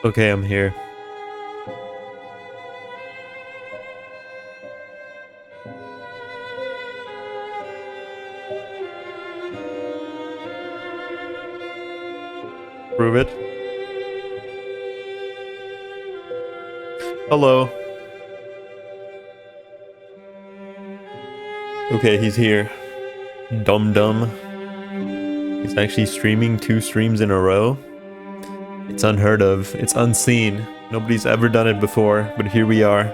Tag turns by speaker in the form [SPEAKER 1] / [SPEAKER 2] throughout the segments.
[SPEAKER 1] Okay, I'm here. Prove it. Hello. Okay, he's here. Dum dum. He's actually streaming 2 streams in a row. It's unheard of. It's unseen. Nobody's ever done it before, but here we are.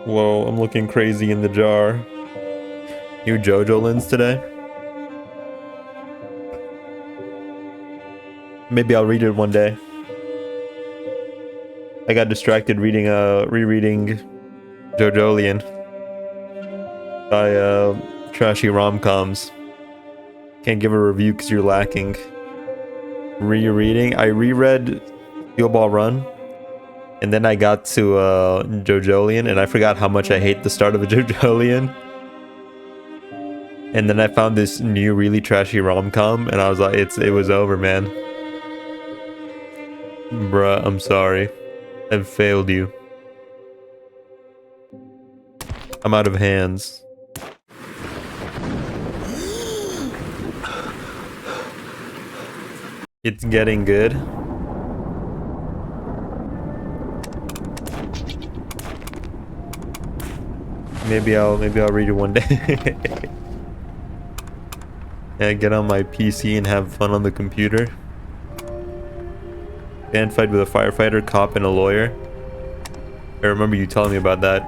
[SPEAKER 1] Whoa, I'm looking crazy in the jar. New JoJo lens today? Maybe I'll read it one day. I got distracted rereading JoJolian by trashy rom-coms. Can't give a review because you're lacking. Rereading? I reread Steel Ball Run, and then I got to JoJolian, and I forgot how much I hate the start of a JoJolian. And then I found this new really trashy rom-com, and I was like, it was over, man. Bruh, I'm sorry. I've failed you. I'm out of hands. It's getting good. Maybe I'll read it one day. Yeah, get on my PC and have fun on the computer. Band fight with a firefighter, cop, and a lawyer. I remember you telling me about that.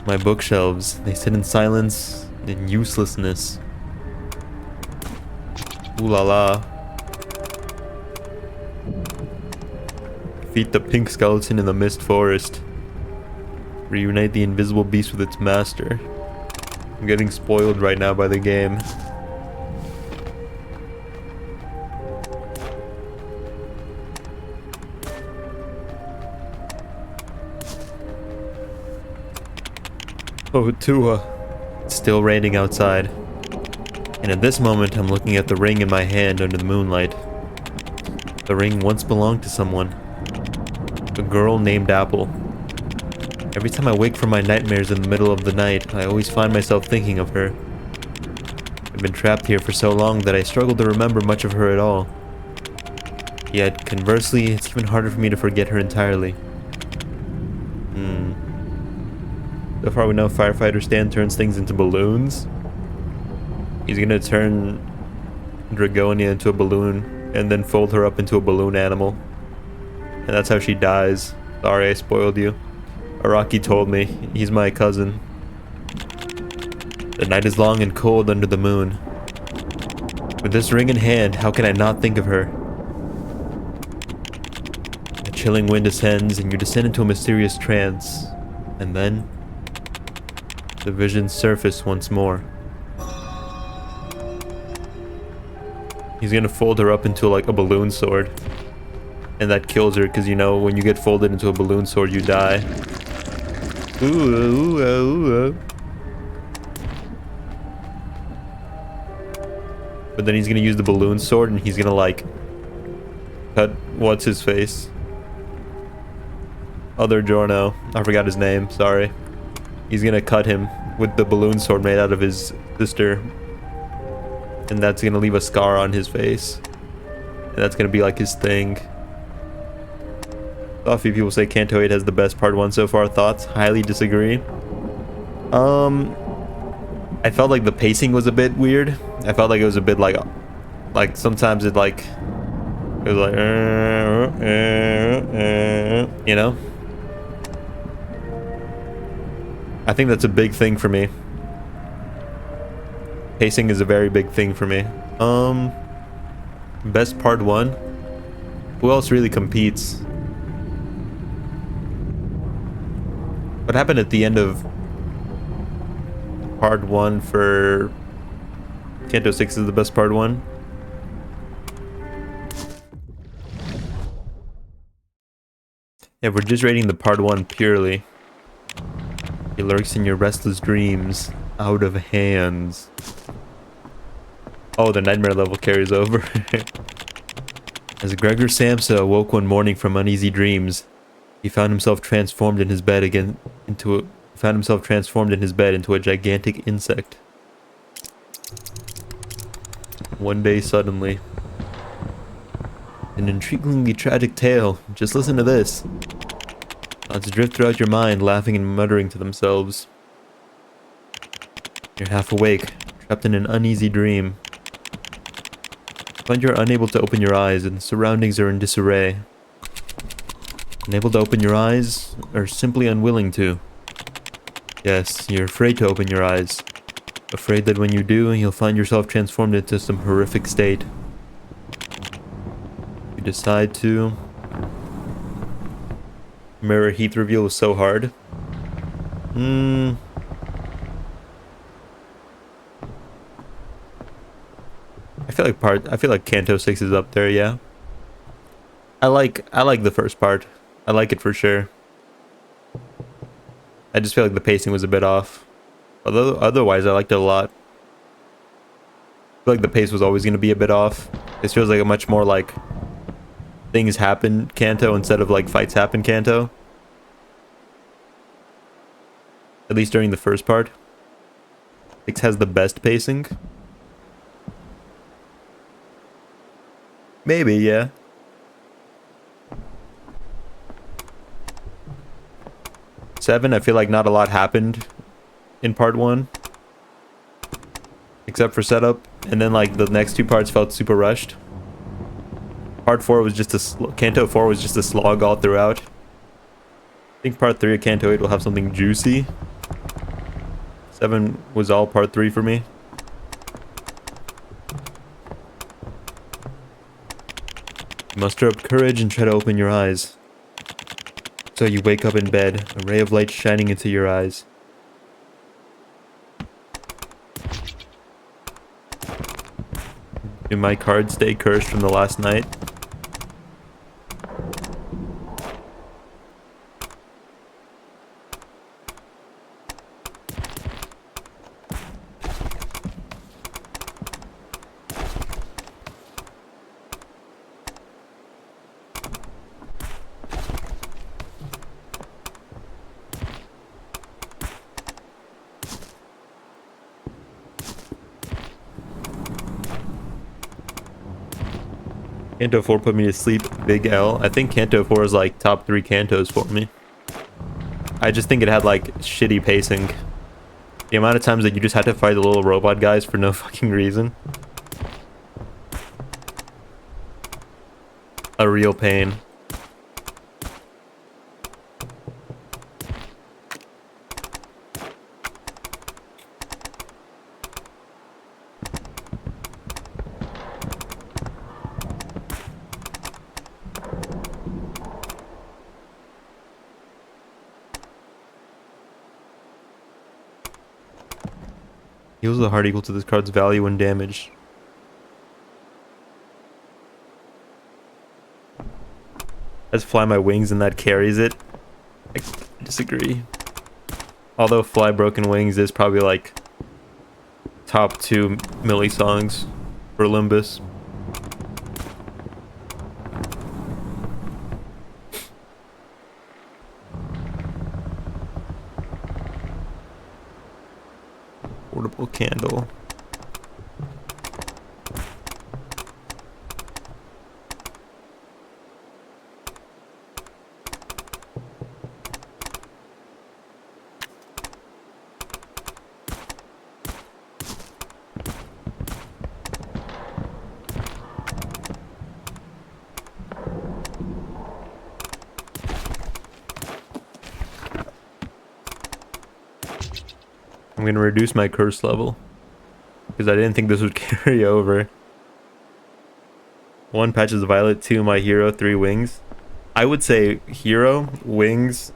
[SPEAKER 1] My bookshelves, they sit in silence and uselessness. Ooh la la. Defeat the pink skeleton in the mist forest. Reunite the invisible beast with its master. I'm getting spoiled right now by the game. Oh, Tua. It's still raining outside. And at this moment, I'm looking at the ring in my hand under the moonlight. The ring once belonged to someone. A girl named Apple. Every time I wake from my nightmares in the middle of the night, I always find myself thinking of her. I've been trapped here for so long that I struggle to remember much of her at all. Yet, conversely, it's even harder for me to forget her entirely. So far we know Firefighter Stan turns things into balloons. He's gonna turn Dragonia into a balloon and then fold her up into a balloon animal. And that's how she dies. Sorry I spoiled you. Araki told me. He's my cousin. The night is long and cold under the moon. With this ring in hand, how can I not think of her? A chilling wind descends and you descend into a mysterious trance. And then the visions surface once more. He's gonna fold her up into like a balloon sword. And that kills her because, you know, when you get folded into a balloon sword, you die. But then he's gonna use the balloon sword and he's gonna like cut what's his face? Other Giorno. I forgot his name, sorry. He's gonna cut him with the balloon sword made out of his sister. And that's gonna leave a scar on his face. And that's gonna be like his thing. A few people say Kanto 8 has the best part 1 so far. Thoughts? Highly disagree. I felt like the pacing was a bit weird. I felt like it was a bit like sometimes it was like, you know? I think that's a big thing for me. Pacing is a very big thing for me. Best part 1? Who else really competes? What happened at the end of part 1 for Kanto 6 is the best part 1? If we're just rating the part 1 purely, he lurks in your restless dreams, out of hands. Oh, the nightmare level carries over. As Gregor Samsa awoke one morning from uneasy dreams, he found himself transformed in his bed into a gigantic insect. One day suddenly. An intriguingly tragic tale. Just listen to this. Thoughts drift throughout your mind, laughing and muttering to themselves. You're half awake, trapped in an uneasy dream. Find you're unable to open your eyes and the surroundings are in disarray. Unable to open your eyes, or simply unwilling to. Yes, you're afraid to open your eyes. Afraid that when you do, you'll find yourself transformed into some horrific state. You decide to... Mirror Heath reveal was so hard. I feel like Kanto 6 is up there, yeah. I like the first part. I like it for sure. I just feel like the pacing was a bit off. Although otherwise I liked it a lot. I feel like the pace was always going to be a bit off. This feels like a much more like things happen Kanto instead of like fights happen Kanto. At least during the first part. 6 has the best pacing. Maybe, yeah. Seven, I feel like not a lot happened in part 1. Except for setup. And then like the next 2 parts felt super rushed. Part 4 was just Kanto 4 was just a slog all throughout. I think part 3 of Kanto 8 will have something juicy. 7 was all part 3 for me. Muster up courage and try to open your eyes. So you wake up in bed, a ray of light shining into your eyes. Do my cards stay cursed from the last night? Kanto 4 put me to sleep, big L. I think Kanto 4 is like top 3 Kantos for me. I just think it had like shitty pacing. The amount of times that you just had to fight the little robot guys for no fucking reason. A real pain. Heals the heart equal to this card's value and damage. Let's fly my wings and that carries it. I disagree. Although Fly Broken Wings is probably like top 2 Millie songs for Limbus. Portable candle. I'm gonna reduce my curse level because I didn't think this would carry over. 1 patches of violet, 2 my hero, 3 wings. I would say hero, wings,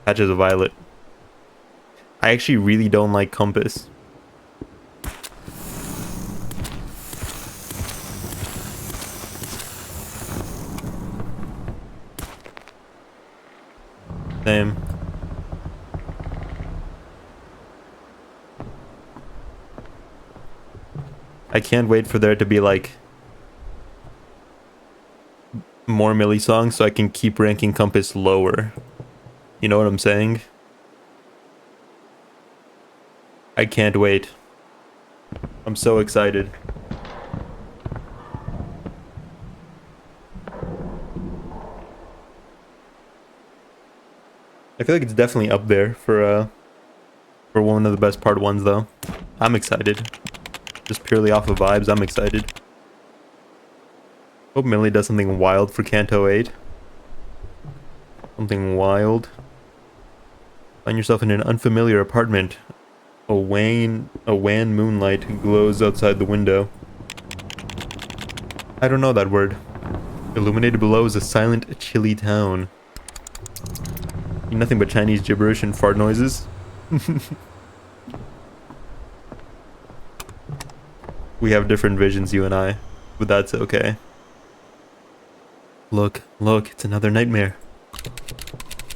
[SPEAKER 1] patches of violet. I actually really don't like compass. Same. I can't wait for there to be like more melee songs so I can keep ranking compass lower. You know what I'm saying? I can't wait. I'm so excited. I feel like it's definitely up there for one of the best part 1s though. I'm excited. Just purely off of vibes, I'm excited. Hope Millie does something wild for Canto 8. Something wild. Find yourself in an unfamiliar apartment. A wan moonlight glows outside the window. I don't know that word. Illuminated below is a silent, chilly town. Nothing but Chinese gibberish and fart noises. We have different visions, you and I, but that's okay. Look, it's another nightmare.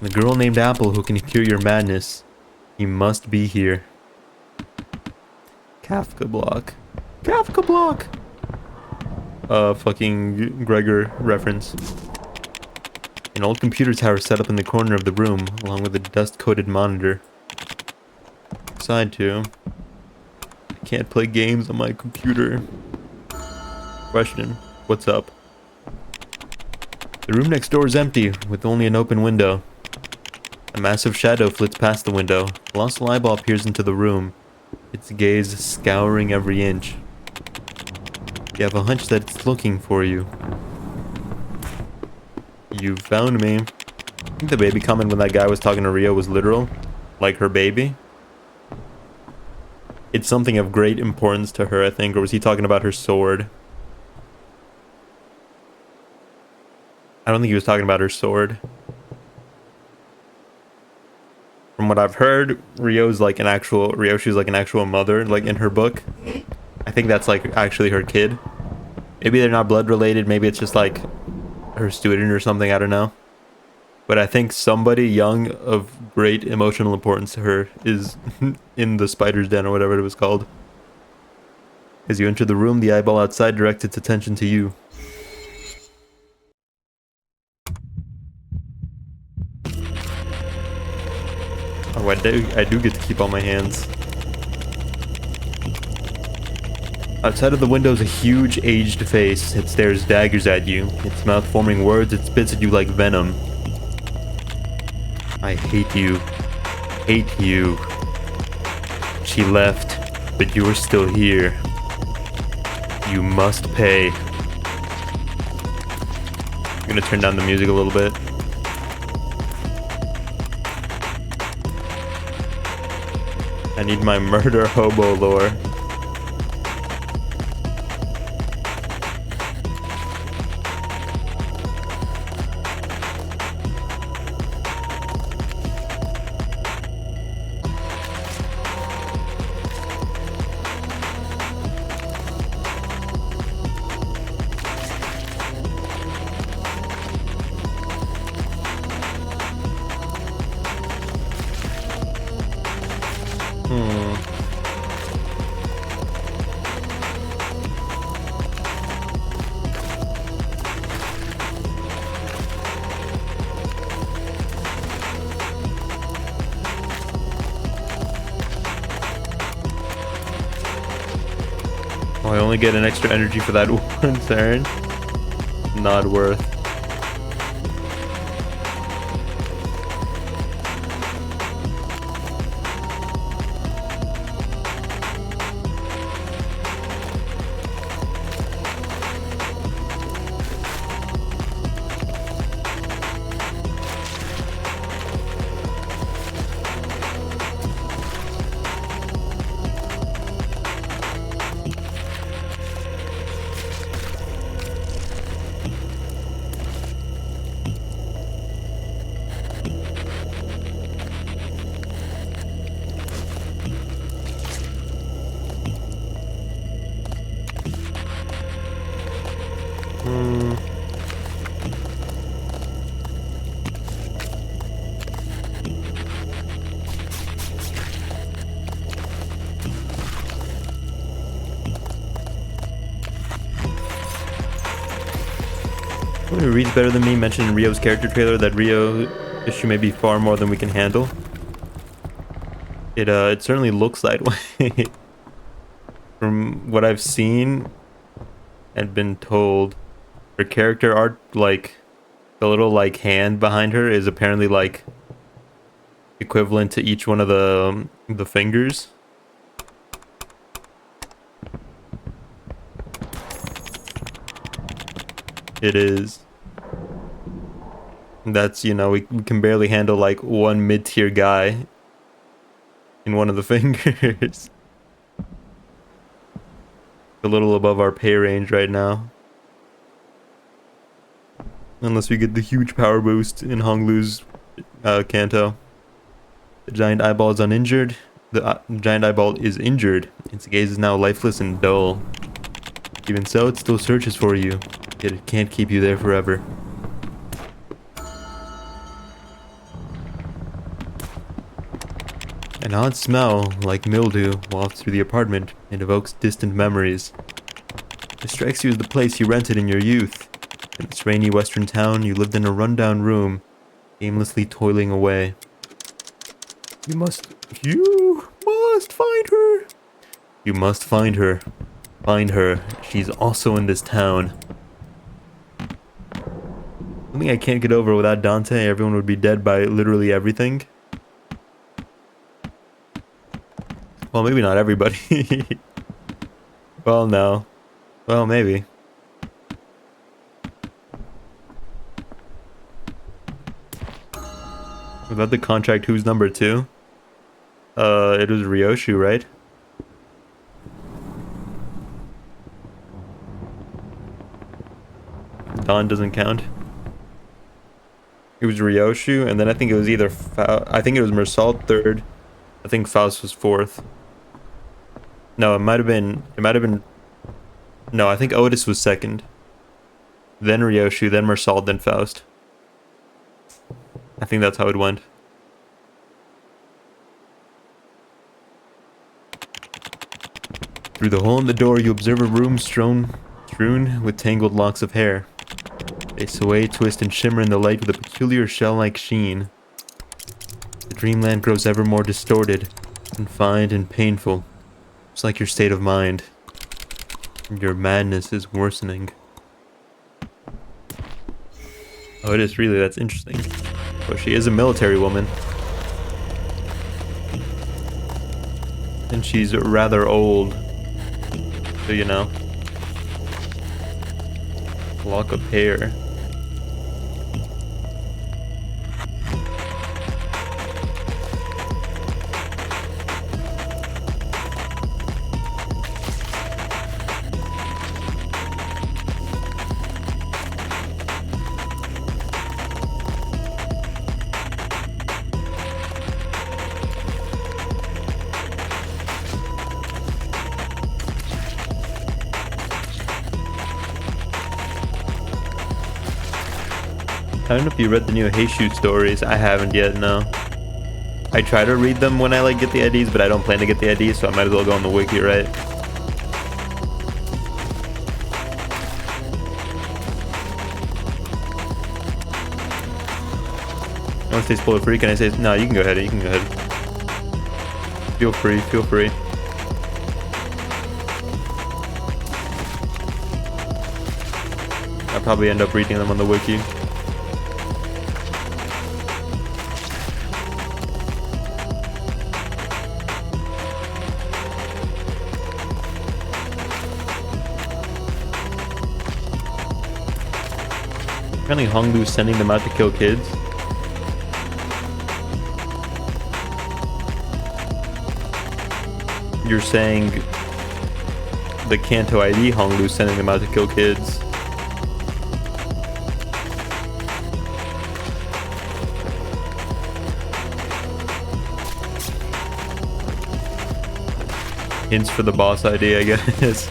[SPEAKER 1] The girl named Apple who can cure your madness. He must be here. Kafka block. Kafka block! Fucking Gregor reference. An old computer tower set up in the corner of the room, along with a dust-coated monitor. Side 2. I can't play games on my computer. Question. What's up? The room next door is empty, with only an open window. A massive shadow flits past the window. A colossal eyeball peers into the room, its gaze scouring every inch. You have a hunch that it's looking for you. You found me. I think the baby comment when that guy was talking to Rio was literal. Like her baby. It's something of great importance to her, I think. Or was he talking about her sword? I don't think he was talking about her sword. From what I've heard, Ryoshi's like an actual mother, like in her book. I think that's like actually her kid. Maybe they're not blood related, maybe it's just like her student or something, I don't know. But I think somebody young of great emotional importance to her is in the spider's den or whatever it was called. As you enter the room, the eyeball outside directs its attention to you. Oh, I do get to keep all my hands. Outside of the window is a huge, aged face. It stares daggers at you. Its mouth forming words, it spits at you like venom. I hate you. Hate you. She left, but you're still here. You must pay. I'm gonna turn down the music a little bit. I need my murder hobo lore. Oh, I only get an extra energy for that one turn. Not worth. Who reads better than me mentioned in Rio's character trailer that Rio issue may be far more than we can handle. It certainly looks that way. From what I've seen and been told, her character art, like the little like hand behind her, is apparently like equivalent to each one of the fingers. It is. That's, you know, we can barely handle like one mid-tier guy in one of the fingers. A little above our pay range right now. Unless we get the huge power boost in Honglu's Kanto. The giant eyeball is uninjured. The giant eyeball is injured. Its gaze is now lifeless and dull. Even so, it still searches for you. Yet it can't keep you there forever. An odd smell, like mildew, wafts through the apartment and evokes distant memories. It strikes you as the place you rented in your youth. In this rainy western town, you lived in a rundown room, aimlessly toiling away. You must find her! You must find her. Find her. She's also in this town. Something I can't get over: without Dante, everyone would be dead by literally everything. Well, maybe not everybody. Well, no. Well, maybe. Without the contract, who's number 2? It was Ryoshu, right? Dawn doesn't count. It was Ryoshu, and then I think it was either I think it was Mersault 3rd. I think Faust was 4th. No, it might have been. No, I think Otis was 2nd. Then Ryoshu, then Mersault, then Faust. I think that's how it went. Through the hole in the door, you observe a room strewn with tangled locks of hair. They sway, twist, and shimmer in the light with a peculiar shell-like sheen. The dreamland grows ever more distorted, confined, and painful. It's like your state of mind. Your madness is worsening. Oh, it is really? That's interesting. Oh, she is a military woman. And she's rather old. So, you know. Lock of hair. I don't know if you read the new Heishu stories. I haven't yet, no. I try to read them when I like get the IDs, but I don't plan to get the IDs, so I might as well go on the wiki, right? I want to say spoiler free. Can I say no? You can go ahead. You can go ahead. Feel free. Feel free. probably end up reading them on the wiki. Apparently Hongdu's sending them out to kill kids. You're saying the Kanto ID Hongdu's sending them out to kill kids. Hints for the boss ID, I guess.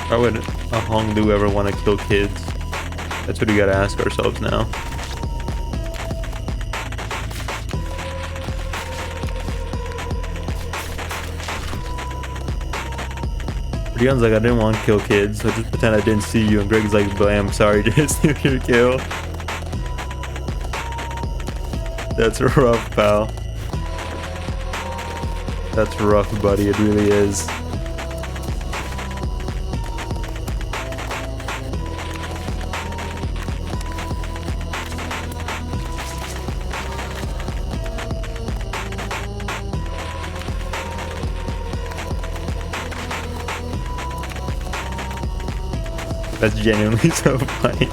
[SPEAKER 1] Why would a Hongdu ever want to kill kids? That's what we gotta ask ourselves now. Rion's like, I didn't want to kill kids, so just pretend I didn't see you. And Greg's like, blam, sorry, just knew your kill. That's rough, pal. That's rough, buddy, it really is. That's genuinely so funny.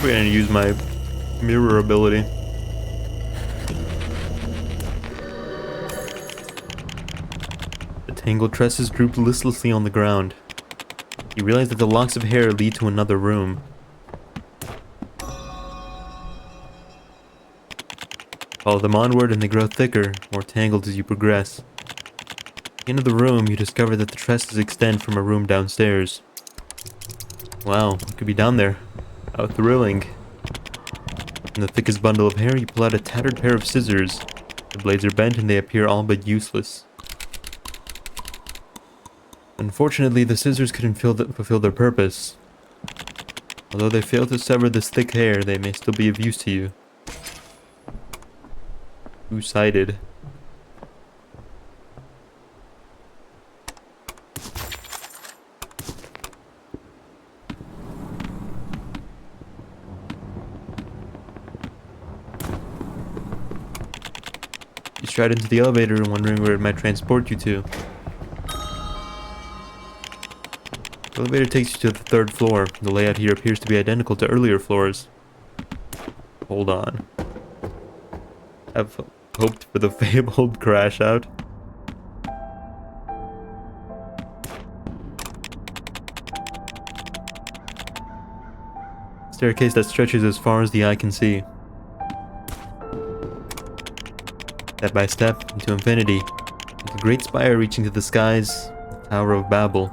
[SPEAKER 1] We're gonna use my mirror ability. The tangled tresses drooped listlessly on the ground. You realize that the locks of hair lead to another room. Follow them onward and they grow thicker, more tangled as you progress. At the end of the room, you discover that the tresses extend from a room downstairs. Wow, what could be down there? How thrilling. In the thickest bundle of hair, you pull out a tattered pair of scissors. The blades are bent and they appear all but useless. Unfortunately, the scissors couldn't fulfill their purpose. Although they fail to sever this thick hair, they may still be of use to you. Two-sided. You stride into the elevator, wondering where it might transport you to. The elevator takes you to the 3rd floor. The layout here appears to be identical to earlier floors. Hold on. I've hoped for the fabled crash out. Staircase that stretches as far as the eye can see. Step by step into infinity, like a great spire reaching to the skies, the Tower of Babel.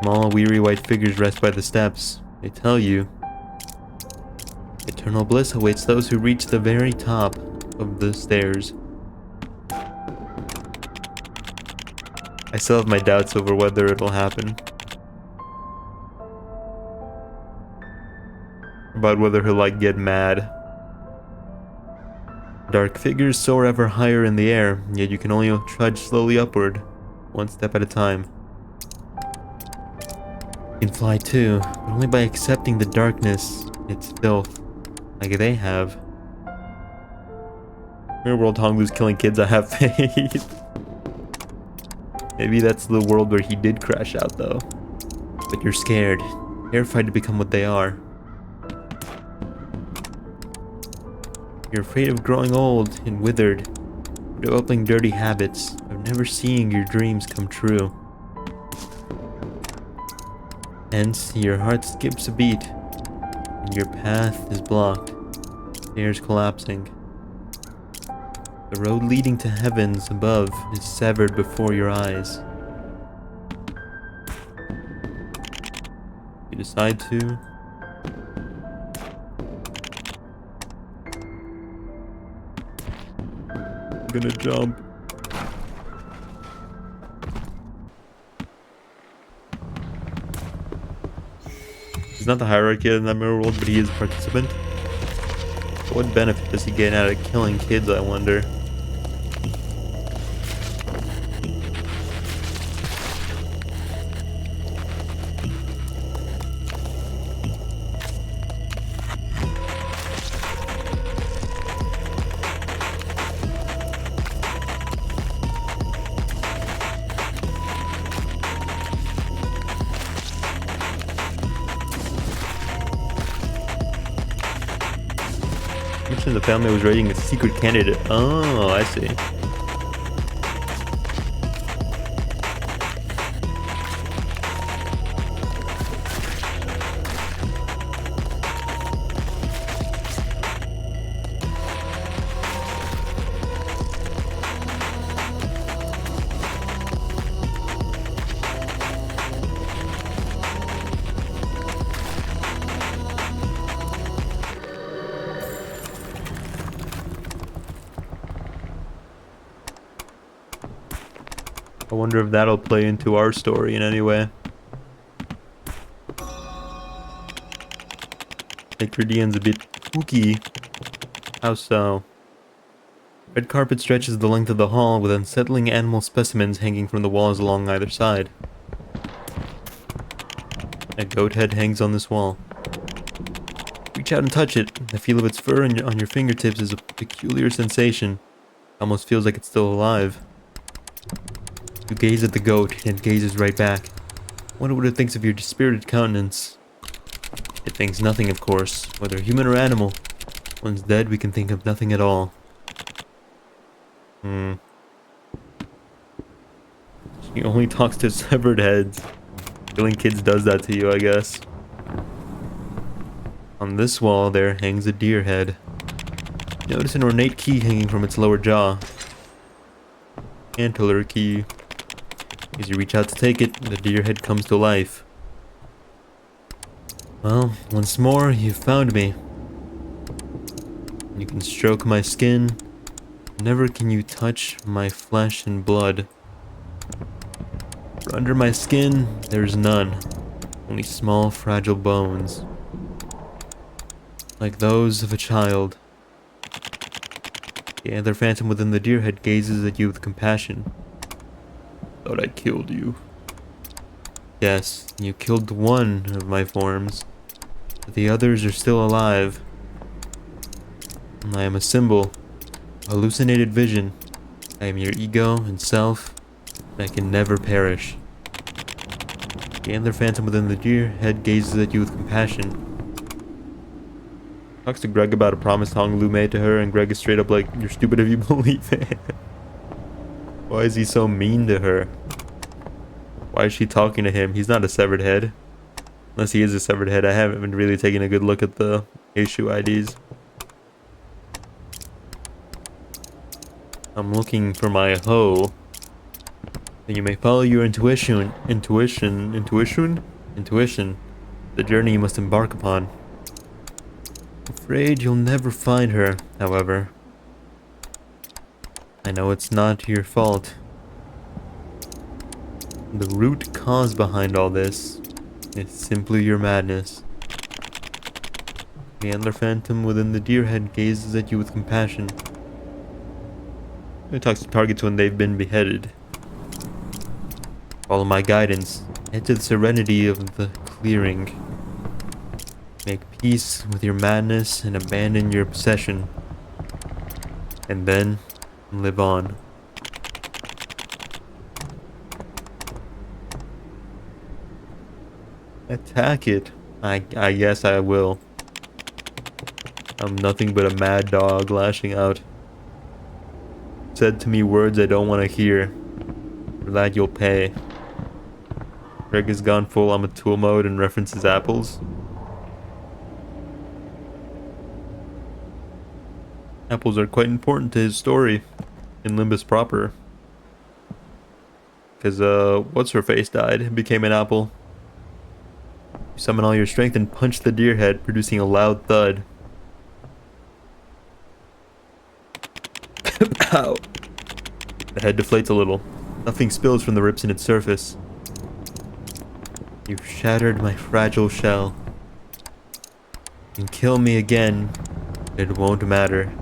[SPEAKER 1] Small, weary white figures rest by the steps. They tell you, eternal bliss awaits those who reach the very top of the stairs. I still have my doubts over whether it'll happen. About whether he'll, like, get mad. Dark figures soar ever higher in the air, yet you can only trudge slowly upward, one step at a time. You can fly too, but only by accepting the darkness, its filth, like they have. Mirror world Honglu's killing kids, I have faith. Maybe that's the world where he did crash out though. But you're scared, terrified to become what they are. You're afraid of growing old and withered, developing dirty habits, of never seeing your dreams come true. Hence, your heart skips a beat, and your path is blocked, stairs collapsing. The road leading to heavens above is severed before your eyes. You decide to. I'm gonna jump. He's not the hierarchy in that mirror world, but he is a participant. What benefit does he get out of killing kids, I wonder? Mentioned the family was raiding a secret candidate. Oh, I see. I wonder if that'll play into our story in any way. Nicridian's a bit spooky. How so? Red carpet stretches the length of the hall with unsettling animal specimens hanging from the walls along either side. A goat head hangs on this wall. Reach out and touch it. The feel of its fur on your fingertips is a peculiar sensation. Almost feels like it's still alive. You gaze at the goat, and it gazes right back. Wonder what it thinks of your dispirited countenance. It thinks nothing, of course, whether human or animal. Once dead, we can think of nothing at all. She only talks to severed heads. Killing kids does that to you, I guess. On this wall, there hangs a deer head. Notice an ornate key hanging from its lower jaw. Antler key. As you reach out to take it, the deer head comes to life. Well, once more, you've found me. You can stroke my skin. Never can you touch my flesh and blood. For under my skin, there's none. Only small, fragile bones. Like those of a child. The antler phantom within the deer head gazes at you with compassion. Thought I killed you. Yes, you killed one of my forms, but the others are still alive. I am a symbol, a hallucinated vision. I am your ego and self, and I can never perish. The antler phantom within the deer head gazes at you with compassion. Talks to Greg about a promise Hong Lu made to her, and Greg is straight up like, "You're stupid if you believe it." Why is he so mean to her? Why is she talking to him? He's not a severed head. Unless he is a severed head. I haven't been really taking a good look at the issue IDs. I'm looking for my hoe. And you may follow your intuition. Intuition? The journey you must embark upon. Afraid you'll never find her, however. I know it's not your fault. The root cause behind all this is simply your madness. The antler phantom within the deer head gazes at you with compassion. It talks to targets when they've been beheaded. Follow my guidance. Head to the serenity of the clearing. Make peace with your madness and abandon your obsession. And then live on. Attack it. I guess I will. I'm nothing but a mad dog lashing out. Said to me words I don't want to hear. For that you'll pay. Greg has gone full I'm a tool mode and references apples. Apples are quite important to his story in Limbus proper. Because, what's-her-face died and became an apple. You summon all your strength and punch the deer head, producing a loud thud. Ow. The head deflates a little. Nothing spills from the rips in its surface. You've shattered my fragile shell. You can kill me again. It won't matter.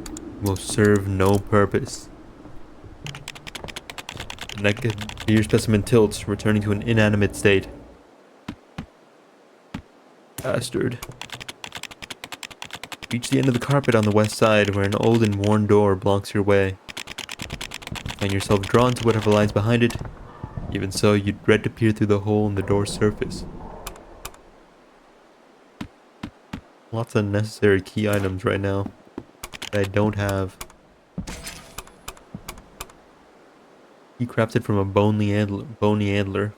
[SPEAKER 1] It will serve no purpose. The naked deer specimen tilts, returning to an inanimate state. Bastard. Reach the end of the carpet on the west side, where an old and worn door blocks your way. Find yourself drawn to whatever lies behind it. Even so, you dread to peer through the hole in the door's surface. Lots of necessary key items right now that I don't have. He crafted from a bony antler.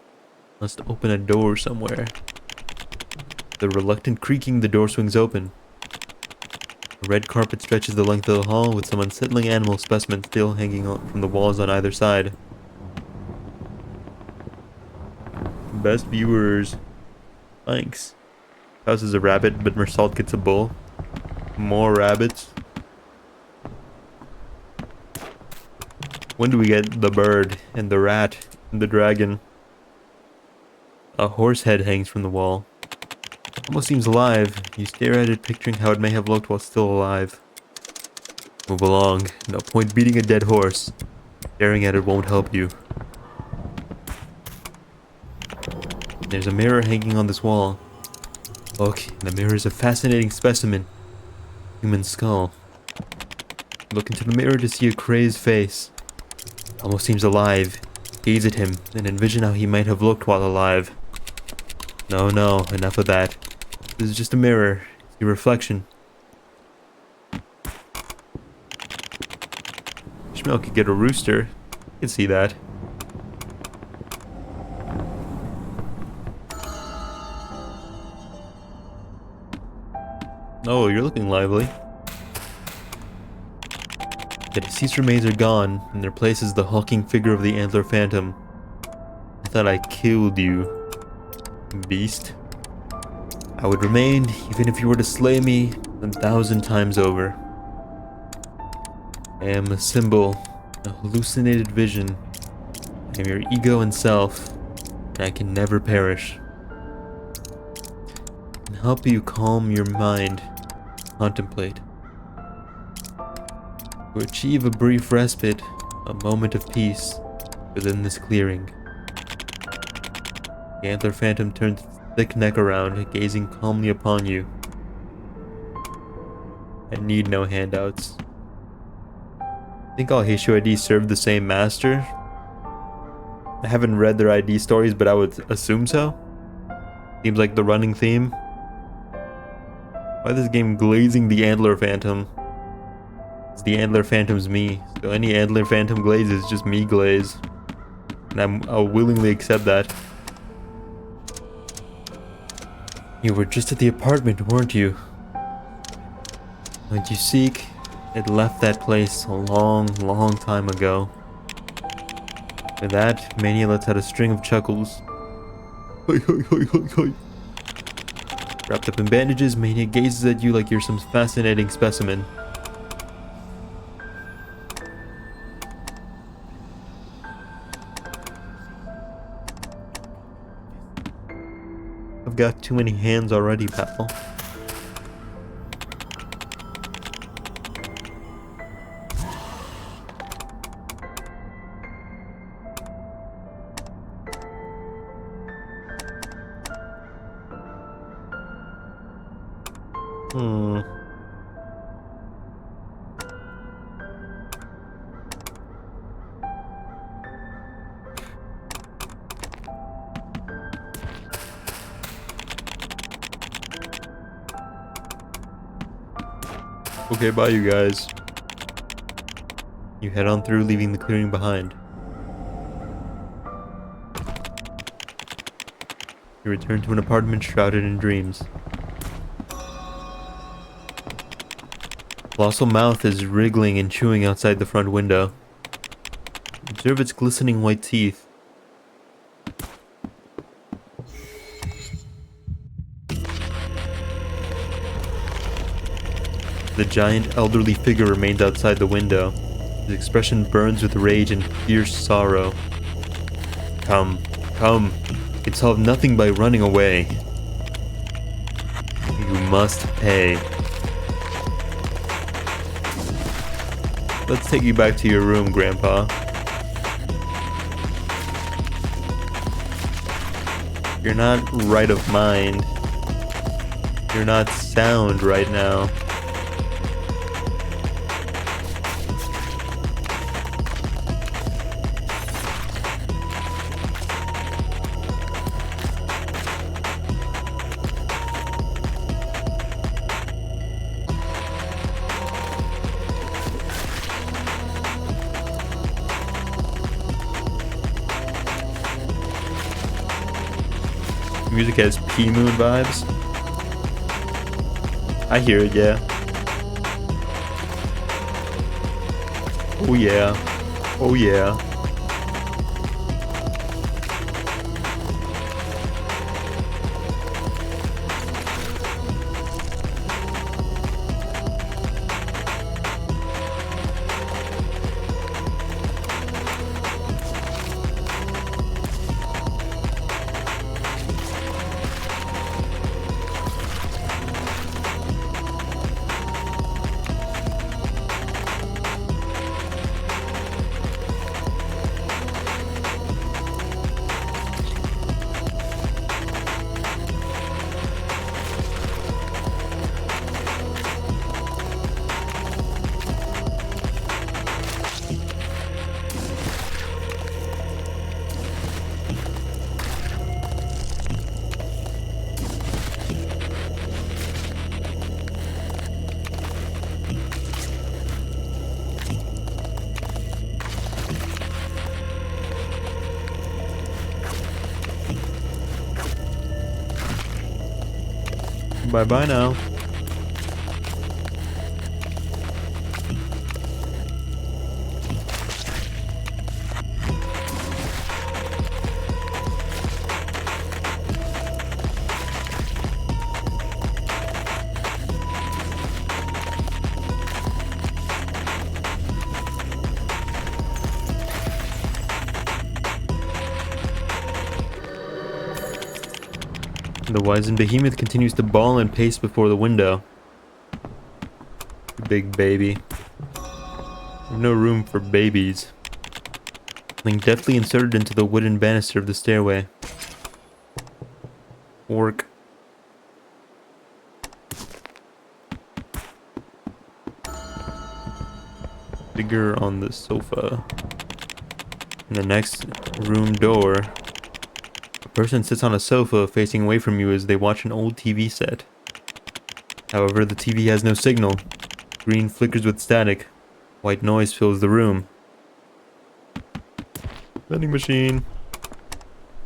[SPEAKER 1] Must open a door somewhere. The reluctant creaking, the door swings open. A red carpet stretches the length of the hall, with some unsettling animal specimens still hanging from the walls on either side. Best viewers. Thanks. House is a rabbit, but Mersalt gets a bull. More rabbits. When do we get the bird, and the rat, and the dragon? A horse head hangs from the wall. Almost seems alive. You stare at it, picturing how it may have looked while still alive. Move along. No point beating a dead horse. Staring at it won't help you. There's a mirror hanging on this wall. Look, the mirror is a fascinating specimen. Human skull. Look into the mirror to see a crazed face. Almost seems alive. Gaze at him and envision how he might have looked while alive. No, enough of that. This is just a mirror. It's your reflection. Ishmael could get a rooster. You can see that. Oh, you're looking lively. The deceased remains are gone. In their place is the hulking figure of the antler phantom. I thought I killed you, beast. I would remain, even if you were to slay me 1,000 times over. I am a symbol, a hallucinated vision. I am your ego and self, and I can never perish. I can help you calm your mind, contemplate. To achieve a brief respite, a moment of peace within this clearing. The antler phantom turns its thick neck around, gazing calmly upon you. I need no handouts. I think all Heisho IDs serve the same master. I haven't read their ID stories, but I would assume so. Seems like the running theme. Why is this game glazing the antler phantom? It's the antler phantom's me. So any antler phantom glaze is just me glaze. And I'll willingly accept that. You were just at the apartment, weren't you? What you seek, it left that place a long, long time ago. With that, Mania lets out a string of chuckles. Wrapped up in bandages, Mania gazes at you like you're some fascinating specimen. I've got too many hands already, pal. Hmm. Okay, bye you guys. You head on through, leaving the clearing behind. You return to an apartment shrouded in dreams. Colossal mouth is wriggling and chewing outside the front window. Observe its glistening white teeth. The giant elderly figure remains outside the window. His expression burns with rage and fierce sorrow. Come, come. You can solve nothing by running away. You must pay. Let's take you back to your room, Grandpa. You're not right of mind. You're not sound right now. Music has P-Moon vibes. I hear it, yeah. Oh yeah. Oh yeah. Bye-bye now. The wizened behemoth continues to bawl and pace before the window. Big baby. There's no room for babies. Something deftly inserted into the wooden banister of the stairway. Work. Figure on the sofa. In the next room door, a person sits on a sofa facing away from you as they watch an old TV set. However, the TV has no signal. Green flickers with static. White noise fills the room. Vending machine.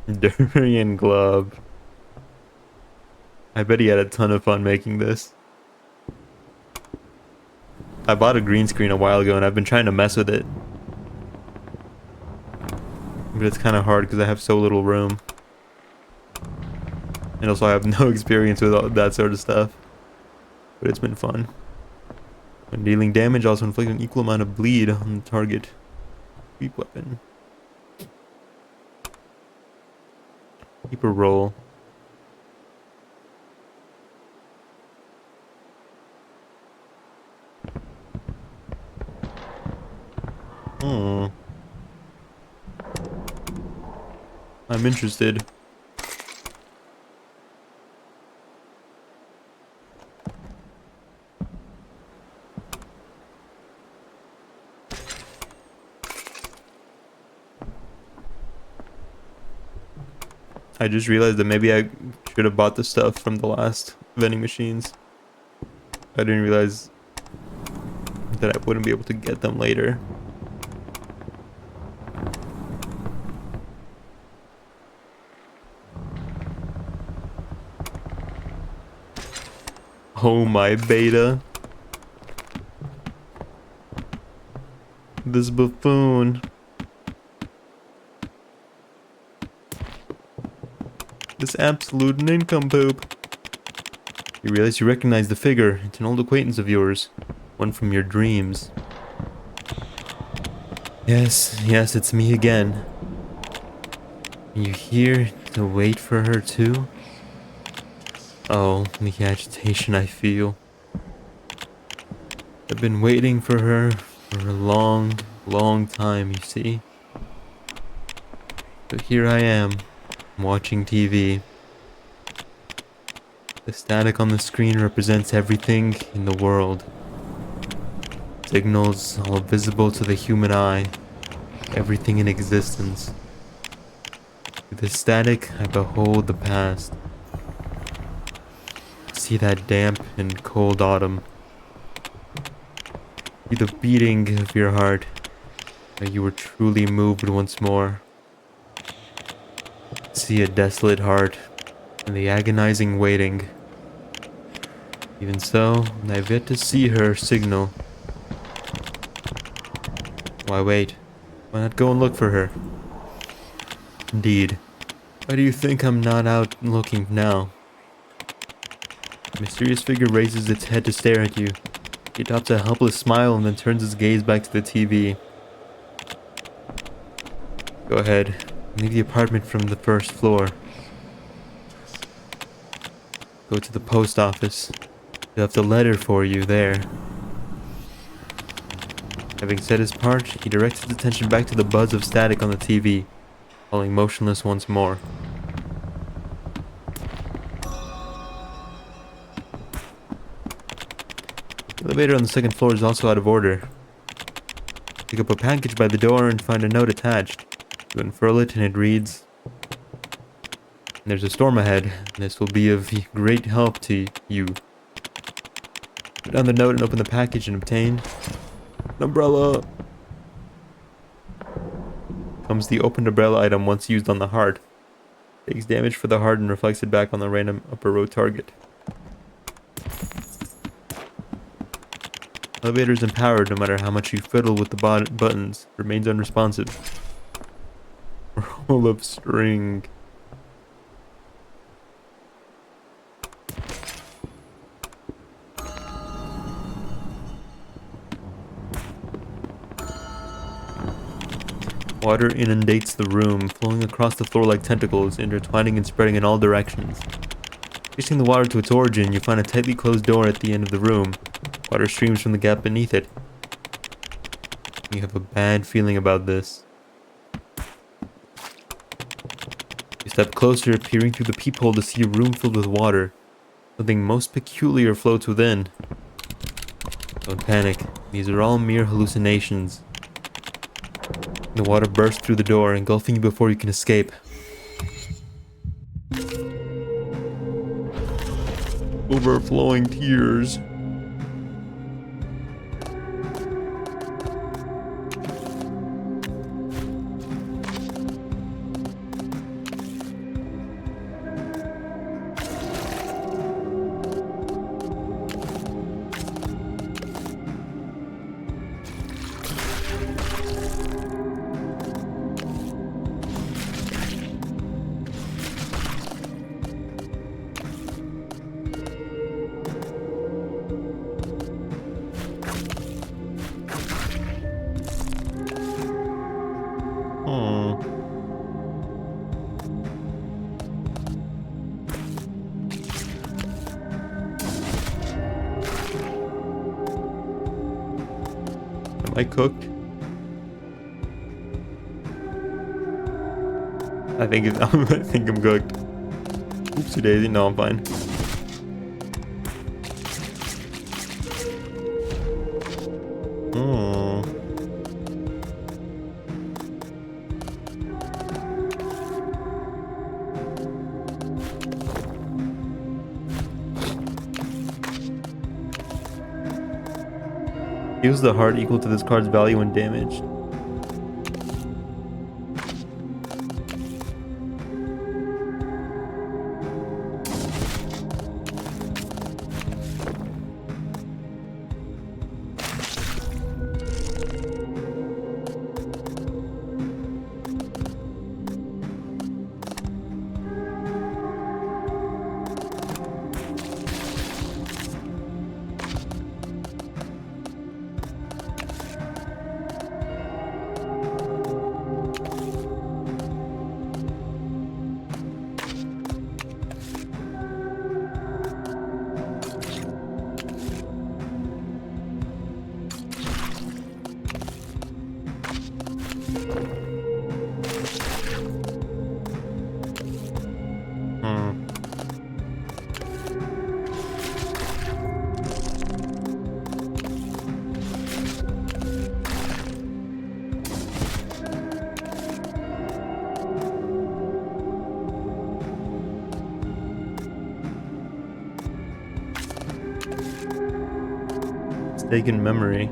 [SPEAKER 1] Durian glove. I bet he had a ton of fun making this. I bought a green screen a while ago and I've been trying to mess with it. But it's kind of hard because I have so little room. And also I have no experience with all that sort of stuff. But it's been fun. When dealing damage, also inflict an equal amount of bleed on the target. Sweep weapon. Keep a roll. I'm interested. I just realized that maybe I should have bought the stuff from the last vending machines. I didn't realize that I wouldn't be able to get them later. Oh my beta. This buffoon. This absolute nincompoop. You realize you recognize the figure. It's an old acquaintance of yours. One from your dreams. Yes, it's me again. You here to wait for her too? Oh, the agitation I feel. I've been waiting for her for a long, long time, you see. So here I am, watching TV. The static on the screen represents everything in the world. Signals all visible to the human eye. Everything in existence. Through the static, I behold the past. See that damp and cold autumn. See the beating of your heart. That you were truly moved once more. See a desolate heart and the agonizing waiting. Even so, I've yet to see her signal. Why wait? Why not go and look for her? Indeed. Why do you think I'm not out looking now? The mysterious figure raises its head to stare at you. It adopts a helpless smile and then turns its gaze back to the TV. Go ahead. Leave the apartment from the first floor. Go to the post office. He left a letter for you there. Having said his part, he directs his attention back to the buzz of static on the TV, falling motionless once more. The elevator on the second floor is also out of order. Pick up a package by the door and find a note attached. You unfurl it and it reads, "There's a storm ahead. This will be of great help to you. Put down the note and open the package and obtain an umbrella." Comes the opened umbrella item once used on the heart. Takes damage for the heart and reflects it back on the random upper row target. Elevator is empowered no matter how much you fiddle with the buttons. Remains unresponsive. Roll of string. Water inundates the room, flowing across the floor like tentacles, intertwining and spreading in all directions. Tracing the water to its origin, you find a tightly closed door at the end of the room. Water streams from the gap beneath it. You have a bad feeling about this. You step closer, peering through the peephole to see a room filled with water. Something most peculiar floats within. Don't panic. These are all mere hallucinations. The water bursts through the door, engulfing you before you can escape. Overflowing tears. Am I cooked? I think I think I'm cooked. Oopsie daisy. No, I'm fine. Use the heart equal to this card's value when damaged. Hmm. Mistaken memory.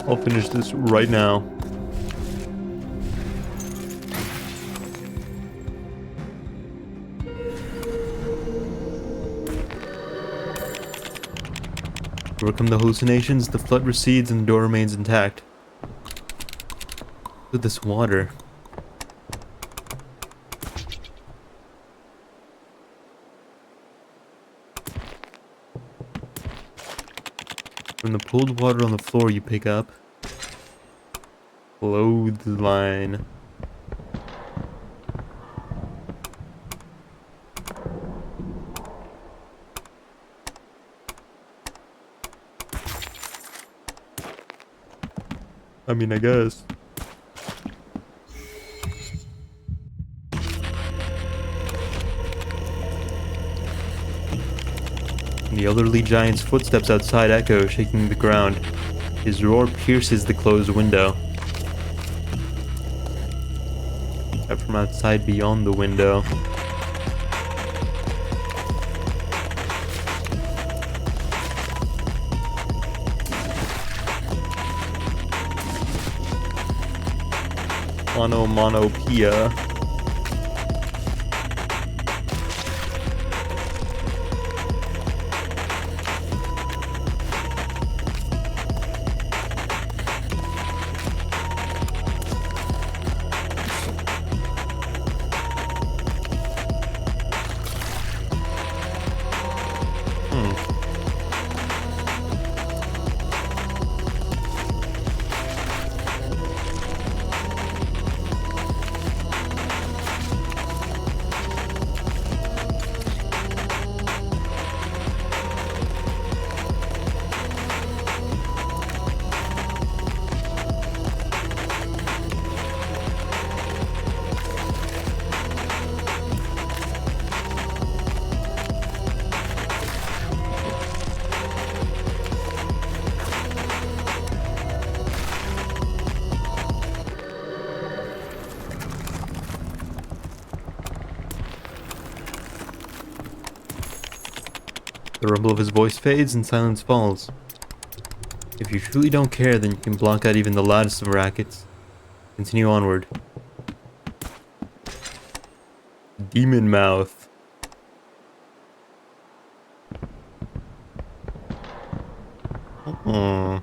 [SPEAKER 1] I'll finish this right now. Overcome the hallucinations, the flood recedes and the door remains intact. Look at this water. From the pooled water on the floor you pick up clothesline. I mean, I guess. The elderly giant's footsteps outside echo, shaking the ground. His roar pierces the closed window. Up from outside beyond the window. Onomatopoeia. The rumble of his voice fades and silence falls. If you truly don't care, then you can block out even the loudest of rackets. Continue onward. Demon mouth. I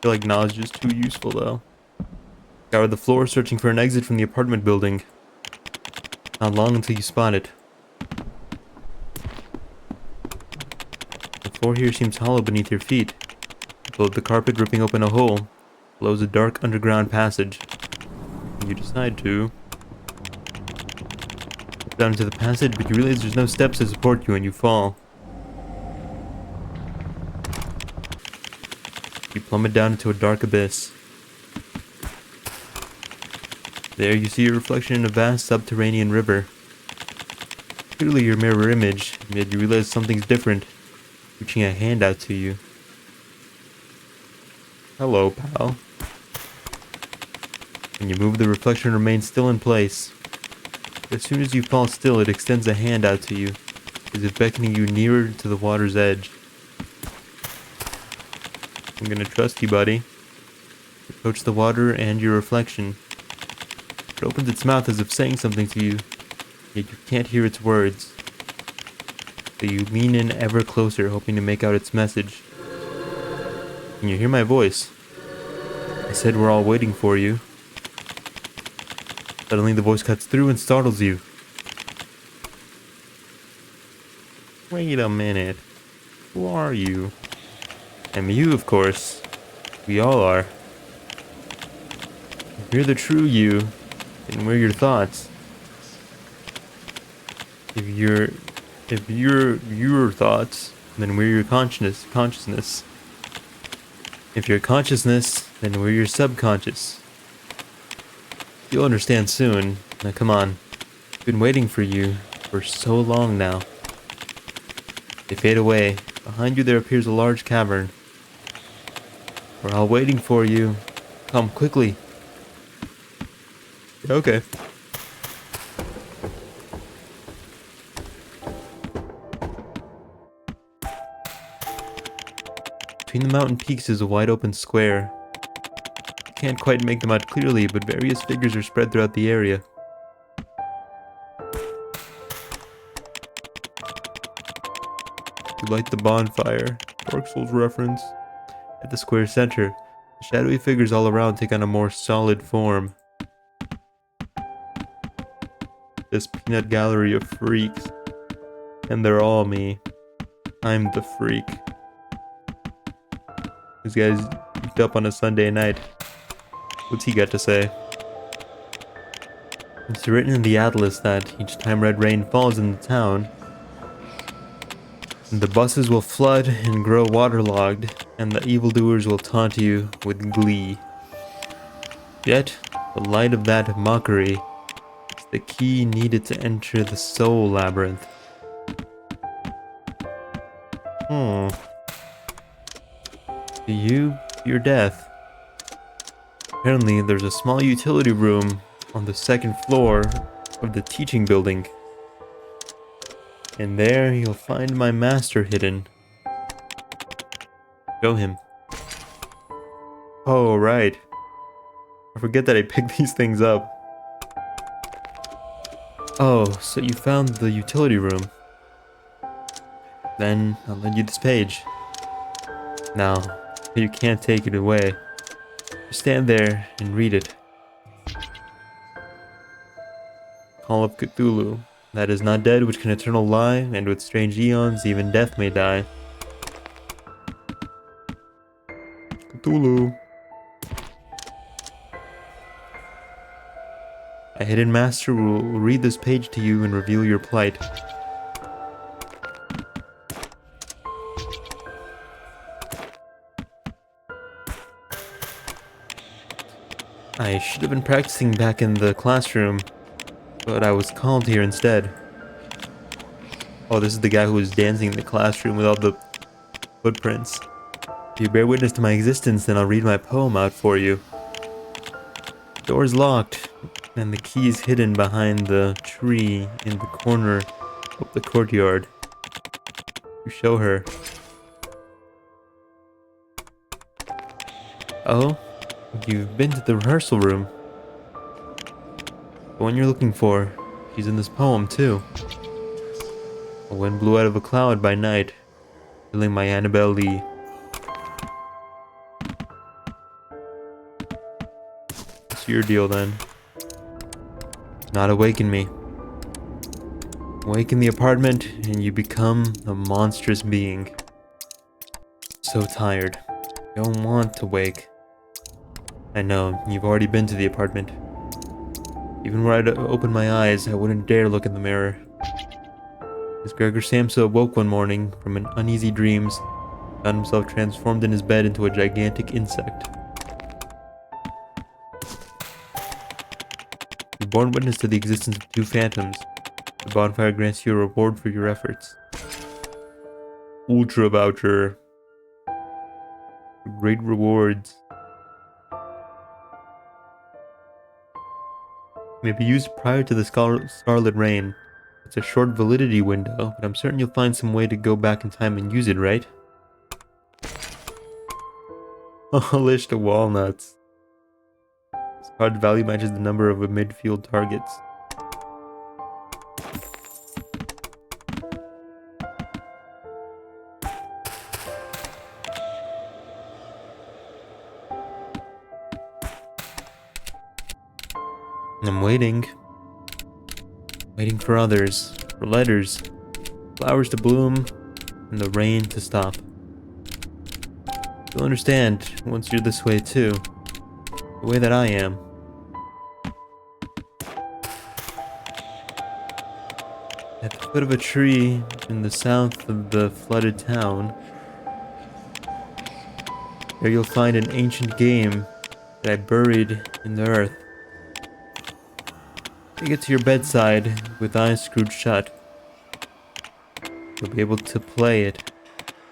[SPEAKER 1] feel like knowledge is too useful though. Scour the floor, searching for an exit from the apartment building. Not long until you spot it. The floor here seems hollow beneath your feet. Below the carpet, ripping open a hole, below is a dark underground passage. You decide to Down into the passage, but you realize there's no steps to support you and you fall. You plummet down into a dark abyss. There you see your reflection in a vast subterranean river. Clearly your mirror image, yet you realize something's different, reaching a hand out to you. Hello, pal. When you move, the reflection remains still in place. As soon as you fall still, it extends a hand out to you, as if beckoning you nearer to the water's edge. I'm gonna trust you, buddy. You approach the water and your reflection. It opens its mouth as if saying something to you, yet you can't hear its words. So you lean in ever closer, hoping to make out its message. Can you hear my voice? I said we're all waiting for you. Suddenly the voice cuts through and startles you. Wait a minute. Who are you? I'm you, of course. We all are. If you're the true you, then we're your thoughts. If you're your thoughts, then we're your consciousness. If you're consciousness, then we're your subconscious. You'll understand soon. Now come on. I've been waiting for you for so long now. They fade away. Behind you there appears a large cavern. We're all waiting for you. Come quickly. Okay. Between the mountain peaks is a wide open square. You can't quite make them out clearly, but various figures are spread throughout the area. You light the bonfire, Dark Souls reference. At the square's center, the shadowy figures all around take on a more solid form. This peanut gallery of freaks. And they're all me. I'm the freak. This guy's geeked up on a Sunday night. What's he got to say? It's written in the atlas that each time red rain falls in the town, the buses will flood and grow waterlogged, and the evildoers will taunt you with glee. Yet, the light of that mockery is the key needed to enter the soul labyrinth. To you, your death. Apparently, there's a small utility room on the second floor of the teaching building. And there you'll find my master hidden. Show him. Oh, right. I forget that I picked these things up. Oh, so you found the utility room. Then I'll lend you this page. Now, you can't take it away. Just stand there and read it. Call of Cthulhu. That is not dead which can eternal lie, and with strange eons even death may die. Cthulhu. A hidden master will read this page to you and reveal your plight. I should have been practicing back in the classroom, but I was called here instead. Oh, this is the guy who was dancing in the classroom with all the footprints. If you bear witness to my existence, then I'll read my poem out for you. The door's locked, and the key is hidden behind the tree in the corner of the courtyard. You show her. Oh, you've been to the rehearsal room. The one you're looking for, she's in this poem too. A wind blew out of a cloud by night, filling my Annabelle Lee. What's your deal then? Not awaken me. Awaken the apartment and you become a monstrous being. So tired. Don't want to wake. I know, you've already been to the apartment. Even were I to open my eyes, I wouldn't dare look in the mirror. As Gregor Samsa awoke one morning from an uneasy dreams, found himself transformed in his bed into a gigantic insect. You born witness to the existence of two phantoms. The bonfire grants you a reward for your efforts. Ultra voucher. Great rewards. May be used prior to the Scarlet Rain. It's a short validity window, but I'm certain you'll find some way to go back in time and use it, right? Polish the walnuts. This card value matches the number of midfield targets. I'm waiting. Waiting for others, for letters, flowers to bloom, and the rain to stop. You'll understand once you're this way too, the way that I am. At the foot of a tree in the south of the flooded town, there you'll find an ancient game that I buried in the earth. Take it to your bedside with eyes screwed shut. You'll be able to play it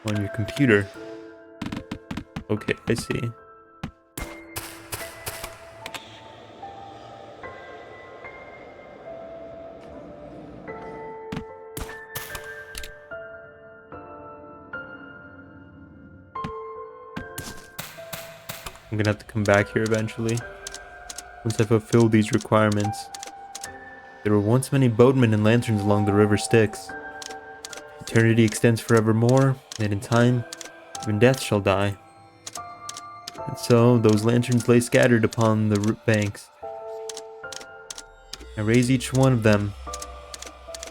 [SPEAKER 1] on your computer. Okay, I see. I'm gonna have to come back here eventually, once I fulfill these requirements. There were once many boatmen and lanterns along the river Styx. Eternity extends forevermore, and in time, even death shall die. And so, those lanterns lay scattered upon the banks. I raise each one of them,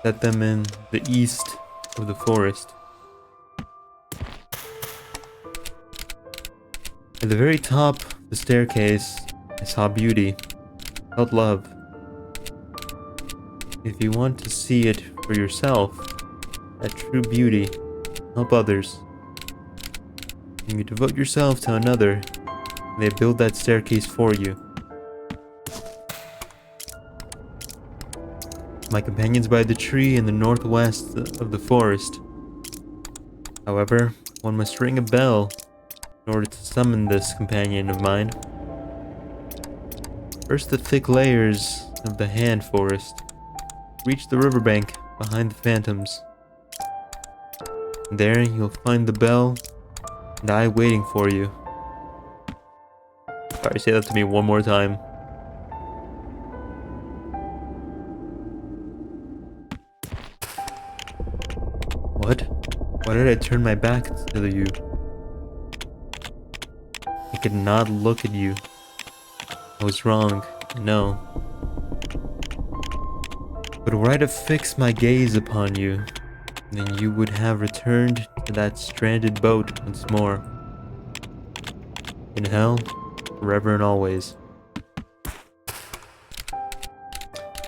[SPEAKER 1] set them in the east of the forest. At the very top of the staircase, I saw beauty, felt love. If you want to see it for yourself, that true beauty, help others. When you devote yourself to another, they build that staircase for you. My companion's by the tree in the northwest of the forest. However, one must ring a bell in order to summon this companion of mine. First the thick layers of the hand forest. Reach the riverbank behind the phantoms. There you'll find the bell and I waiting for you. Sorry, say that to me one more time. What? Why did I turn my back to you? I could not look at you. I was wrong, I know. But were I to fix my gaze upon you, then you would have returned to that stranded boat once more. In hell, forever and always.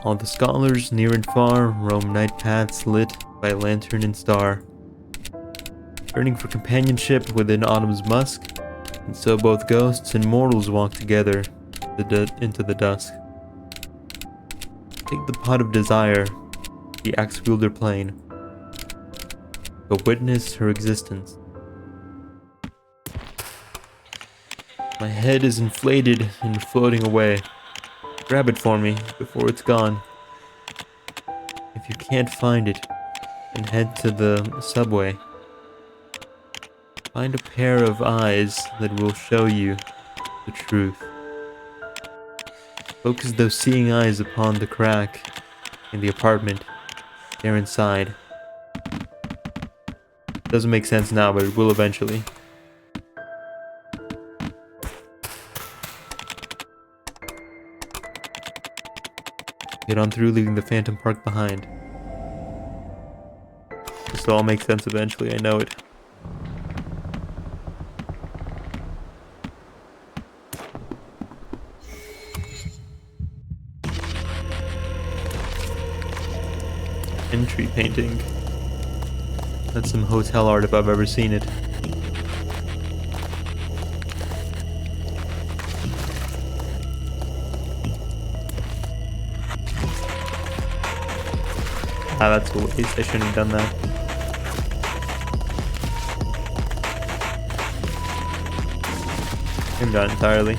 [SPEAKER 1] All the scholars near and far roam night paths lit by lantern and star, yearning for companionship within autumn's musk, and so both ghosts and mortals walk together into the dusk. Take the pot of desire, the axe wielder plain, but witness her existence. My head is inflated and floating away. Grab it for me before it's gone. If you can't find it, then head to the subway. Find a pair of eyes that will show you the truth. Focus those seeing eyes upon the crack in the apartment. They're inside. Doesn't make sense now, but it will eventually. Get on through, leaving the Phantom Park behind. This will all make sense eventually, I know it. Entry painting. That's some hotel art if I've ever seen it. Ah, that's a waste. I shouldn't have done that. I'm done entirely.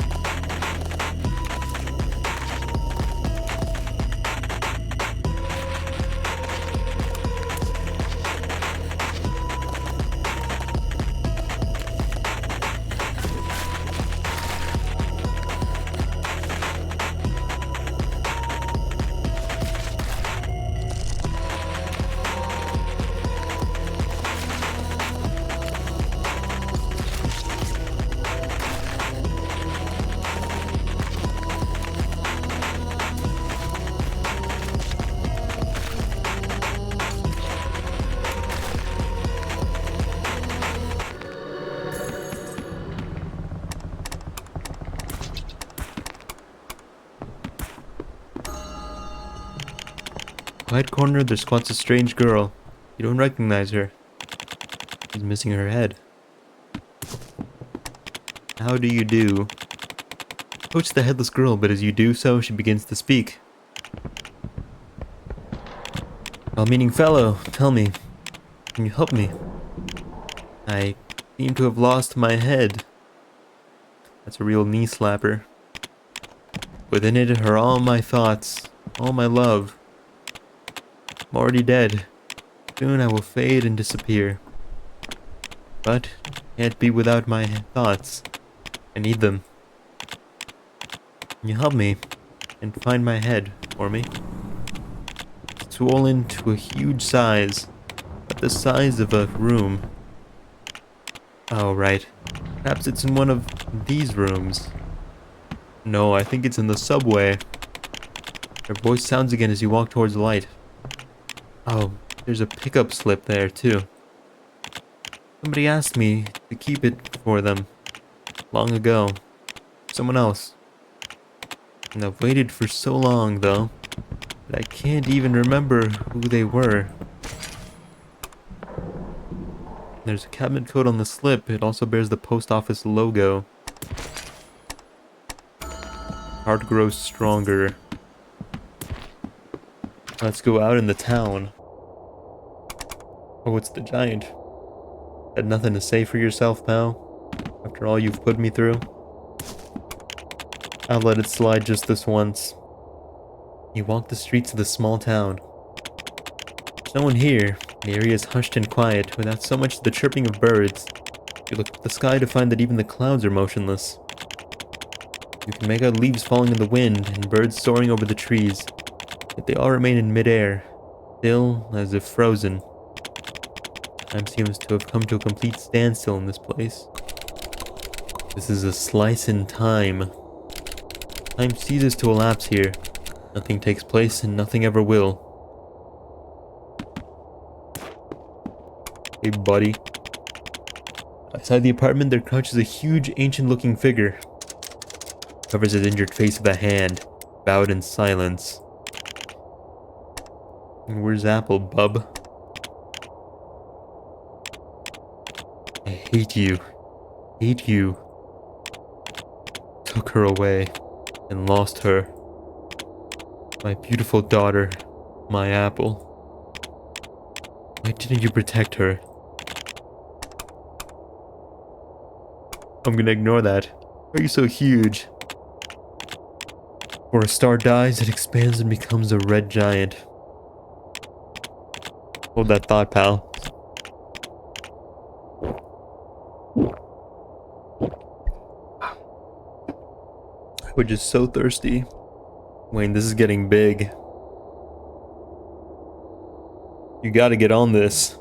[SPEAKER 1] Quiet corner, there squats a strange girl. You don't recognize her. She's missing her head. How do you do? Approach the headless girl, but as you do so, she begins to speak. Well-meaning fellow, tell me, can you help me? I seem to have lost my head. That's a real knee slapper. Within it are all my thoughts, all my love. I'm already dead. Soon I will fade and disappear. But can't be without my thoughts. I need them. Can you help me and find my head for me? It's swollen to a huge size, about the size of a room. Oh, right. Perhaps it's in one of these rooms. No, I think it's in the subway. Your voice sounds again as you walk towards the light. Oh, there's a pickup slip there, too. Somebody asked me to keep it for them long ago. Someone else. And I've waited for so long, though, that I can't even remember who they were. There's a cabinet code on the slip. It also bears the post office logo. Heart grows stronger. Let's go out in the town. Oh, it's the giant. Had nothing to say for yourself, pal? After all you've put me through? I'll let it slide just this once. You walk the streets of the small town. There's no one here. The area is hushed and quiet, without so much as the chirping of birds. You look at the sky to find that even the clouds are motionless. You can make out leaves falling in the wind and birds soaring over the trees, yet they all remain in midair, still as if frozen. Time seems to have come to a complete standstill in this place. This is a slice in time. Time ceases to elapse here. Nothing takes place and nothing ever will. Hey, buddy. Outside the apartment, there crouches a huge, ancient-looking figure. Covers his injured face with a hand, bowed in silence. Where's Apple, bub? I hate you. Hate you. Took her away and lost her. My beautiful daughter, my Apple. Why didn't you protect her? I'm gonna ignore that. Why are you so huge? Before a star dies, it expands and becomes a red giant. Hold that thought, pal. We're just so thirsty. Wayne, this is getting big. You gotta get on this.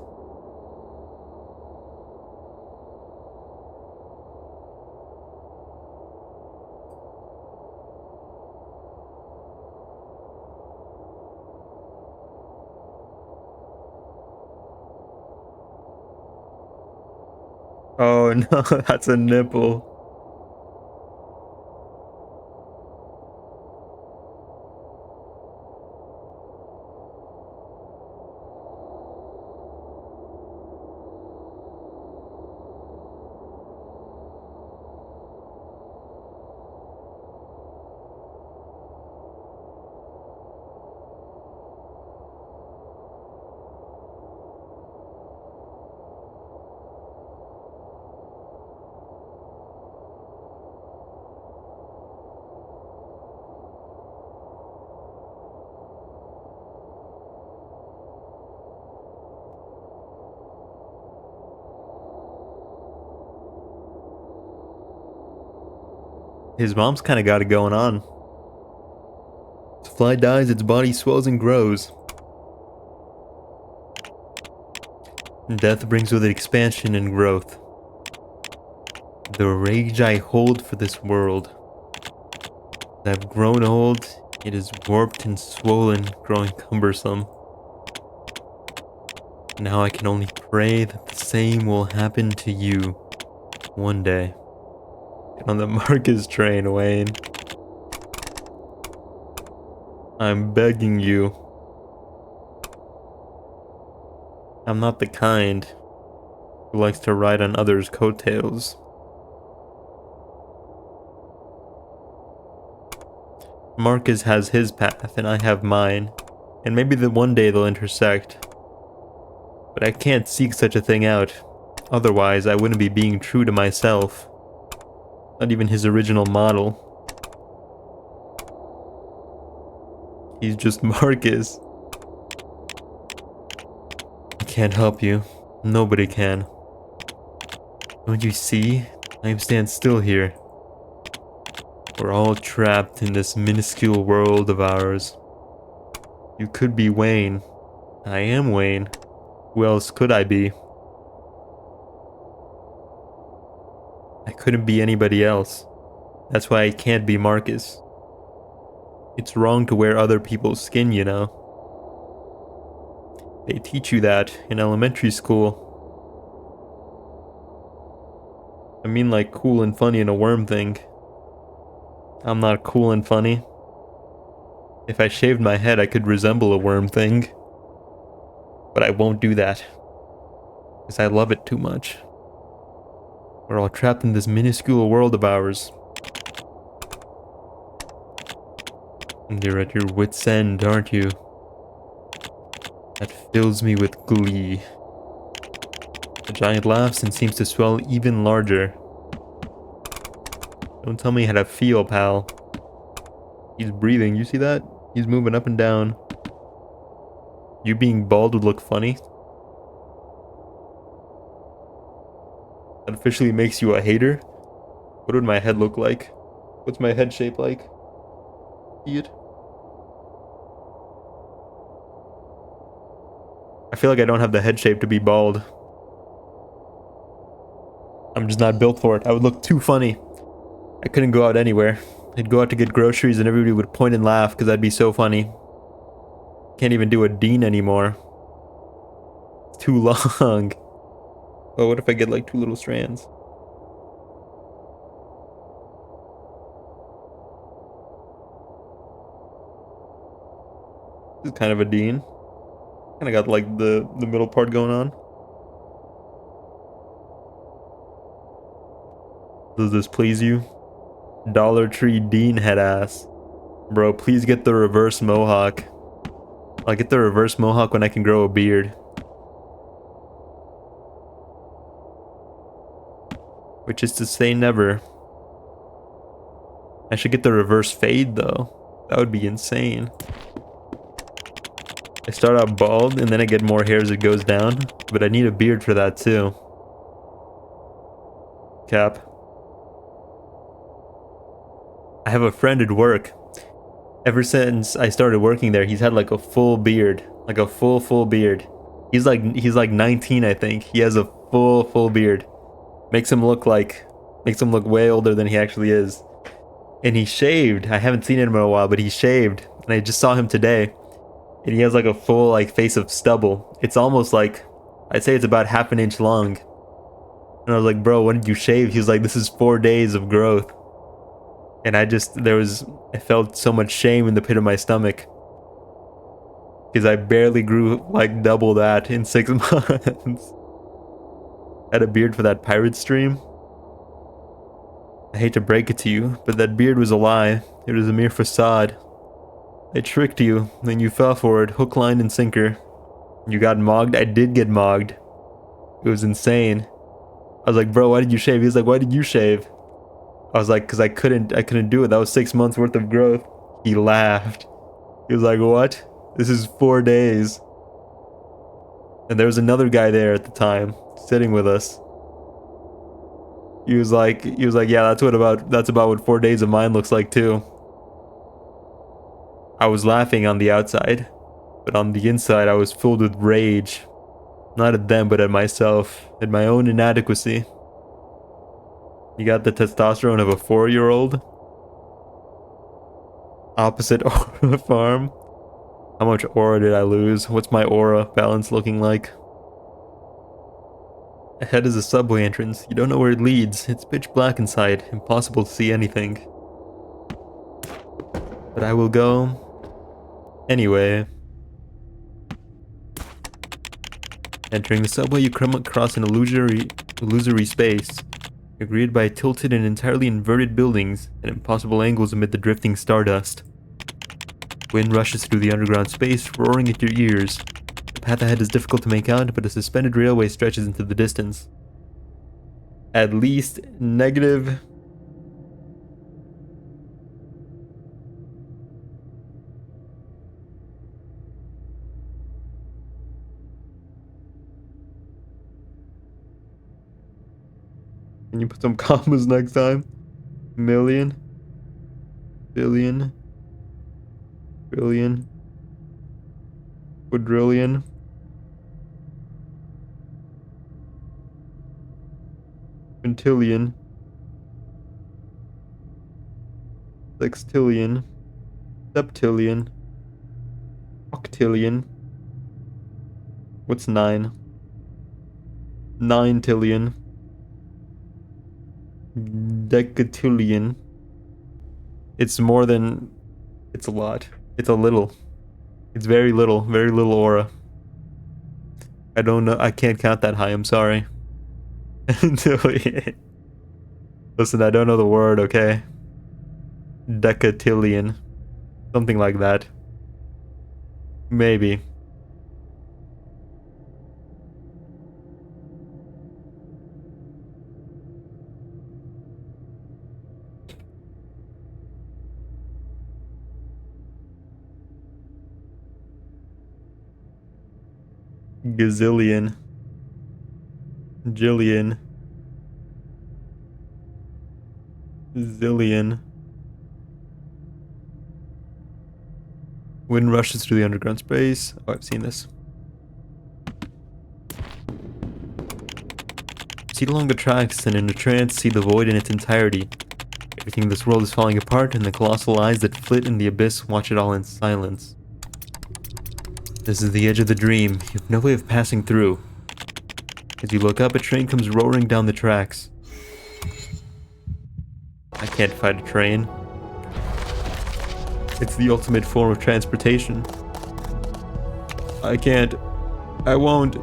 [SPEAKER 1] Oh no, that's a nipple. His mom's kind of got it going on. As fly dies, its body swells and grows. And death brings with it expansion and growth. The rage I hold for this world. As I've grown old, it is warped and swollen, growing cumbersome. Now I can only pray that the same will happen to you one day. Get on the Marcus train, Wayne. I'm begging you. I'm not the kind who likes to ride on others' coattails. Marcus has his path and I have mine, and maybe one day they'll intersect. But I can't seek such a thing out, otherwise I wouldn't be being true to myself. Not even his original model. He's just Marcus. I can't help you. Nobody can. Don't you see? I am stand still here. We're all trapped in this minuscule world of ours. You could be Wayne. I am Wayne. Who else could I be? I couldn't be anybody else. That's why I can't be Marcus. It's wrong to wear other people's skin, you know. They teach you that in elementary school. I mean like cool and funny in a worm thing. I'm not cool and funny. If I shaved my head, I could resemble a worm thing. But I won't do that. Because I love it too much. We're all trapped in this minuscule world of ours. And you're at your wit's end, aren't you? That fills me with glee. The giant laughs and seems to swell even larger. Don't tell me how to feel, pal. He's breathing, you see that? He's moving up and down. You being bald would look funny. That officially makes you a hater? What would my head look like? What's my head shape like? See it? I feel like I don't have the head shape to be bald. I'm just not built for it. I would look too funny. I couldn't go out anywhere. I'd go out to get groceries and everybody would point and laugh because I'd be so funny. Can't even do a Dean anymore. It's too long. Oh, what if I get like 2 little strands? This is kind of a Dean. Kind of got like the middle part going on. Does this please you? Dollar Tree Dean head ass. Bro, please get the reverse mohawk. I'll get the reverse mohawk when I can grow a beard. Which is to say never. I should get the reverse fade though. That would be insane. I start out bald and then I get more hair as it goes down. But I need a beard for that too. Cap. I have a friend at work. Ever since I started working there, he's had like a full beard. Like a full beard. He's like 19, I think. He has a full beard. Makes him look way older than he actually is. And he shaved. I haven't seen him in a while, but he shaved. And I just saw him today. And he has like a full like face of stubble. It's almost like, I'd say it's about half an inch long. And I was like, bro, when did you shave? He was like, this is 4 days of growth. And I felt so much shame in the pit of my stomach. Because I barely grew like double that in 6 months. I had a beard for that pirate stream. I hate to break it to you, but that beard was a lie. It was a mere facade. I tricked you, then you fell for it, hook, line, and sinker. You got mogged. I did get mogged. It was insane. I was like, bro, why did you shave? He was like, why did you shave? I was like, because I couldn't do it. That was 6 months worth of growth. He laughed. He was like, what? This is 4 days. And there was another guy there at the time, sitting with us. he was like, yeah, that's about what 4 days of mine looks like too. I was laughing on the outside, but on the inside I was filled with rage. Not at them, but at myself, at my own inadequacy. You got the testosterone of a 4-year-old? Opposite aura farm? How much aura did I lose? What's my aura balance looking like? Ahead is a subway entrance. You don't know where it leads. It's pitch black inside. Impossible to see anything. But I will go anyway. Entering the subway, you come across an illusory space. You're greeted by tilted and entirely inverted buildings and impossible angles amid the drifting stardust. Wind rushes through the underground space, roaring at your ears. The path ahead is difficult to make out, but a suspended railway stretches into the distance. At least negative. Can you put some commas next time? Million. Billion. Trillion. Quadrillion. Quintillion. Sextillion. Septillion. Octillion. What's 9? 9-tillion. Decatillion. It's more than... It's a lot. It's a little. It's very little. Very little aura. I don't know. I can't count that high. I'm sorry. Listen, I don't know the word, okay? Decatillion. Something like that. Maybe. Gazillion. Jillion. Zillion. Wind rushes through the underground space. Oh, I've seen this. Proceed along the tracks and in a trance see the void in its entirety. Everything in this world is falling apart and the colossal eyes that flit in the abyss watch it all in silence. This is the edge of the dream. You have no way of passing through. As you look up, a train comes roaring down the tracks. I can't fight a train. It's the ultimate form of transportation. I can't. I won't.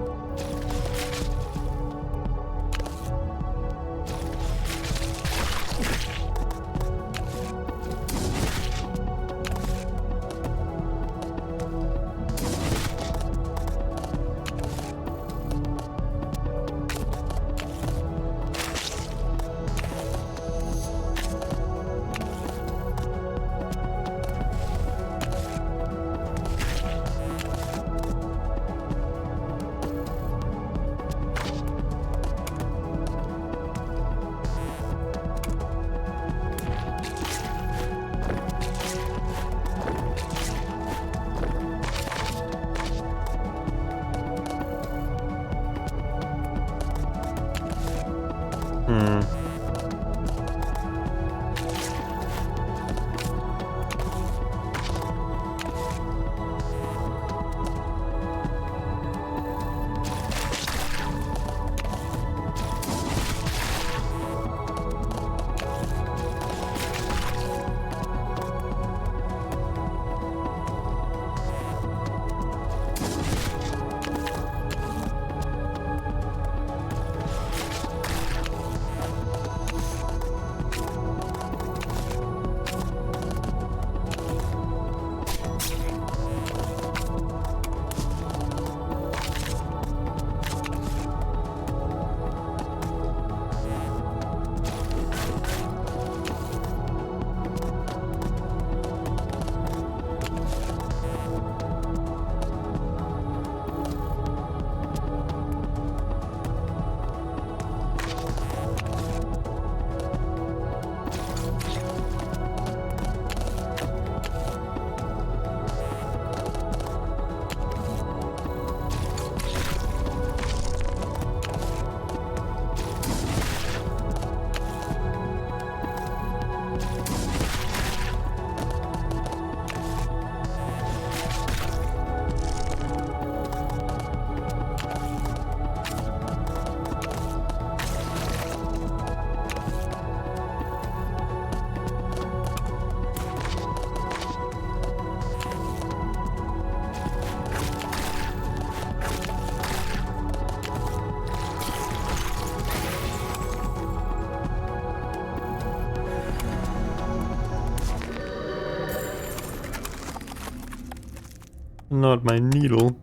[SPEAKER 1] Not my needle.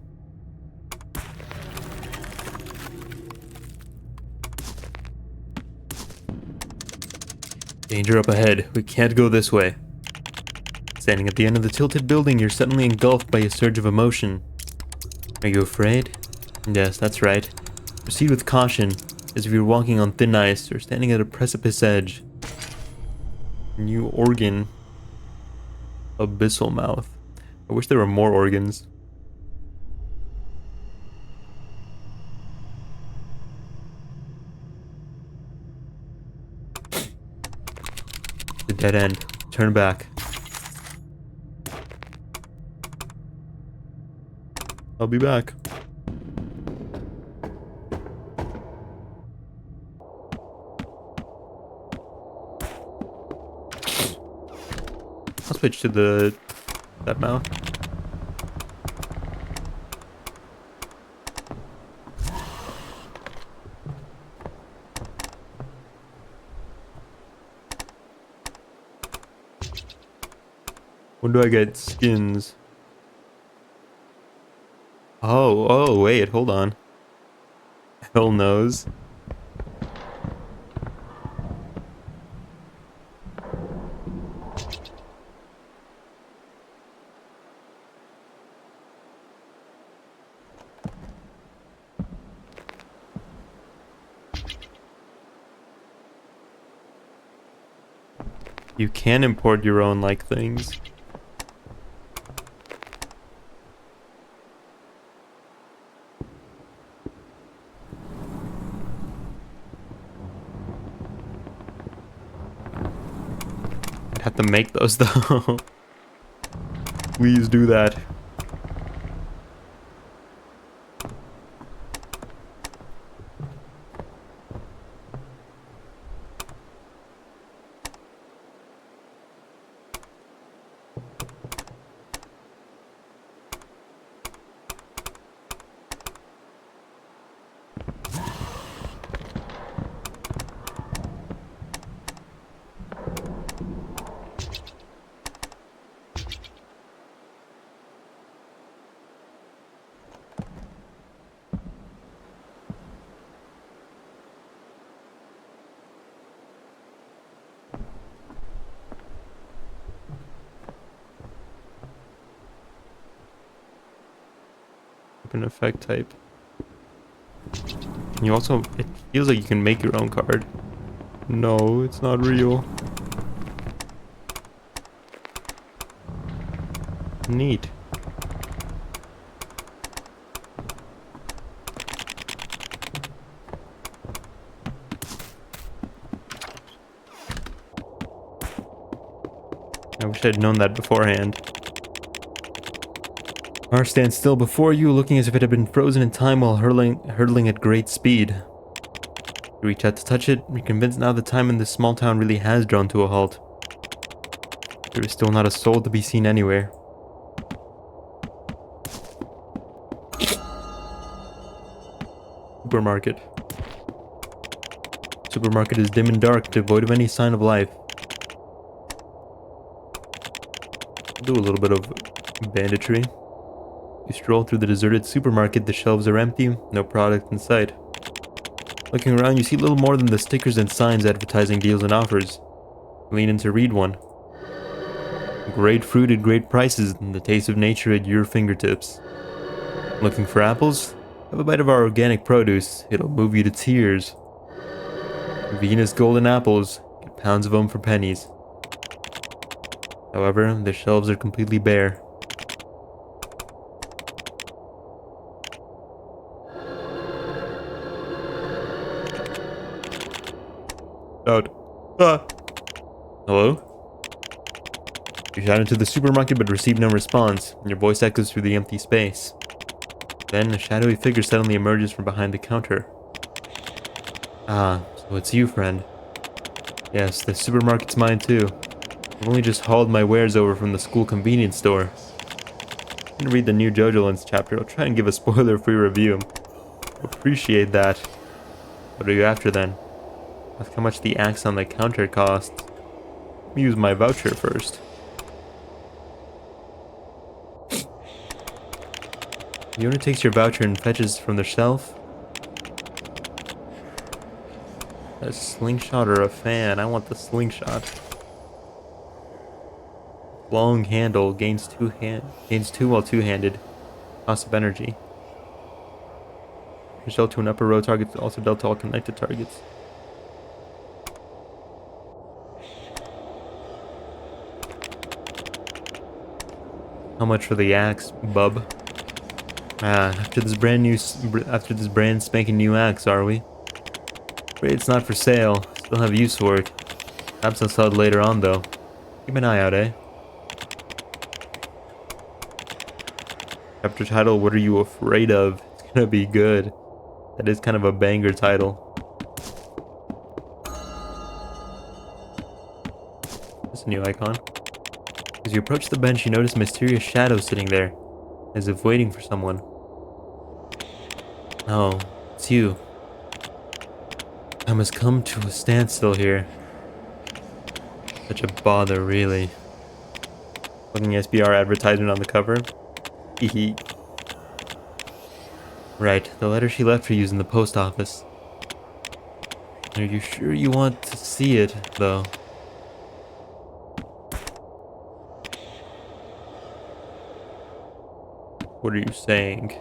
[SPEAKER 1] Danger up ahead. We can't go this way. Standing at the end of the tilted building, you're suddenly engulfed by a surge of emotion. Are you afraid? Yes, that's right. Proceed with caution, as if you're walking on thin ice or standing at a precipice edge. New organ. Abyssal mouth. I wish there were more organs. The dead end. Turn back. I'll be back. I'll switch to that mouth. When do I get skins? Oh, wait, hold on. Hell knows. You can import your own, like, things. I'd have to make those, though. Please do that. An effect type. You also, it feels like you can make your own card. No, it's not real. Neat. I wish I'd known that beforehand. Mars stands still before you, looking as if it had been frozen in time while hurtling at great speed. You reach out to touch it, you're convinced now the time in this small town really has drawn to a halt. There is still not a soul to be seen anywhere. Supermarket. Supermarket is dim and dark, devoid of any sign of life. Do a little bit of banditry. You stroll through the deserted supermarket, the shelves are empty, no product in sight. Looking around, you see little more than the stickers and signs advertising deals and offers. Lean in to read one. Great fruit at great prices, and the taste of nature at your fingertips. Looking for apples? Have a bite of our organic produce, it'll move you to tears. Venus golden apples, get pounds of them for pennies. However, the shelves are completely bare. Out. Ah. Hello? You shout into the supermarket but receive no response, and your voice echoes through the empty space. Then a shadowy figure suddenly emerges from behind the counter. Ah, so it's you, friend. Yes, the supermarket's mine too. I've only just hauled my wares over from the school convenience store. I'm gonna read the new JoJo Lens chapter. I'll try and give a spoiler-free review. Appreciate that. What are you after then? Ask how much the axe on the counter costs. Let me use my voucher first. The owner takes your voucher and fetches from the shelf a slingshot or a fan. I want the slingshot. Long handle gains two while two-handed. Cost of energy. Shell to an upper row target, also dealt to all connected targets. How much for the axe, bub? After this brand spanking new axe, are we? Afraid it's not for sale. Still have use for it. Perhaps I'll sell it later on, though. Keep an eye out, eh? Chapter title, What Are You Afraid Of? It's gonna be good. That is kind of a banger title. That's a new icon. As you approach the bench, you notice a mysterious shadow sitting there, as if waiting for someone. Oh, it's you. I must come to a standstill here. Such a bother, really. Looking at SBR advertisement on the cover. Hehe. Right, the letter she left for you is in the post office. Are you sure you want to see it, though? What are you saying?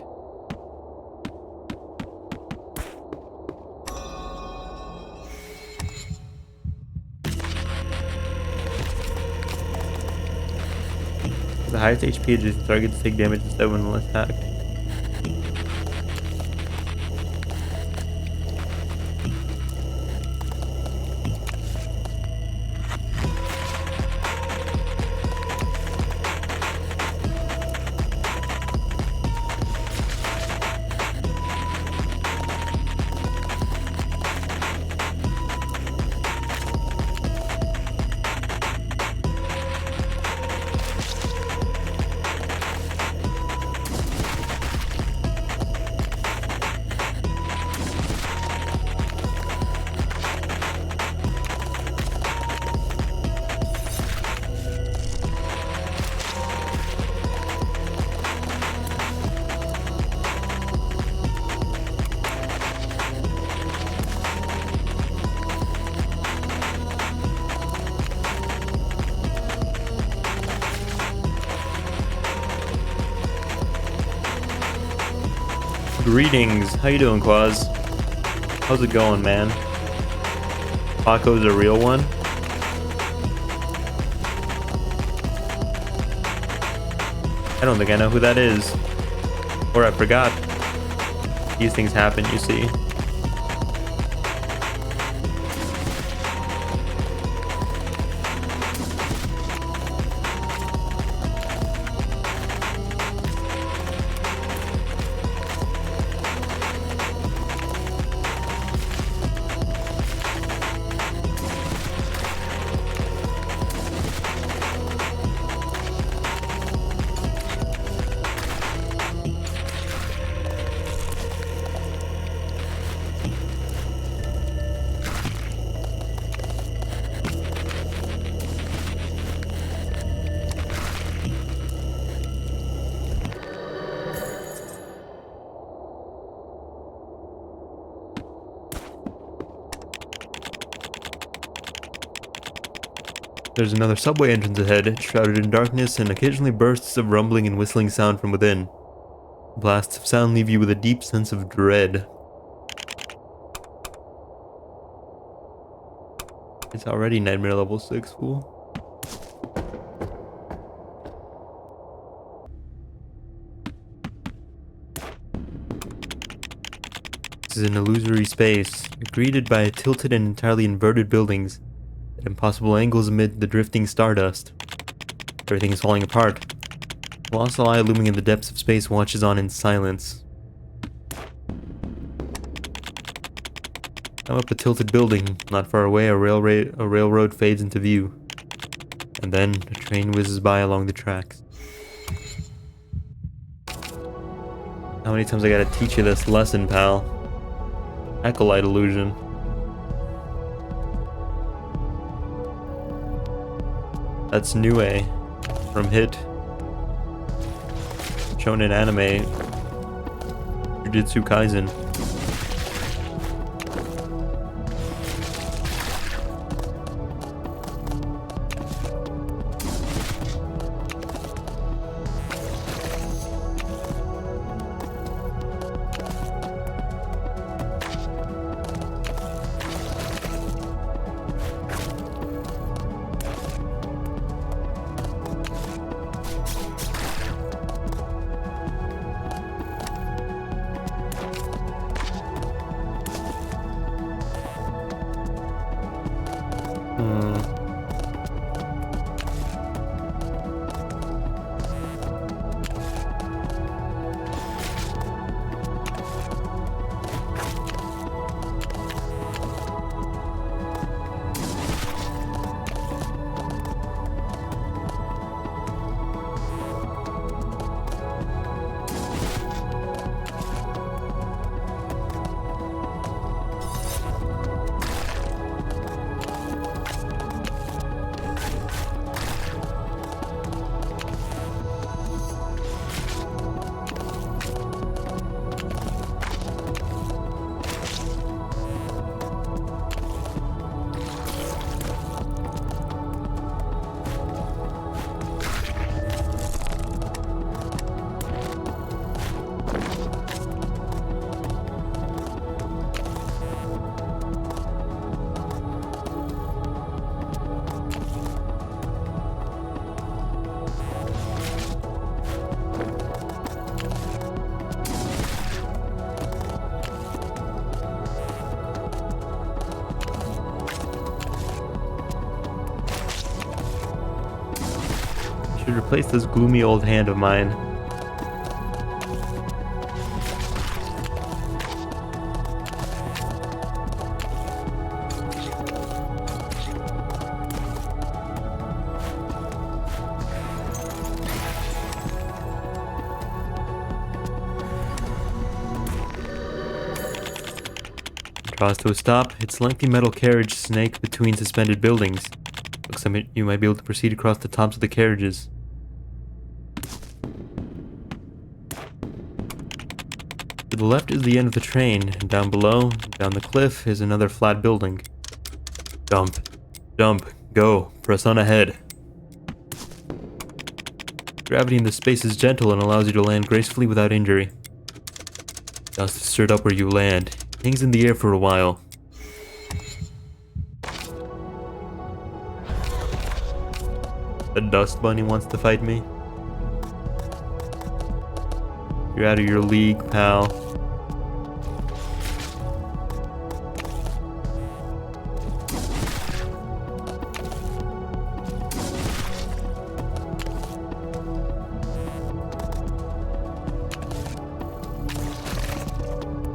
[SPEAKER 1] The highest HP adjacent targets take damage instead when attacked. Greetings, how you doing, Quaz? How's it going, man? Paco's a real one? I don't think I know who that is. Or I forgot. These things happen, you see. There's another subway entrance ahead, shrouded in darkness and occasionally bursts of rumbling and whistling sound from within. Blasts of sound leave you with a deep sense of dread. It's already Nightmare level 6, fool. This is an illusory space, greeted by tilted and entirely inverted buildings at impossible angles amid the drifting stardust. Everything is falling apart. A colossal eye looming in the depths of space watches on in silence. Come up a tilted building. Not far away, a railroad fades into view. And then, a train whizzes by along the tracks. How many times I gotta teach you this lesson, pal? Acolyte illusion. That's Nue from Hit. Shonen anime Jujutsu Kaisen. Should replace this gloomy old hand of mine. Draws to a stop, its lengthy metal carriage snaked between suspended buildings. Looks like you might be able to proceed across the tops of the carriages. To the left is the end of the train, and down below, down the cliff, is another flat building. Jump. Jump. Go. Press on ahead. Gravity in this space is gentle and allows you to land gracefully without injury. Dust is stirred up where you land. It hangs in the air for a while. The dust bunny wants to fight me. You're out of your league, pal.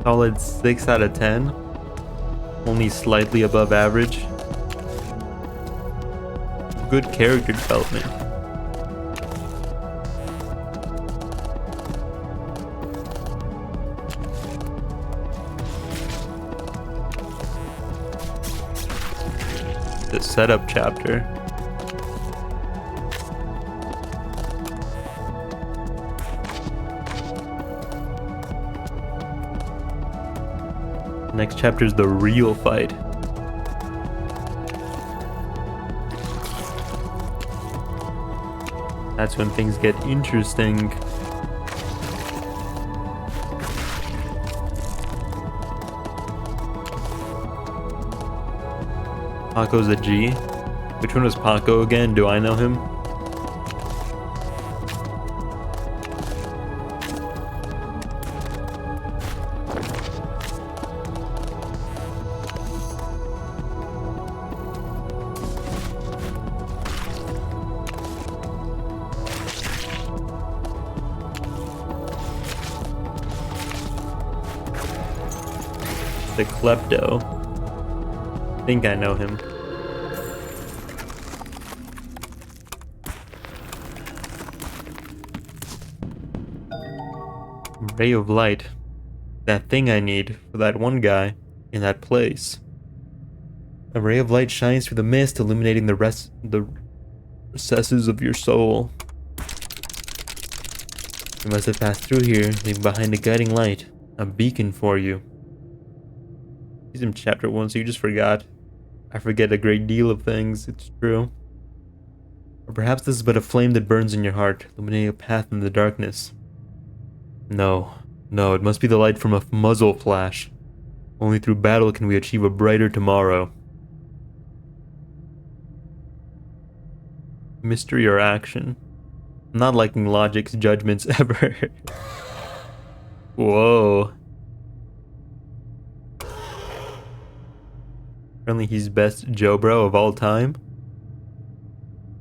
[SPEAKER 1] Solid 6 out of 10. Only slightly above average. Good character development. The setup chapter. Next chapter is the real fight. That's when things get interesting. Paco's a G. Which one was Paco again? Do I know him? The Klepto. I think I know him. Ray of light. That thing I need for that one guy in that place. A ray of light shines through the mist, illuminating the recesses of your soul. You must have passed through here, leaving behind a guiding light. A beacon for you. He's in chapter 1, so you just forgot. I forget a great deal of things, it's true. Or perhaps this is but a flame that burns in your heart, illuminating a path in the darkness. No, no, it must be the light from a muzzle flash. Only through battle can we achieve a brighter tomorrow. Mystery or action? I'm not liking logic's judgments ever. Whoa. Apparently he's best Joe Bro of all time.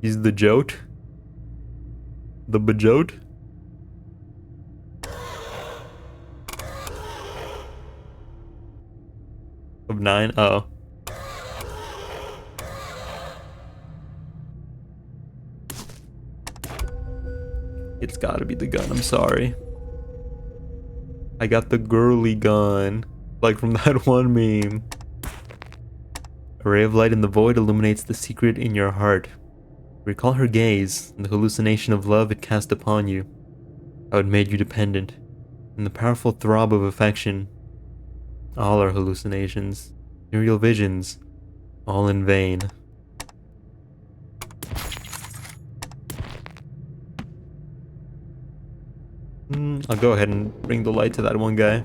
[SPEAKER 1] He's the Jote. The Bajote. Of 9? Oh. It's gotta be the gun, I'm sorry. I got the girly gun. Like from that one meme. A ray of light in the void illuminates the secret in your heart. Recall her gaze, and the hallucination of love it cast upon you. How it made you dependent. And the powerful throb of affection. All are hallucinations. Ethereal visions. All in vain. I'll go ahead and bring the light to that one guy.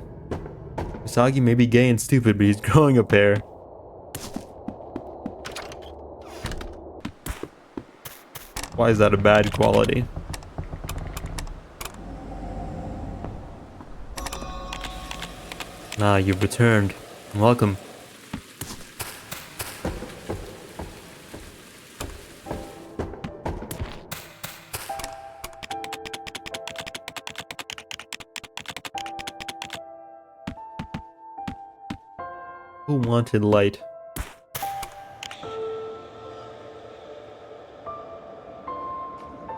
[SPEAKER 1] Usagi may be gay and stupid, but he's growing a pair. Why is that a bad quality? Ah, you've returned. Welcome. Who wanted light?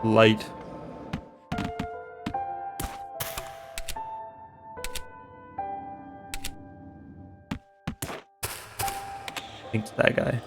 [SPEAKER 1] Light. I think it's that guy.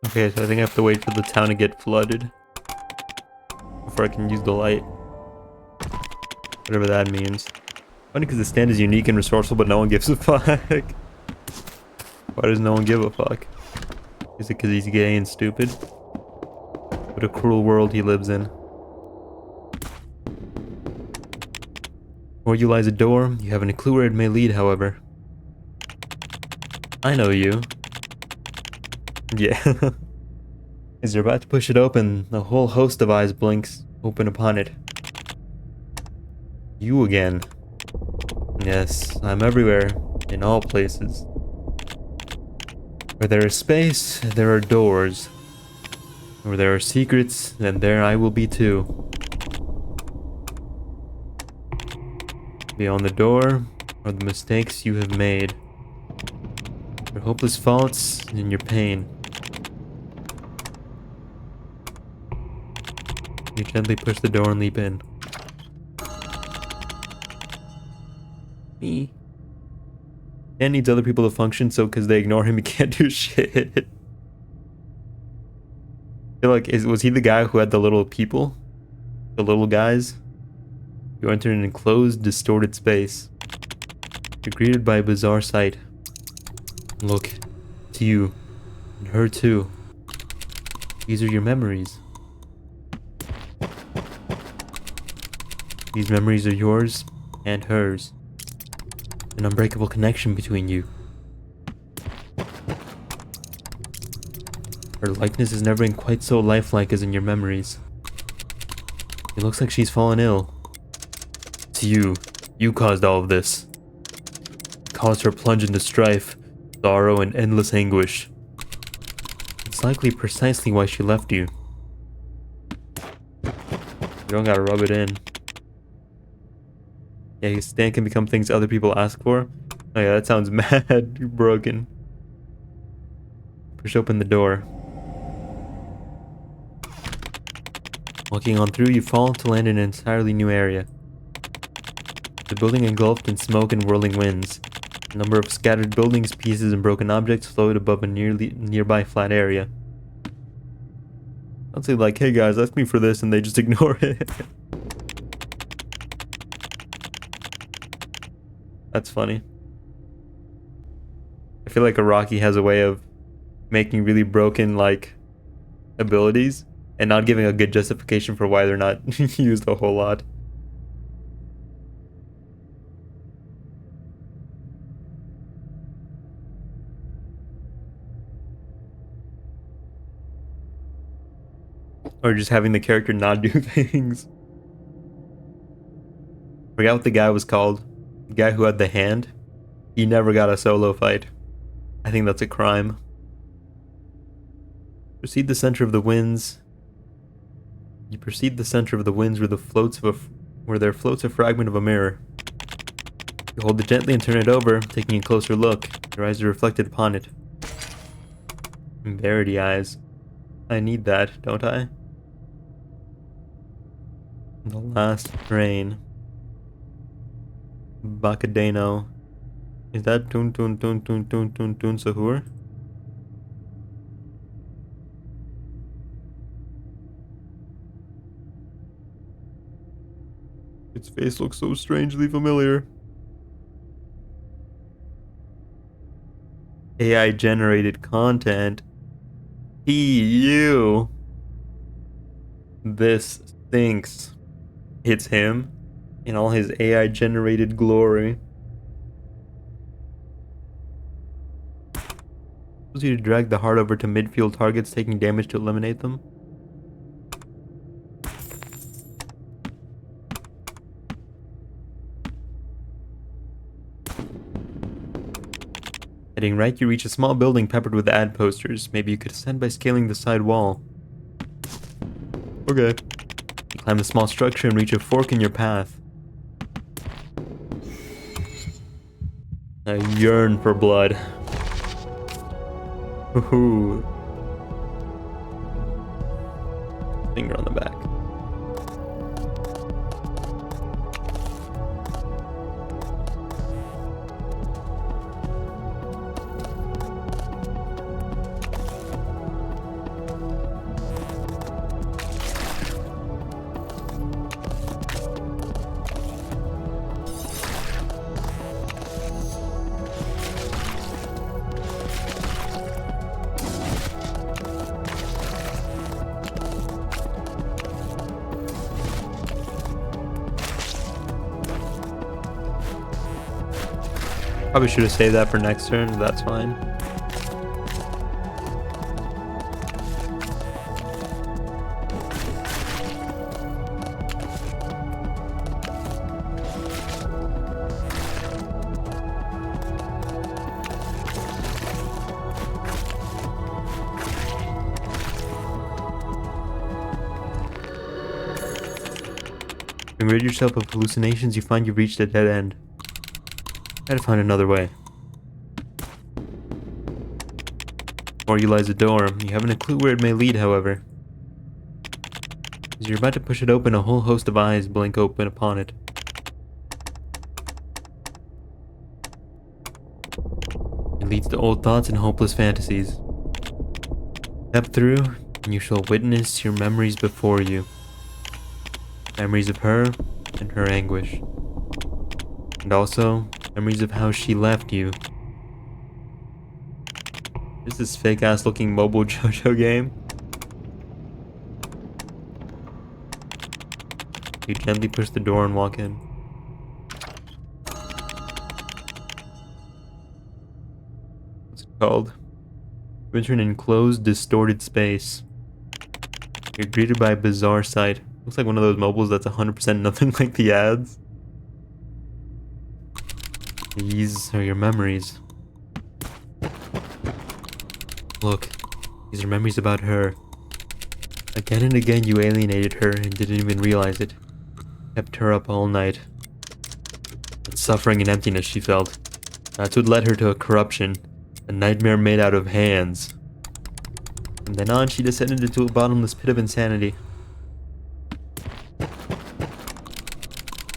[SPEAKER 1] Okay, so I think I have to wait for the town to get flooded before I can use the light. Whatever that means. Funny because the stand is unique and resourceful, but no one gives a fuck. Why does no one give a fuck? Is it because he's gay and stupid? What a cruel world he lives in. Before you lies a door. You haven't a clue where it may lead, however. I know you. Yeah. As you're about to push it open, a whole host of eyes blinks open upon it. You again. Yes, I'm everywhere, in all places. Where there is space, there are doors. Where there are secrets, then there I will be too. Beyond the door are the mistakes you have made. Your hopeless faults and your pain. You gently push the door and leap in. Me. Dan needs other people to function, so because they ignore him, he can't do shit. I feel like, was he the guy who had the little people? The little guys? You enter an enclosed, distorted space. You're greeted by a bizarre sight. Look, to you, and her too. These are your memories. These memories are yours and hers. An unbreakable connection between you. Her likeness has never been quite so lifelike as in your memories. It looks like she's fallen ill. It's you. You caused all of this. Caused her plunge into strife, sorrow, and endless anguish. It's likely precisely why she left you. You don't gotta rub it in. Yeah, Stan can become things other people ask for. Oh yeah, that sounds mad broken. Push open the door. Walking on through, you fall to land in an entirely new area. The building engulfed in smoke and whirling winds. A number of scattered buildings, pieces, and broken objects float above a nearby flat area. I'll say like, hey guys, ask me for this, and they just ignore it. That's funny. I feel like Araki has a way of making really broken, like, abilities and not giving a good justification for why they're not used a whole lot. Or just having the character not do things. Forgot what the guy was called. The guy who had the hand. He never got a solo fight. I think that's a crime. Proceed the center of the winds. You proceed the center of the winds where there floats a fragment of a mirror. You hold it gently and turn it over, taking a closer look. Your eyes are reflected upon it. Verity eyes. I need that, don't I? The last train. Bakadeno. Is that Tun Sahur? Its face looks so strangely familiar. AI generated content. You. This stinks. It's him in all his AI generated glory. Allows you to drag the heart over to midfield targets, taking damage to eliminate them. Heading right, you reach a small building peppered with ad posters. Maybe you could ascend by scaling the side wall. Okay. You climb the small structure and reach a fork in your path. I yearn for blood. Ooh. Finger on the back. Probably should have saved that for next turn, but that's fine. When you rid yourself of hallucinations, you find you've reached a dead end. Try to find another way. Before you lies a door. You haven't a clue where it may lead, however. As you're about to push it open, a whole host of eyes blink open upon it. It leads to old thoughts and hopeless fantasies. Step through, and you shall witness your memories before you. Memories of her and her anguish. And also, memories of how she left you. Is this fake ass looking mobile JoJo game? You gently push the door and walk in. What's it called? You enter an enclosed, distorted space. You're greeted by a bizarre sight. Looks like one of those mobiles that's 100% nothing like the ads. These are your memories. Look, these are memories about her. Again and again you alienated her and didn't even realize it. Kept her up all night. The suffering and emptiness she felt. That's what led her to a corruption. A nightmare made out of hands. From then on, she descended into a bottomless pit of insanity.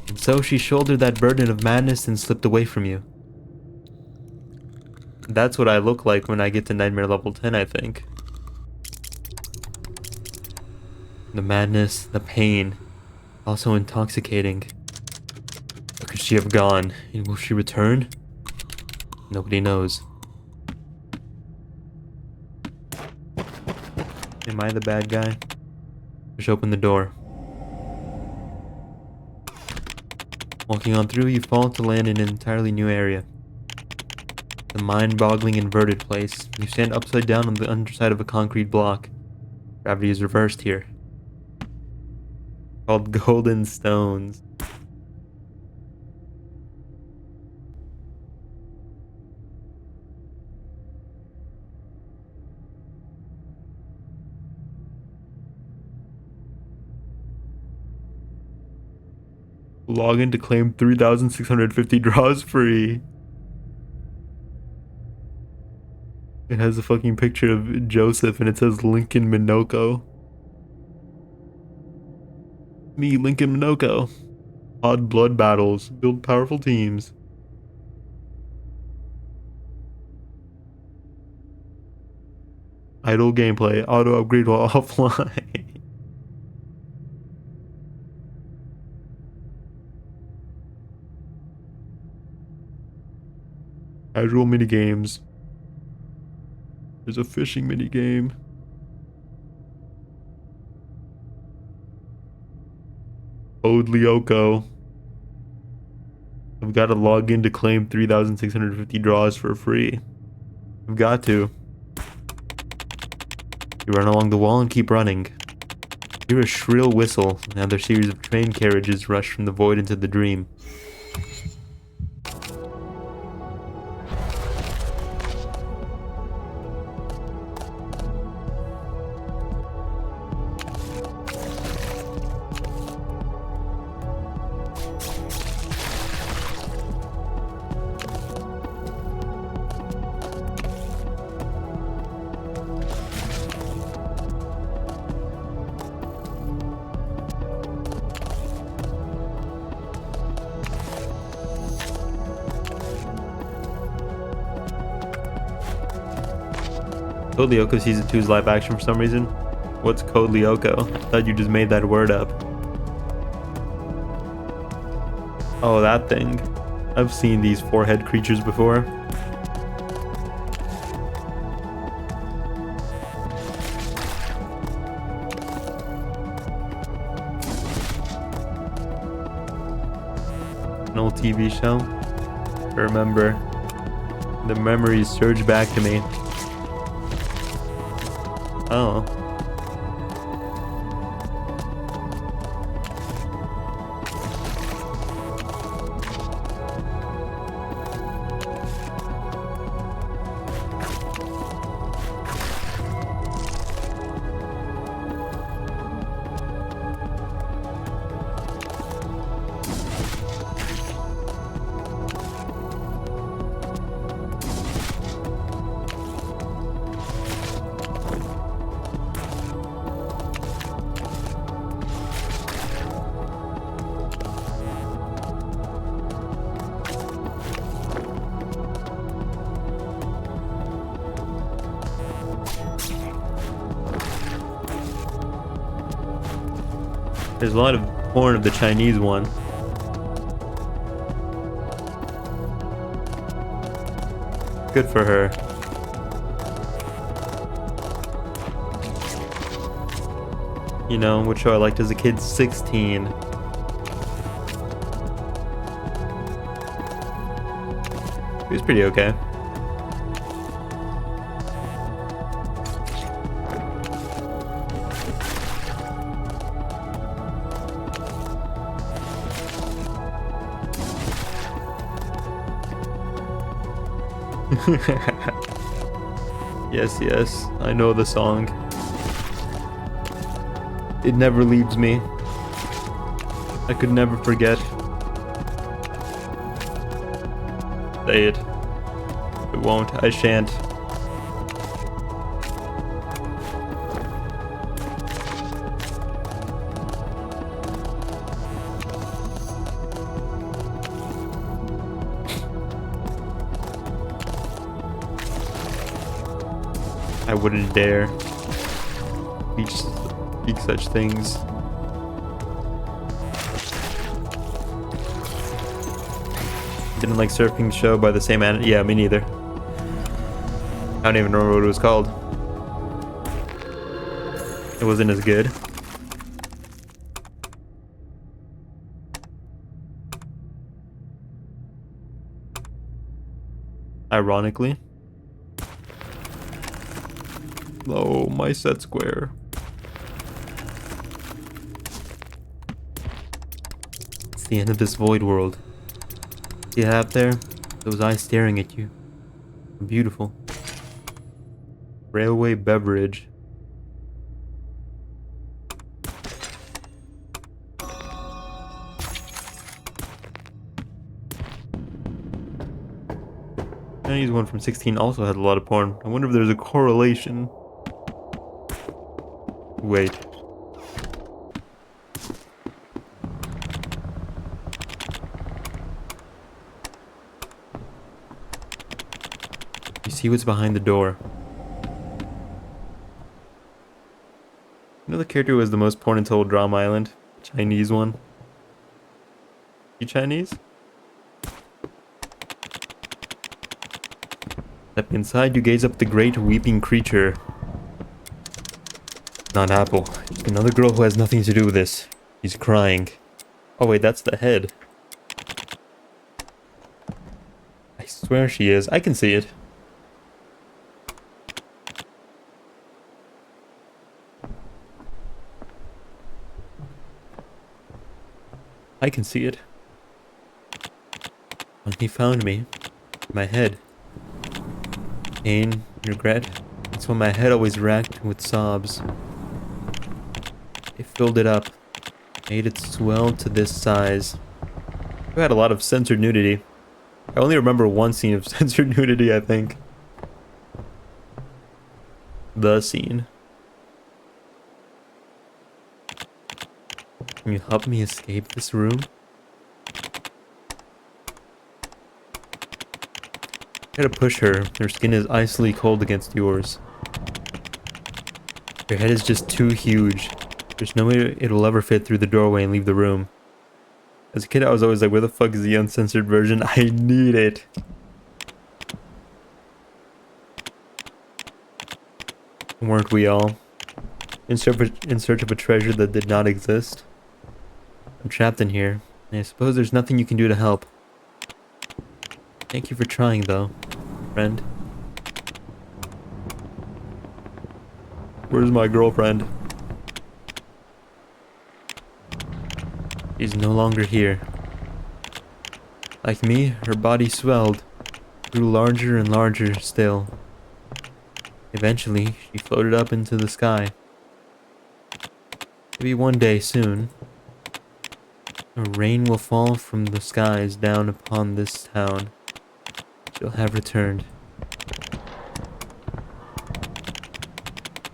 [SPEAKER 1] And so she shouldered that burden of madness and slipped away from you. That's what I look like when I get to nightmare level 10, I think. The madness, the pain, also intoxicating. Where could she have gone? And will she return? Nobody knows. Am I the bad guy? Push open the door. Walking on through, you fall to land in an entirely new area. The mind-boggling inverted place. You stand upside down on the underside of a concrete block. Gravity is reversed here. Called golden stones. Log in to claim 3,650 draws free. It has a fucking picture of Joseph and it says Lincoln Minoko. Me, Lincoln Minoko. Odd blood battles. Build powerful teams. Idle gameplay. Auto upgrade while offline. Casual minigames. There's a fishing minigame. Code Lyoko. I've got to log in to claim 3,650 draws for free. I've got to. You run along the wall and keep running. You hear a shrill whistle. Another series of train carriages rush from the void into the dream. Code Lyoko Season 2 is live action for some reason. What's Code Lyoko? I thought you just made that word up. Oh, that thing. I've seen these four-head creatures before. An old TV show. I remember. The memories surge back to me. Oh. There's a lot of porn of the Chinese one. Good for her. You know, which show I liked as a kid, 16. It was pretty okay. Yes, yes, I know the song. It never leaves me. I could never forget. Say it. It won't. I shan't. I wouldn't dare speak such things. Didn't like surfing show by the same yeah, me neither. I don't even remember what it was called. It wasn't as good. Ironically. Oh, my set square. It's the end of this void world. See it out there? Those eyes staring at you. Beautiful. Railway beverage. Chinese one from 16 also had a lot of porn. I wonder if there's a correlation. Wait. You see what's behind the door. You know the character who has the most porn in Total Drama Island? Chinese one. You Chinese? Step inside, you gaze up the great weeping creature. Not Apple. Another girl who has nothing to do with this. She's crying. Oh wait, that's the head. I swear she is. I can see it. I can see it. When he found me, my head. Pain, regret. That's when my head always racked with sobs. It filled it up, made it swell to this size. We had a lot of censored nudity. I only remember one scene of censored nudity, I think. The scene. Can you help me escape this room? Try to push her. Her skin is icily cold against yours. Her head is just too huge. There's no way it'll ever fit through the doorway and leave the room. As a kid, I was always like, where the fuck is the uncensored version? I need it. Weren't we all? In search of a treasure that did not exist? I'm trapped in here, and I suppose there's nothing you can do to help. Thank you for trying, though, friend. Where's my girlfriend? She's no longer here. Like me, her body swelled, grew larger and larger still. Eventually, she floated up into the sky. Maybe one day soon, a rain will fall from the skies down upon this town. She'll have returned.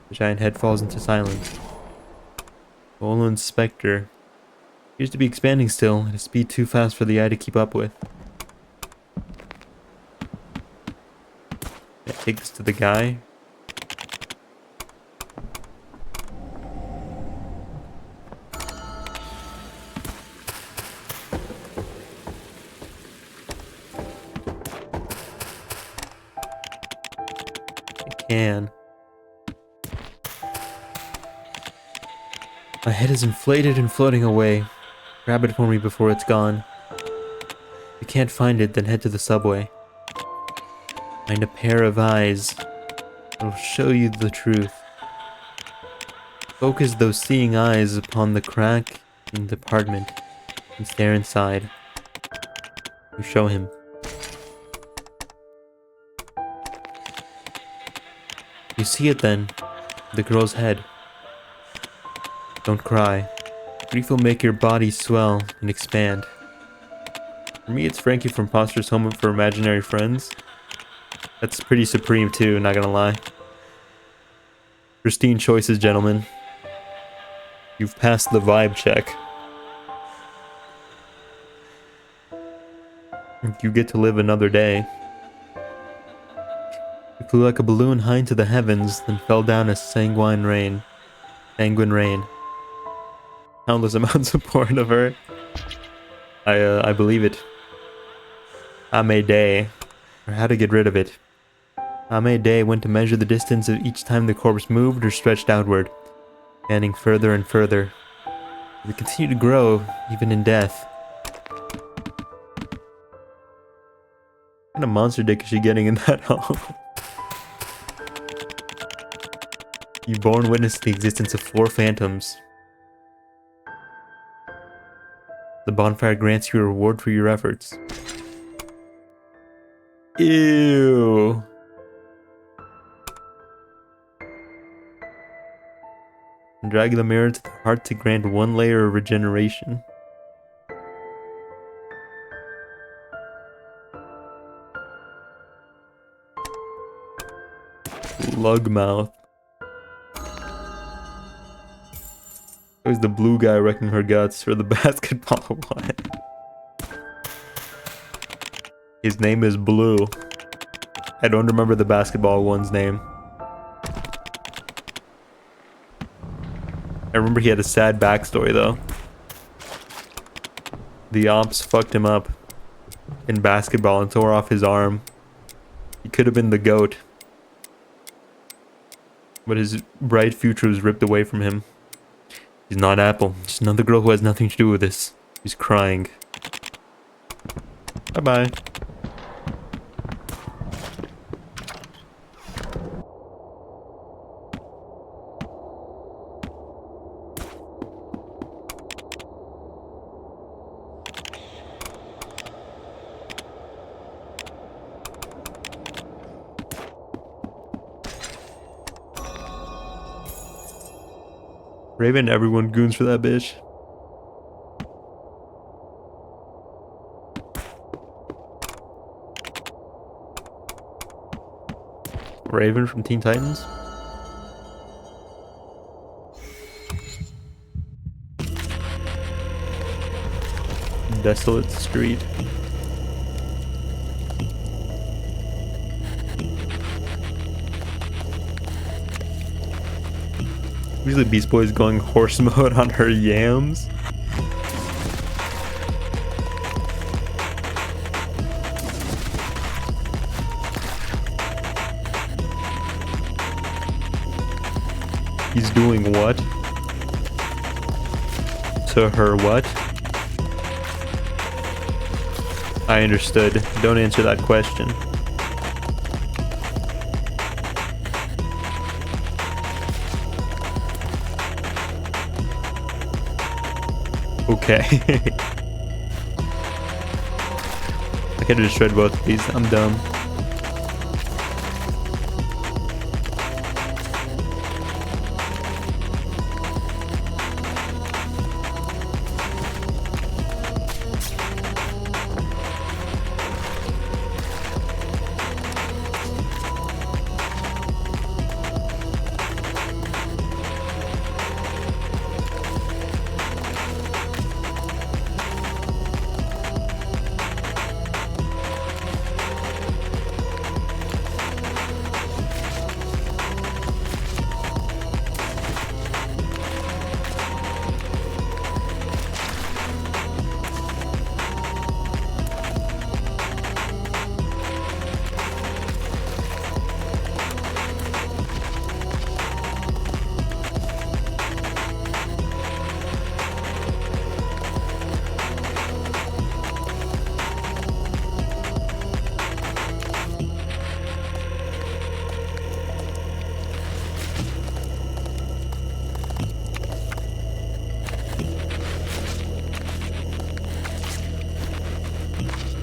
[SPEAKER 1] The giant head falls into silence. Roland's specter appears to be expanding still at a speed too fast for the eye to keep up with. Can I take this to the guy? I can. My head is inflated and floating away. Grab it for me before it's gone. If you can't find it, then head to the subway. Find a pair of eyes. It'll show you the truth. Focus those seeing eyes upon the crack in the compartment and stare inside. You show him. You see it then, the girl's head. Don't cry. Grief will make your body swell and expand. For me, it's Frankie from Foster's Home for Imaginary Friends. That's pretty supreme too, not gonna lie. Pristine choices, gentlemen. You've passed the vibe check. You get to live another day. You flew like a balloon high into the heavens, then fell down as sanguine rain. Sanguine rain. Countless amounts of porn of her. I believe it. Amédée. Or how to get rid of it. Amédée went to measure the distance of each time the corpse moved or stretched outward, scanning further and further. It continued to grow, even in death. What kind of monster dick is she getting in that hole? You born witness to the existence of 4 phantoms. The bonfire grants you a reward for your efforts. Ew. Drag the mirror to the heart to grant 1 layer of regeneration. Lugmouth. It was the blue guy wrecking her guts, or the basketball one. His name is Blue. I don't remember the basketball one's name. I remember he had a sad backstory though. The ops fucked him up in basketball and tore off his arm. He could have been the GOAT. But his bright future was ripped away from him. He's not Apple. Just another girl who has nothing to do with this. He's crying. Bye-bye. Raven, everyone goons for that bitch. Raven from Teen Titans. Desolate street. Usually Beast Boy's going horse mode on her yams. He's doing what? To her what? I understood. Don't answer that question. Okay. I could have destroyed both of these. I'm dumb.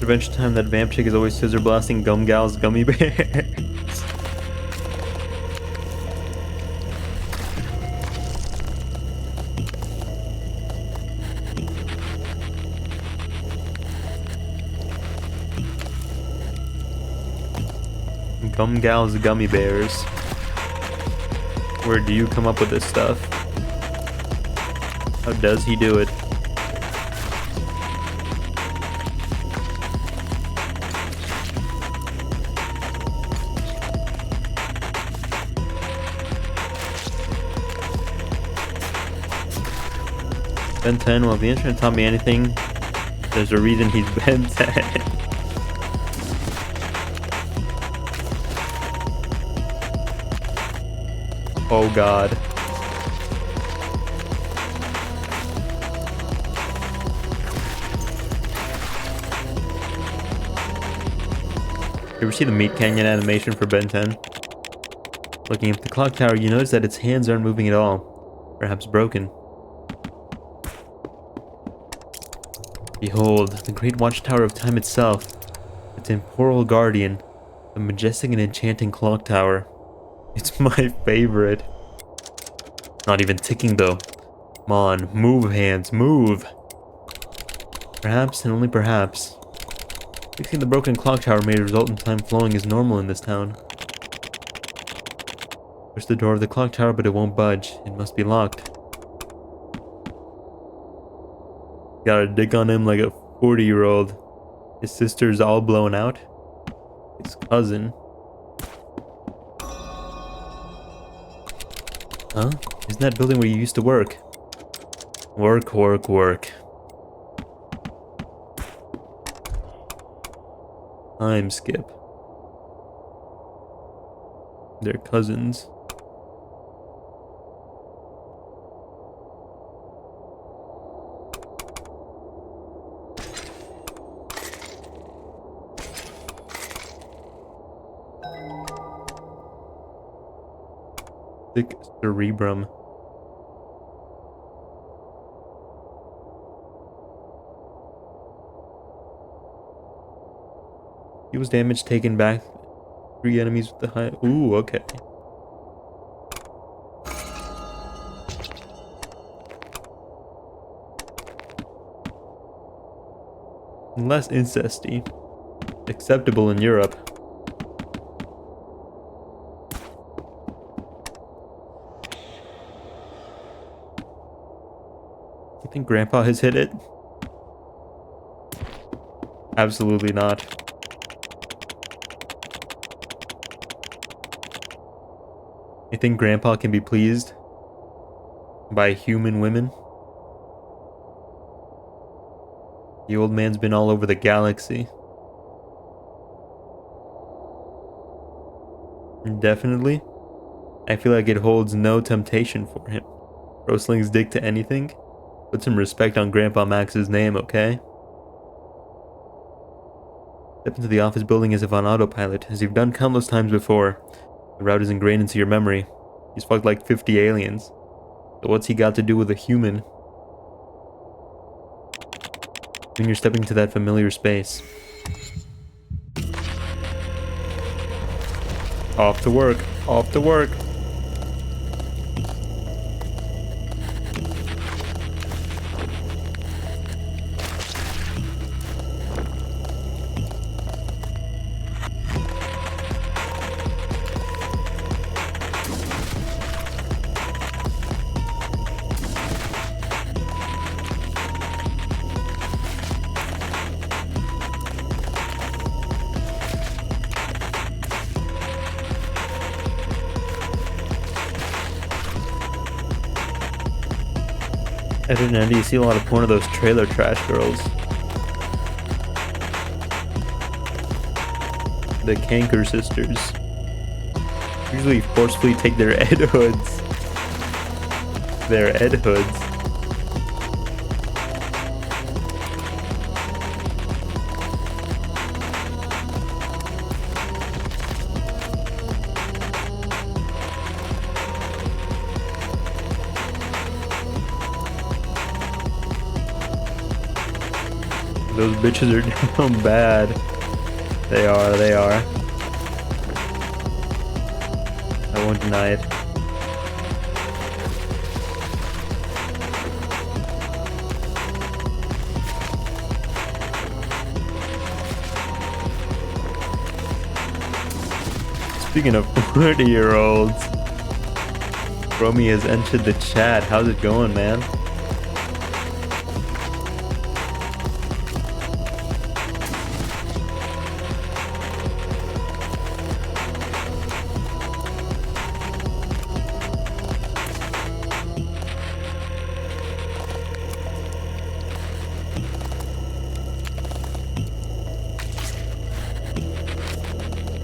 [SPEAKER 1] Adventure Time, that vamp chick is always scissor blasting Gum Gal's gummy bears. Bum Gal's gummy bears. Where do you come up with this stuff? How does he do it? Ben 10, well, if the internet taught me anything, there's a reason he's Ben 10. Oh god. You ever see the Meat Canyon animation for Ben 10? Looking at the clock tower, you notice that its hands aren't moving at all. Perhaps broken. Behold, the great watchtower of time itself, the temporal guardian, the majestic and enchanting clock tower. It's my favorite. Not even ticking though. Come on, move hands, move! Perhaps, and only perhaps, fixing the broken clock tower may result in time flowing as normal in this town. Push the door of the clock tower, but it won't budge. It must be locked. Gotta dig on him like a 40-year-old. His sister's all blown out. His cousin. Huh? Isn't that building where you used to work? Work, work, work. Time skip. They're cousins. Thick cerebrum. He was damaged, taken back. 3 enemies with the high. Ooh, okay. Less incesty. Acceptable in Europe. You think Grandpa has hit it? Absolutely not. You think Grandpa can be pleased by human women? The old man's been all over the galaxy. Definitely. I feel like it holds no temptation for him. Rosling's dick to anything? Put some respect on Grandpa Max's name, okay? Step into the office building as if on autopilot, as you've done countless times before. The route is ingrained into your memory. He's fucked like 50 aliens. So what's he got to do with a human? When you're stepping into that familiar space. Off to work. Off to work. Every now and then you see a lot of porn of those trailer trash girls. The Canker sisters. Usually forcefully take their Ed hoods. Their Ed hoods. Those bitches are down bad. They are, they are. I won't deny it. Speaking of 40-year-olds, Romy has entered the chat. How's it going, man?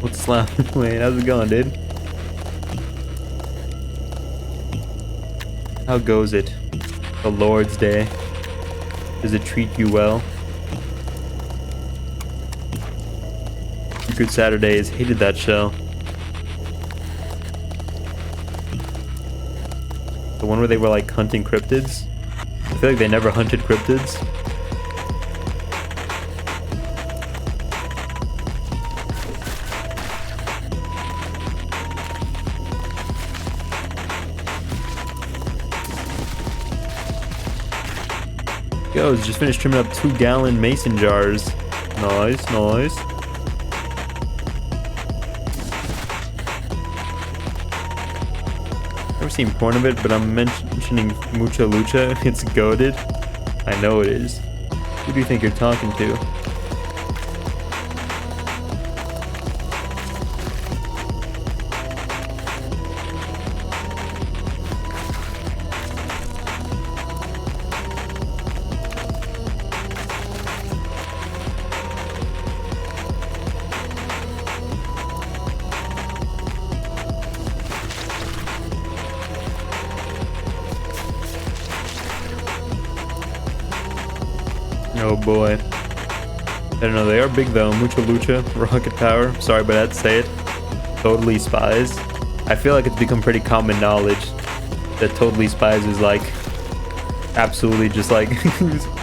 [SPEAKER 1] What's slapping? Wait, how's it going, dude? How goes it? The Lord's Day. Does it treat you well? Secret Saturdays. Hated that show. The one where they were like hunting cryptids. I feel like they never hunted cryptids. Goes, just finished trimming up 2-gallon mason jars. Nice, nice. Never seen porn of it, but I'm mentioning Mucha Lucha. It's goated. I know it is. Who do you think you're talking to? Oh boy. I don't know, they are big though. Mucha Lucha, Rocket Power. Sorry, but I had to say it. Totally Spies. I feel like it's become pretty common knowledge that Totally Spies is like absolutely just like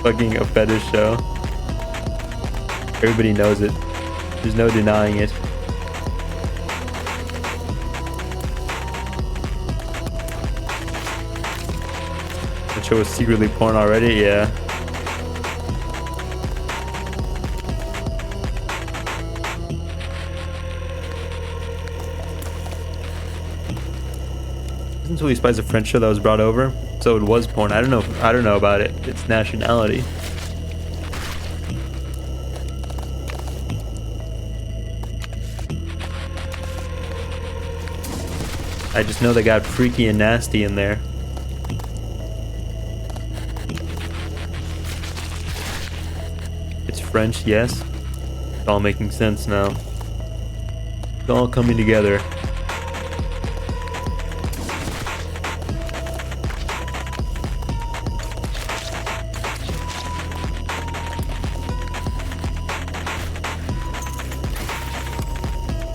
[SPEAKER 1] fucking a fetish show. Everybody knows it. There's no denying it. The show is secretly porn already? Yeah. Isn't Totally Spies a French show that was brought over? So it was porn. I don't know about it. Its nationality. I just know they got freaky and nasty in there. It's French, yes. It's all making sense now. It's all coming together.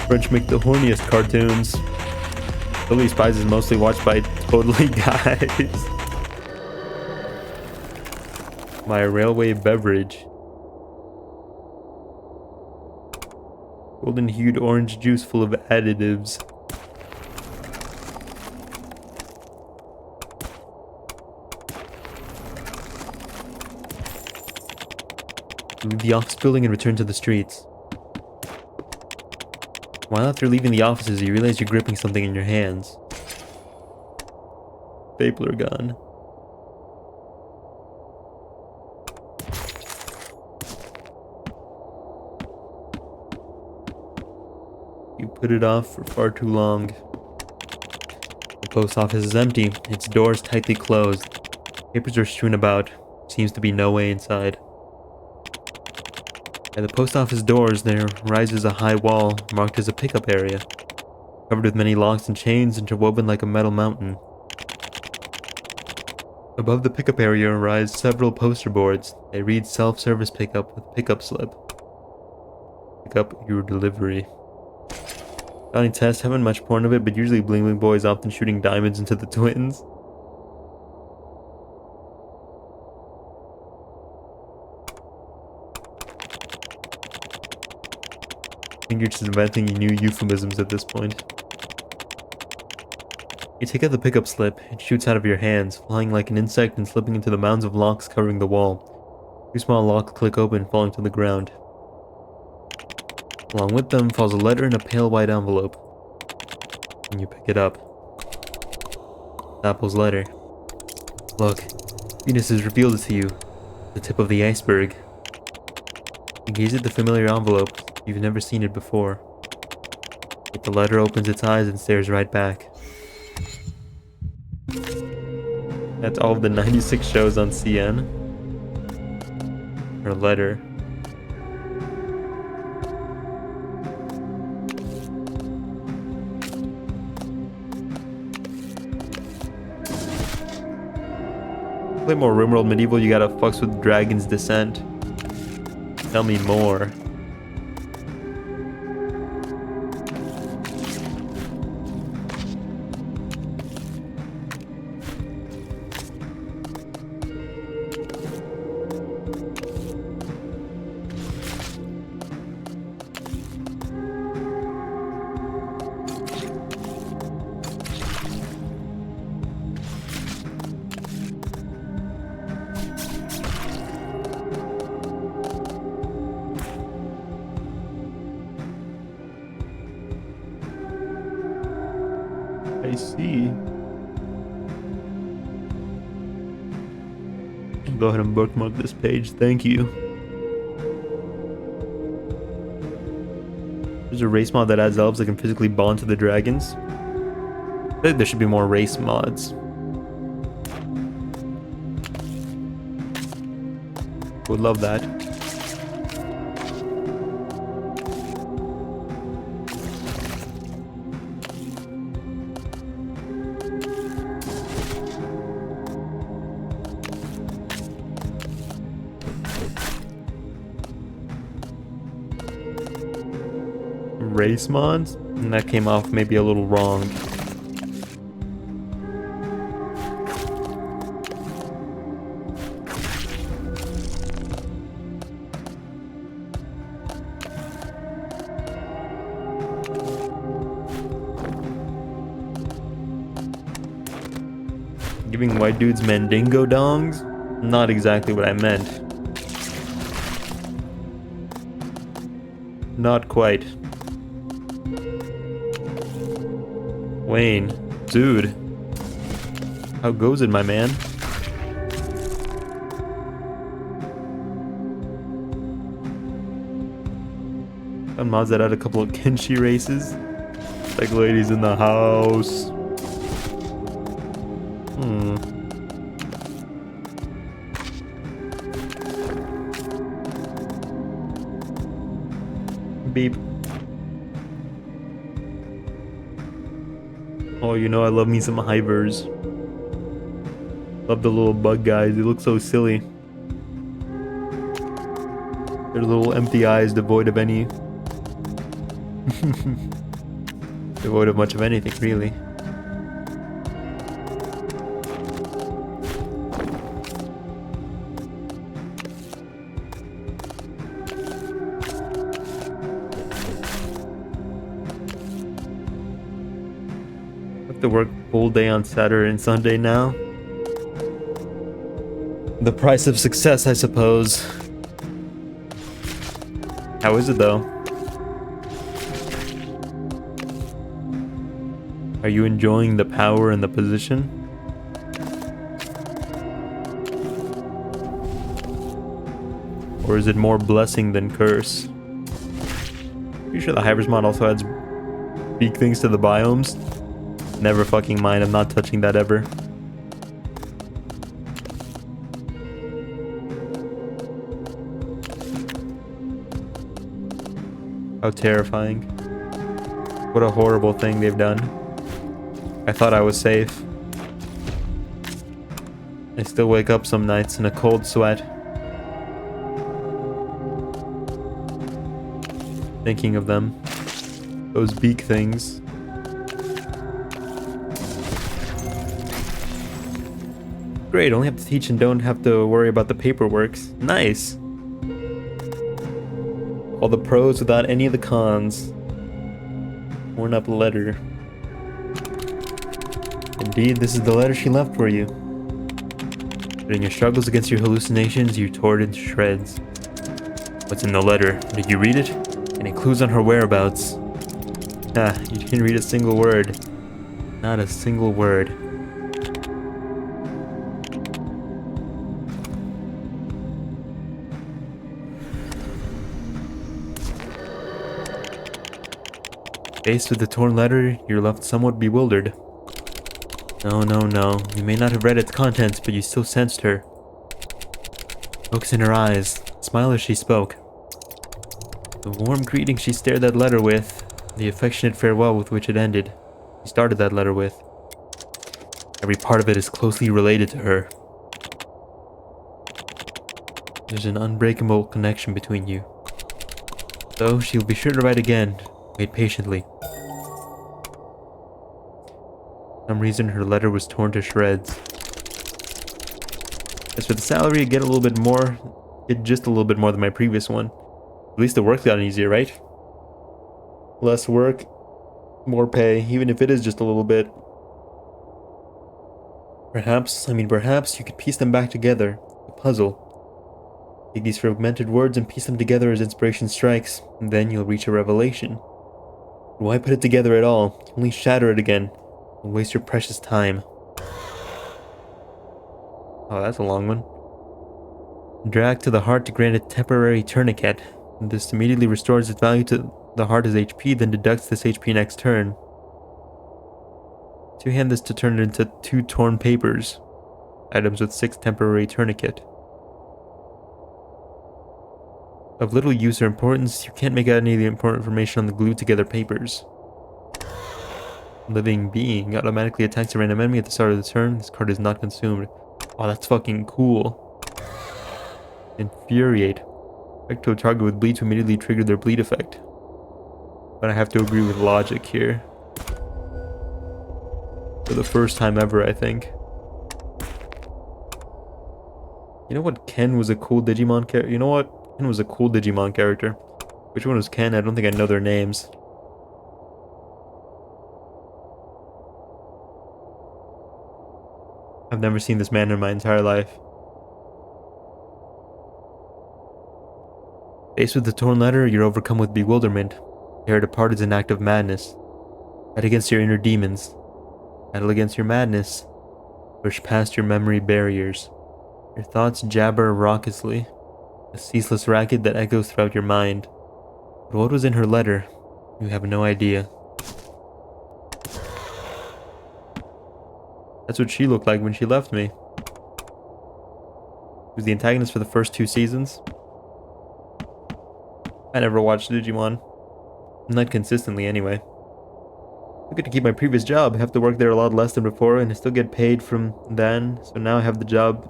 [SPEAKER 1] French make the horniest cartoons. Totally Spies is mostly watched by totally guys. My railway beverage. Golden hued orange juice full of additives. Leave the office building and return to the streets. While after leaving the offices, you realize you're gripping something in your hands. Stapler gun. You put it off for far too long. The post office is empty, its doors tightly closed. Papers are strewn about. Seems to be no way inside. At the post office doors, there rises a high wall marked as a pickup area, covered with many locks and chains interwoven like a metal mountain. Above the pickup area rise several poster boards. They read self-service pickup with pickup slip. Pick up your delivery. Johnny Test, haven't much porn of it, but usually Bling Bling Boy is often shooting diamonds into the twins. I think you're just inventing new euphemisms at this point. You take out the pickup slip, it shoots out of your hands, flying like an insect and slipping into the mounds of locks covering the wall. 2 small locks click open, falling to the ground. Along with them falls a letter in a pale white envelope. And you pick it up. Apple's letter. Look, Venus has revealed it to you. The tip of the iceberg. You gaze at the familiar envelope. You've never seen it before. But the letter opens its eyes and stares right back. That's all of the 96 shows on CN. Her letter. Play more RimWorld Medieval, you gotta fucks with Dragon's Descent. Tell me more. I see. Go ahead and bookmark this page. Thank you. There's a race mod that adds elves that can physically bond to the dragons. I think there should be more race mods. Would love that. Race mods? And that came off maybe a little wrong. Giving white dudes mandingo dongs? Not exactly what I meant. Not quite. Wayne, dude. How goes it, my man? Found mods that had a couple of Kenshi races. Like ladies in the house. Beep. Oh, you know I love me some hivers. Love the little bug guys, they look so silly. Their little empty eyes devoid of any... devoid of much of anything, really. To work full day on Saturday and Sunday now. The price of success, I suppose. How is it though? Are you enjoying the power and the position? Or is it more blessing than curse? Pretty sure the Hivers mod also adds beak things to the biomes. Never fucking mind, I'm not touching that ever. How terrifying. What a horrible thing they've done. I thought I was safe. I still wake up some nights in a cold sweat. Thinking of them. Those beak things. Great, only have to teach and don't have to worry about the paperwork. Nice! All the pros without any of the cons. Worn up letter. Indeed, this is the letter she left for you. But in your struggles against your hallucinations, you tore it into shreds. What's in the letter? Did you read it? Any clues on her whereabouts? Ah, you didn't read a single word. Not a single word. Faced with the torn letter, you're left somewhat bewildered. No. You may not have read its contents, but you still sensed her. Focus in her eyes. Smile as she spoke. The warm greeting she stared that letter with, the affectionate farewell with which it ended. She started that letter with. Every part of it is closely related to her. There's an unbreakable connection between you. So, she'll be sure to write again. Wait patiently. For some reason, her letter was torn to shreds. As for the salary, get just a little bit more than my previous one. At least the work got easier, right? Less work, more pay, even if it is just a little bit. Perhaps you could piece them back together. A puzzle. Take these fragmented words and piece them together as inspiration strikes, and then you'll reach a revelation. But why put it together at all? Only shatter it again, and waste your precious time. Oh, that's a long one. Drag to the heart to grant a temporary tourniquet. This immediately restores its value to the heart as HP, then deducts this HP next turn. Two-hand this to turn it into 2 torn papers. Items with 6 temporary tourniquet. Of little use or importance, you can't make out any of the important information on the glued together papers. Living being automatically attacks a random enemy at the start of the turn. This card is not consumed. Oh, that's fucking cool. Infuriate. Effect to a target with bleed to immediately trigger their bleed effect. But I have to agree with logic here. For the first time ever, I think. You know what? Ken was a cool Digimon character. You know what? Ken was a cool Digimon character. Which one was Ken? I don't think I know their names. I've never seen this man in my entire life. Faced with the torn letter, you're overcome with bewilderment. Tear it apart is an act of madness. Fight against your inner demons. Battle against your madness. Push past your memory barriers. Your thoughts jabber raucously. A ceaseless racket that echoes throughout your mind. But what was in her letter? You have no idea. That's what she looked like when she left me. She was the antagonist for the first 2 seasons. I never watched Digimon. Not consistently, anyway. I get to keep my previous job. I have to work there a lot less than before, and I still get paid from then. So now I have the job,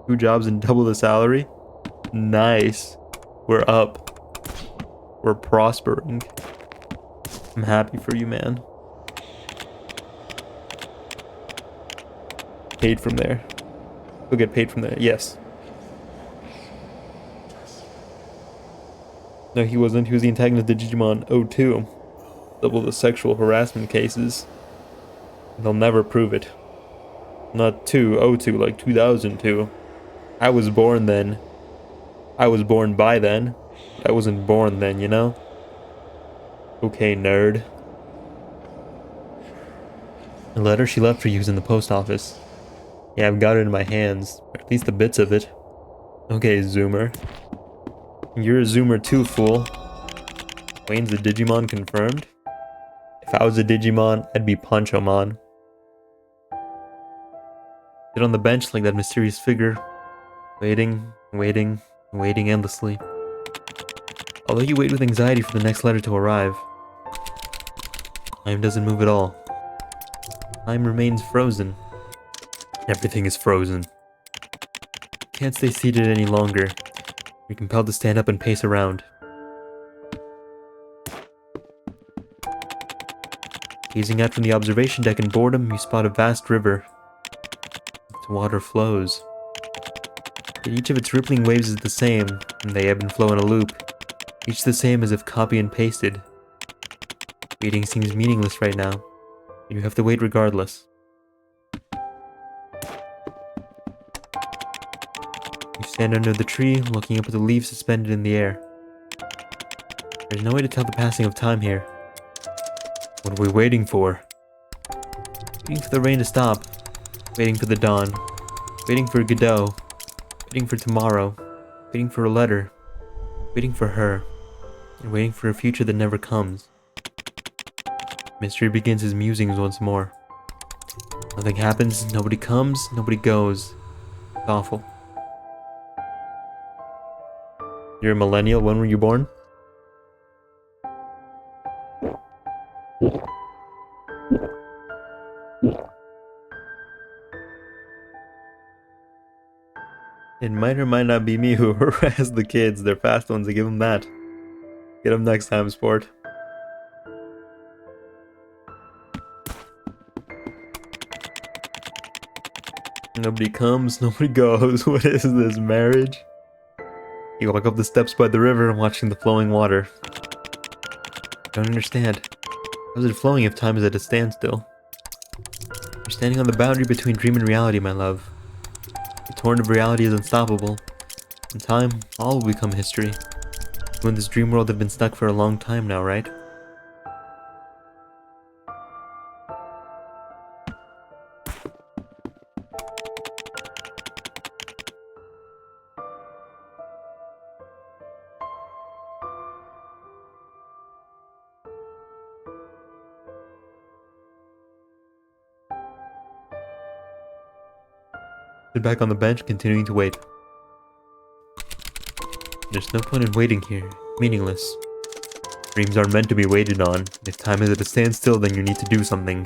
[SPEAKER 1] 2 jobs, and double the salary. Nice. We're up. We're prospering. I'm happy for you, man. Paid from there. We'll get paid from there. Yes. No, he wasn't. He was the antagonist of Digimon 02. Double the sexual harassment cases. They'll never prove it. Not 202, like 2002. I was born then. I was born by then. I wasn't born then, you know? Okay, nerd. The letter she left for you is in the post office. Yeah, I've got it in my hands. Or at least the bits of it. Okay, Zoomer. You're a Zoomer too, fool. Wayne's a Digimon confirmed? If I was a Digimon, I'd be Ponchomon. Sit on the bench like that mysterious figure. Waiting endlessly. Although you wait with anxiety for the next letter to arrive. Time doesn't move at all. Time remains frozen. Everything is frozen. Can't stay seated any longer. You're compelled to stand up and pace around. Gazing out from the observation deck in boredom, you spot a vast river. Its water flows. But each of its rippling waves is the same, and they ebb and flow in a loop. Each the same as if copy and pasted. Waiting seems meaningless right now, but you have to wait regardless. You stand under the tree, looking up at the leaves suspended in the air. There's no way to tell the passing of time here. What are we waiting for? Waiting for the rain to stop. Waiting for the dawn. Waiting for Godot. Waiting for tomorrow. Waiting for a letter. Waiting for her. And waiting for a future that never comes. Mystery begins his musings once more. Nothing happens, nobody comes, nobody goes. It's awful. You're a millennial, when were you born? It might or might not be me who harassed the kids. They're fast ones, I give them that. Get them next time, sport. Nobody comes, nobody goes. What is this, marriage? You walk up the steps by the river, watching the flowing water. Don't understand. How is it flowing if time is at a standstill? You're standing on the boundary between dream and reality, my love. The torrent of reality is unstoppable. In time, all will become history. You in this dream world have been stuck for a long time now, right? Sit back on the bench, continuing to wait. There's no point in waiting here. Meaningless. Dreams aren't meant to be waited on. If time is at a standstill, then you need to do something.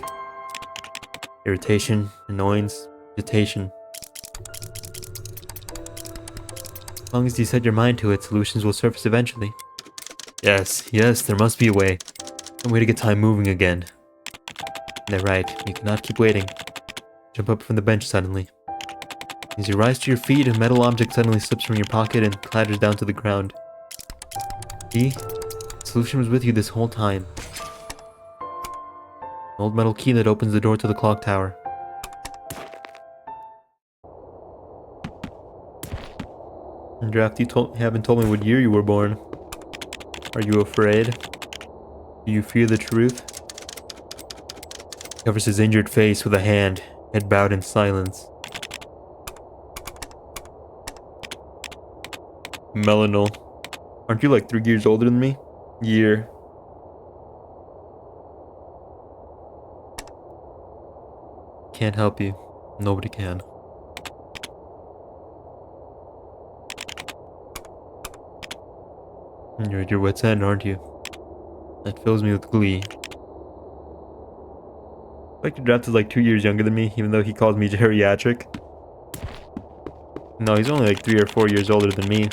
[SPEAKER 1] Irritation, annoyance, agitation. As long as you set your mind to it, solutions will surface eventually. Yes, there must be a way. Some way to get time moving again. They're right, you cannot keep waiting. Jump up from the bench suddenly. As you rise to your feet, a metal object suddenly slips from your pocket and clatters down to the ground. Key? The solution was with you this whole time. An old metal key that opens the door to the clock tower. Draft, you haven't told me what year you were born. Are you afraid? Do you fear the truth? He covers his injured face with a hand, head bowed in silence. Melanol. Aren't you like 3 years older than me? Year. Can't help you. Nobody can. You're at your wit's end, aren't you? That fills me with glee. Like the draft is like 2 years younger than me, even though he calls me geriatric. No, he's only like 3 or 4 years older than me.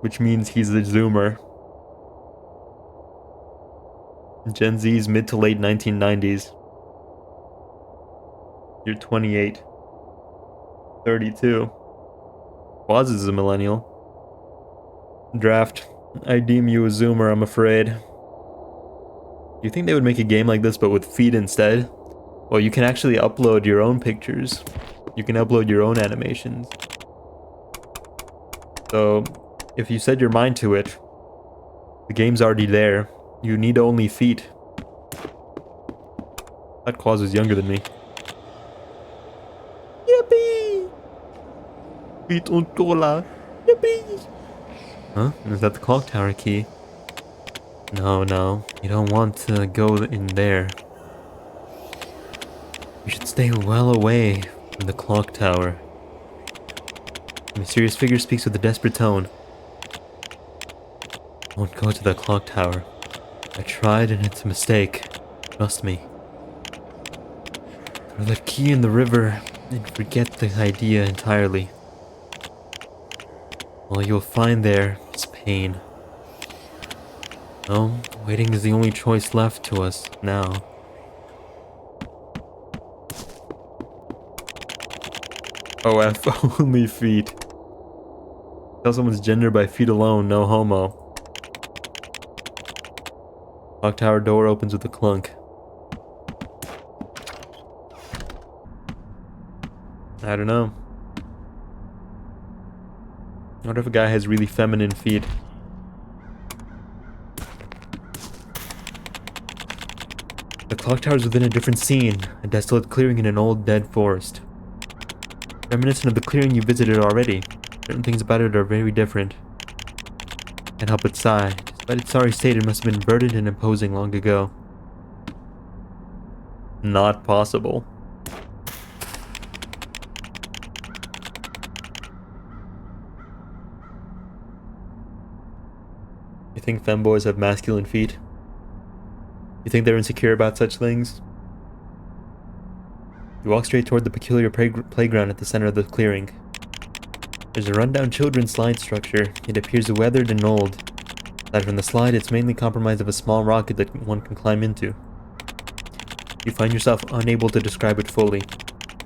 [SPEAKER 1] Which means he's a zoomer. Gen Z's mid to late 1990s. You're 28. 32. Waz is a millennial. Draft. I deem you a zoomer, I'm afraid. You think they would make a game like this but with feet instead? Well, you can actually upload your own pictures. You can upload your own animations. So, if you set your mind to it, the game's already there. You need only feet. That Quaz is younger than me. Yippee! Feet on cola. Yippee! Huh? Is that the clock tower key? No. You don't want to go in there. You should stay well away from the clock tower. The mysterious figure speaks with a desperate tone. Don't go to the clock tower. I tried and it's a mistake. Trust me. Throw that key in the river and forget the idea entirely. All you'll find there is pain. No, waiting is the only choice left to us now. Oh, F, only feet. Tell someone's gender by feet alone, no homo. Clock tower door opens with a clunk. I don't know. What if a guy has really feminine feet? The clock tower is within a different scene, a desolate clearing in an old, dead forest. Reminiscent of the clearing you visited already, certain things about it are very different. Can't help but sigh. Despite its sorry state, it must have been verdant and imposing long ago. Not possible. You think femboys have masculine feet? You think they're insecure about such things? You walk straight toward the peculiar playground at the center of the clearing. There's a rundown children's slide structure. It appears weathered and old. Aside from the slide, it's mainly comprised of a small rocket that one can climb into. You find yourself unable to describe it fully.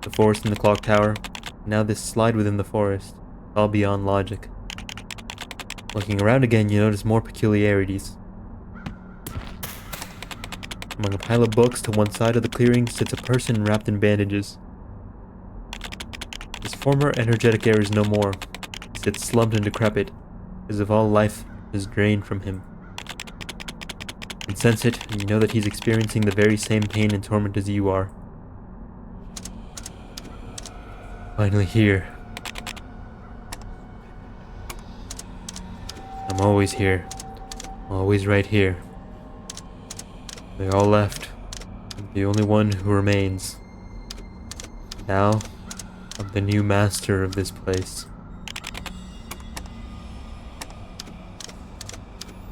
[SPEAKER 1] The forest and the clock tower, and now this slide within the forest, all beyond logic. Looking around again, you notice more peculiarities. Among a pile of books to one side of the clearing sits a person wrapped in bandages. His former energetic air is no more. He sits slumped and decrepit, as if all life is drained from him. You can sense it, and you know that he's experiencing the very same pain and torment as you are. Finally here. I'm always here. Always right here. They all left. I'm the only one who remains. Now, I'm the new master of this place.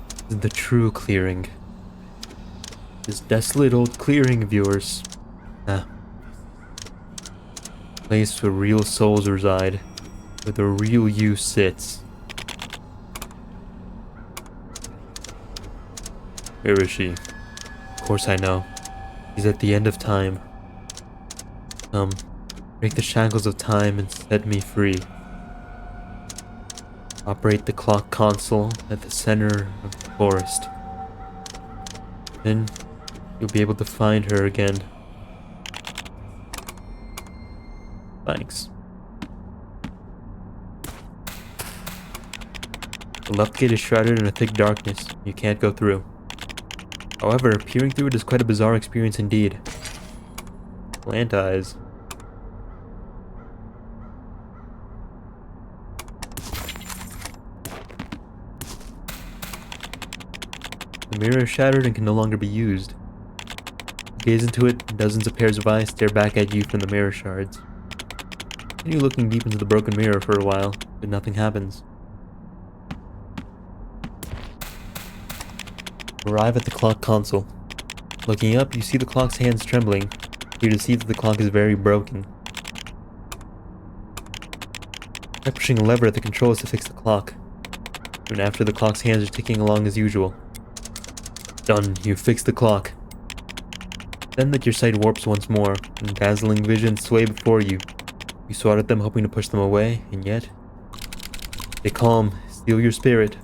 [SPEAKER 1] This is the true clearing. This desolate old clearing of yours. Place where real souls reside. Where the real you sits. Where is she? Of course I know. She's at the end of time. Come, break the shackles of time and set me free. Operate the clock console at the center of the forest. Then, you'll be able to find her again. Thanks. The left gate is shrouded in a thick darkness. You can't go through. However, peering through it is quite a bizarre experience indeed. Plant eyes. The mirror is shattered and can no longer be used. You gaze into it, and dozens of pairs of eyes stare back at you from the mirror shards. Continue looking deep into the broken mirror for a while, but nothing happens. Arrive at the clock console. Looking up, you see the clock's hands trembling. You can see that the clock is very broken. Try pushing a lever at the controls to fix the clock. Soon after, the clock's hands are ticking along as usual. Done, you fixed the clock. Then that your sight warps once more, and dazzling visions sway before you. You swat at them hoping to push them away, and yet... Stay calm, steel your spirit.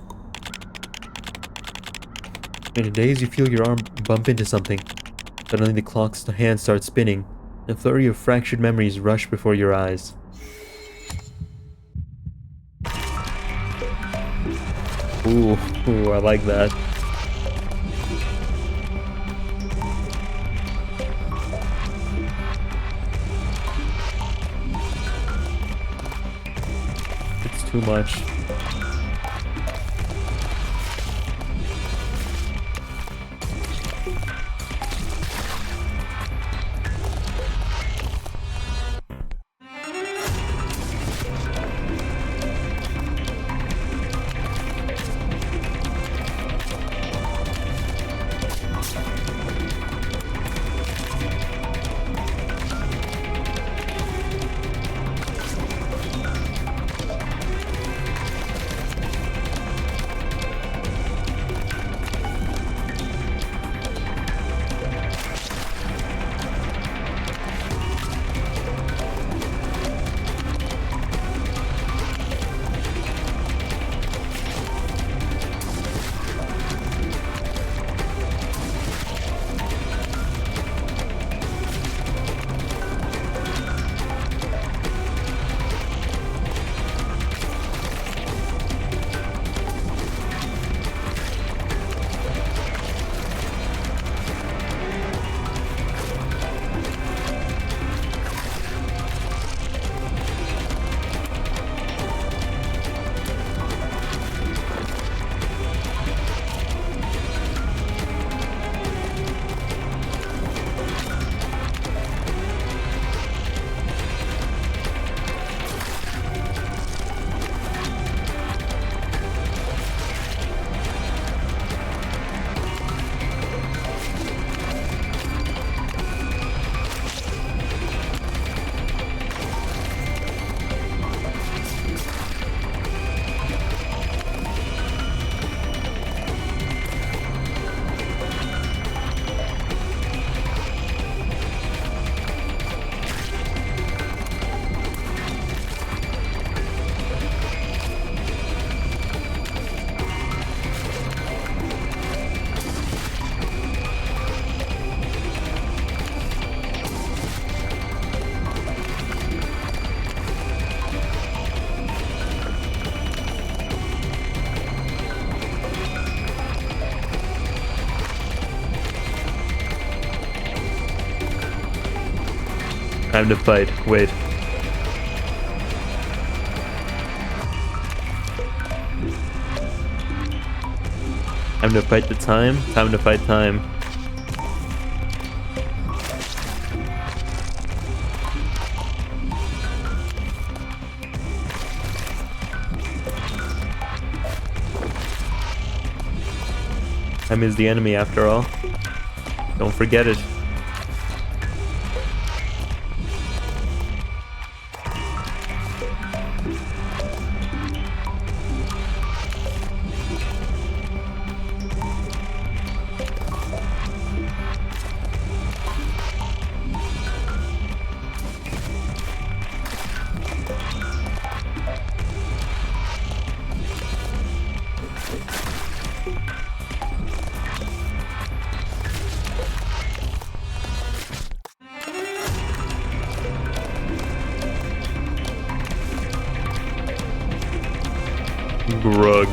[SPEAKER 1] In a daze, you feel your arm bump into something. Suddenly the clock's hand starts spinning, and a flurry of fractured memories rush before your eyes. Ooh, I like that. It's too much. Time to fight. Wait. Time to fight the time. Time to fight time. Time is the enemy after all. Don't forget it. Grug.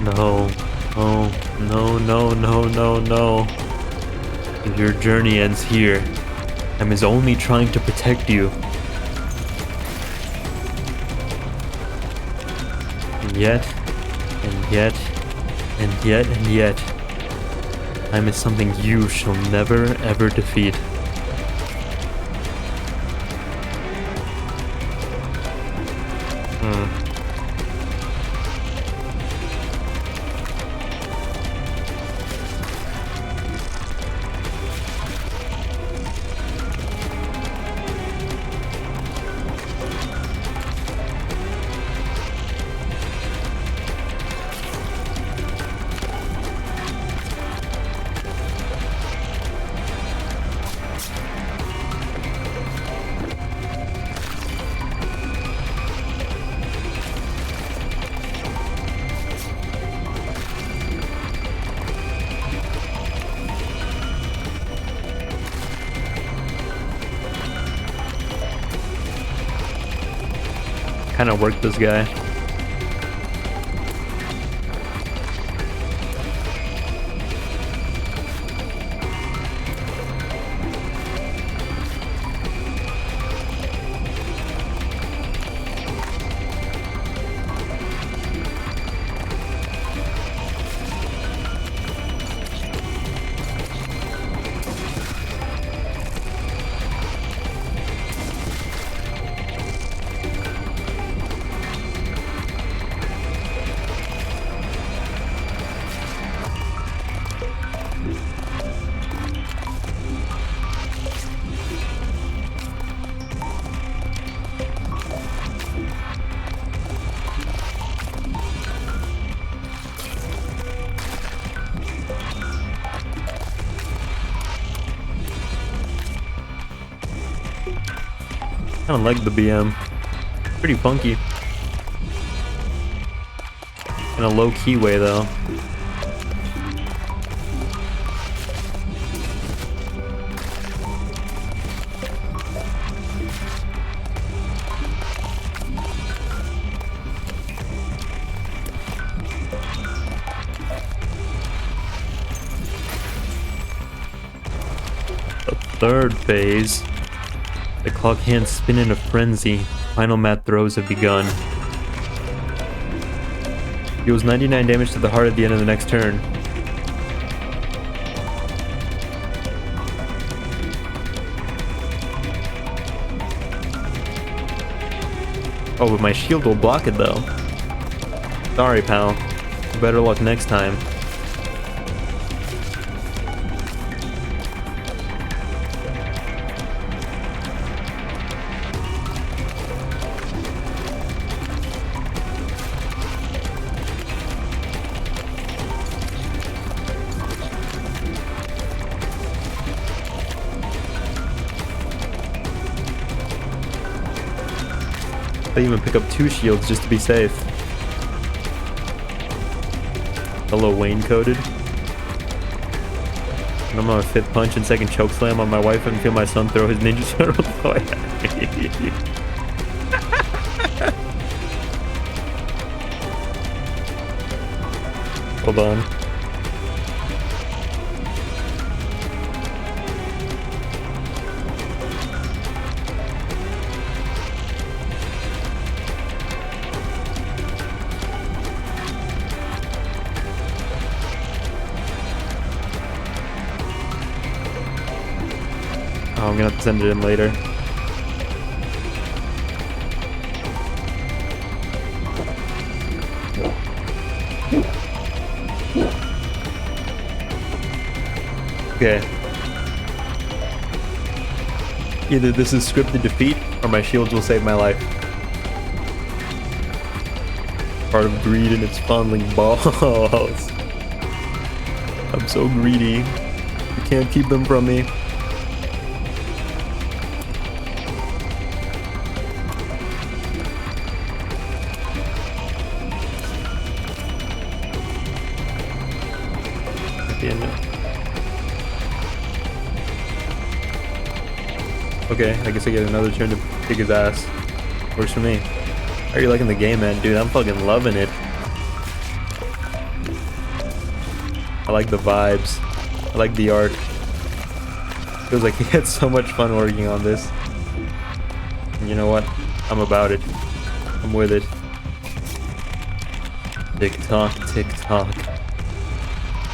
[SPEAKER 1] No. Oh, no, no, no, no, no. Your journey ends here. Time is only trying to protect you. And yet, and yet, and yet, and yet, time is something you shall never ever defeat. Kind of worked this guy. Kind of like the BM. Pretty funky. In a low-key way, though. The third phase. The clock hands spin in a frenzy. Final mat throws have begun. Deals 99 damage to the heart at the end of the next turn. Oh, but my shield will block it though. Sorry, pal. Better luck next time. I even pick up 2 shields just to be safe. Hello Wayne coded. And I'm on a fifth punch and second choke slam on my wife and feel my son throw his Ninja Turtle toy at me. Hold on. Oh, I'm gonna have to send it in later. Okay. Either this is scripted defeat, or my shields will save my life. Part of greed and its fondling balls. I'm so greedy. You can't keep them from me. Okay, I guess I get another turn to kick his ass. Works for me. How are you liking the game, man? Dude, I'm fucking loving it. I like the vibes. I like the art. Feels like he had so much fun working on this. And you know what? I'm about it. I'm with it. Tick tock, tick tock.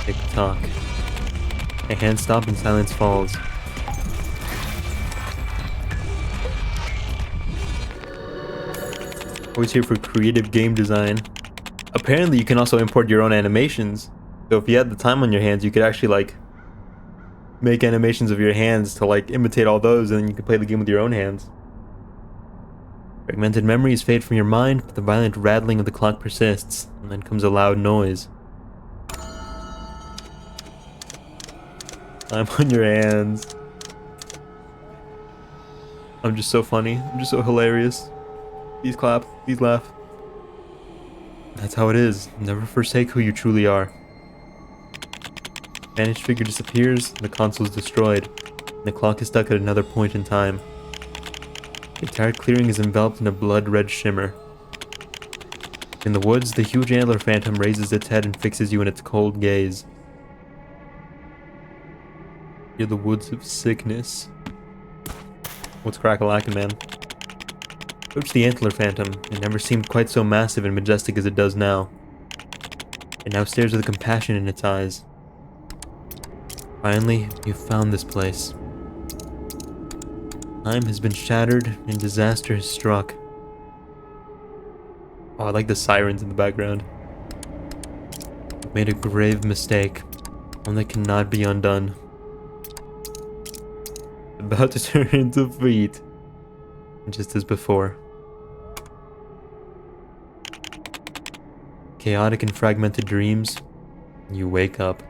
[SPEAKER 1] Tick tock. A hand stop and silence falls. Always here for creative game design. Apparently you can also import your own animations. So if you had the time on your hands, you could actually like make animations of your hands to like imitate all those, and then you can play the game with your own hands. Fragmented memories fade from your mind, but the violent rattling of the clock persists, and then comes a loud noise. I'm on your hands. I'm just so funny. I'm just so hilarious. Please clap. Please laugh. That's how it is. Never forsake who you truly are. Vanished figure disappears, the console is destroyed, and the clock is stuck at another point in time. The entire clearing is enveloped in a blood-red shimmer. In the woods, the huge antler phantom raises its head and fixes you in its cold gaze. You're the woods of sickness. What's crack-a-lackin', man? Approach the antler phantom. It never seemed quite so massive and majestic as it does now. It now stares with compassion in its eyes. Finally, you've found this place. Time has been shattered and disaster has struck. Oh, I like the sirens in the background. You've made a grave mistake, one that cannot be undone. About to turn into feet, just as before. Chaotic and fragmented dreams, you wake up.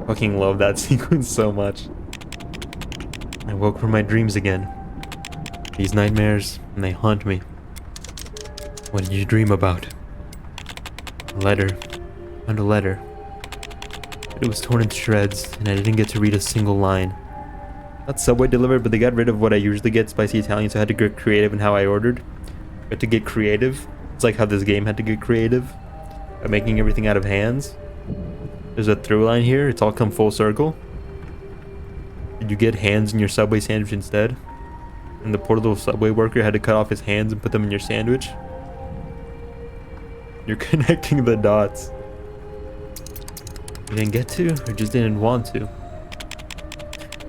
[SPEAKER 1] Fucking love that sequence so much. I woke from my dreams again. These nightmares, and they haunt me. What did you dream about? A letter. Found a letter. It was torn into shreds, and I didn't get to read a single line. Not Subway delivered, but they got rid of what I usually get, spicy Italian, so I had to get creative in how I ordered. I had to get creative. It's like how this game had to get creative. By making everything out of hands. There's a through line here, it's all come full circle. Did you get hands in your Subway sandwich instead? And the poor little Subway worker had to cut off his hands and put them in your sandwich? You're connecting the dots. You didn't get to, or just didn't want to?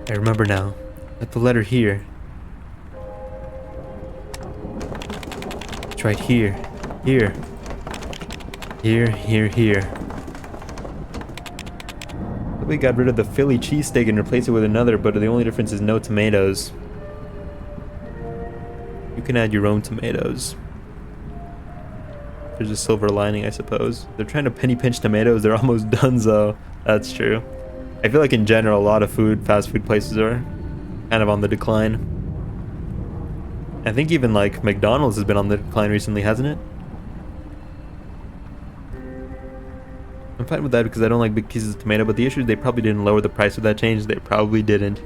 [SPEAKER 1] I remember now. Got the letter here. It's right here. Here. Here, here, here. We got rid of the Philly cheesesteak and replaced it with another, but the only difference is no tomatoes. You can add your own tomatoes. There's a silver lining, I suppose. They're trying to penny pinch tomatoes, they're almost done, though. That's true. I feel like in general, a lot of fast food places are. kind of on the decline. I think even like McDonald's has been on the decline recently, hasn't it? I'm fine with that because I don't like big pieces of tomato, but the issue is they probably didn't lower the price of that change. They probably didn't.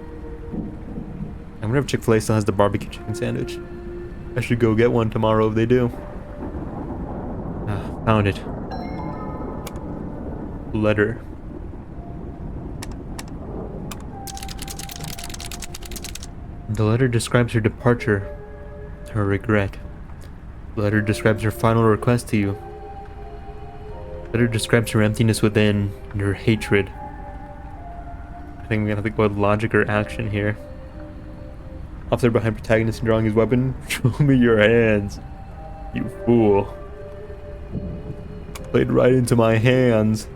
[SPEAKER 1] I wonder if Chick-fil-A still has the barbecue chicken sandwich. I should go get one tomorrow if they do. Ah, found it. Letter. The letter describes her departure, her regret. The letter describes her final request to you. The letter describes her emptiness within and her hatred. I think we gotta think about logic or action here. Officer behind protagonist drawing his weapon. Show me your hands, you fool. Played right into my hands.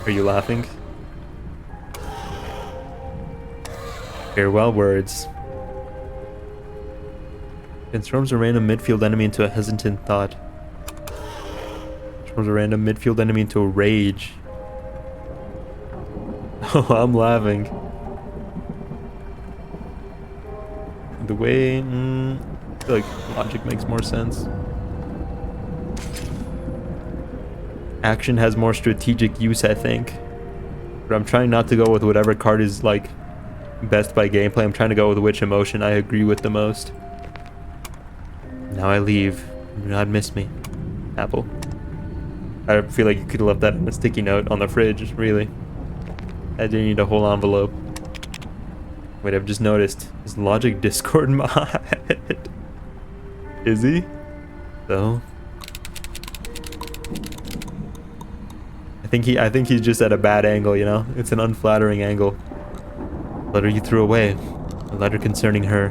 [SPEAKER 1] Are you laughing? Farewell words. Transforms a random midfield enemy into a hesitant thought. Transforms a random midfield enemy into a rage. Oh, I'm laughing. The way... I feel like logic makes more sense. Action has more strategic use, I think. But I'm trying not to go with whatever card is, like, best by gameplay. I'm trying to go with which emotion I agree with the most. Now I leave. Do not miss me. Apple. I feel like you could have left that in a sticky note on the fridge, really. I didn't need a whole envelope. Wait, I've just noticed. Is Logic Discord mod? Is he? So... I think he's just at a bad angle, you know? It's an unflattering angle. Letter you threw away. A letter concerning her.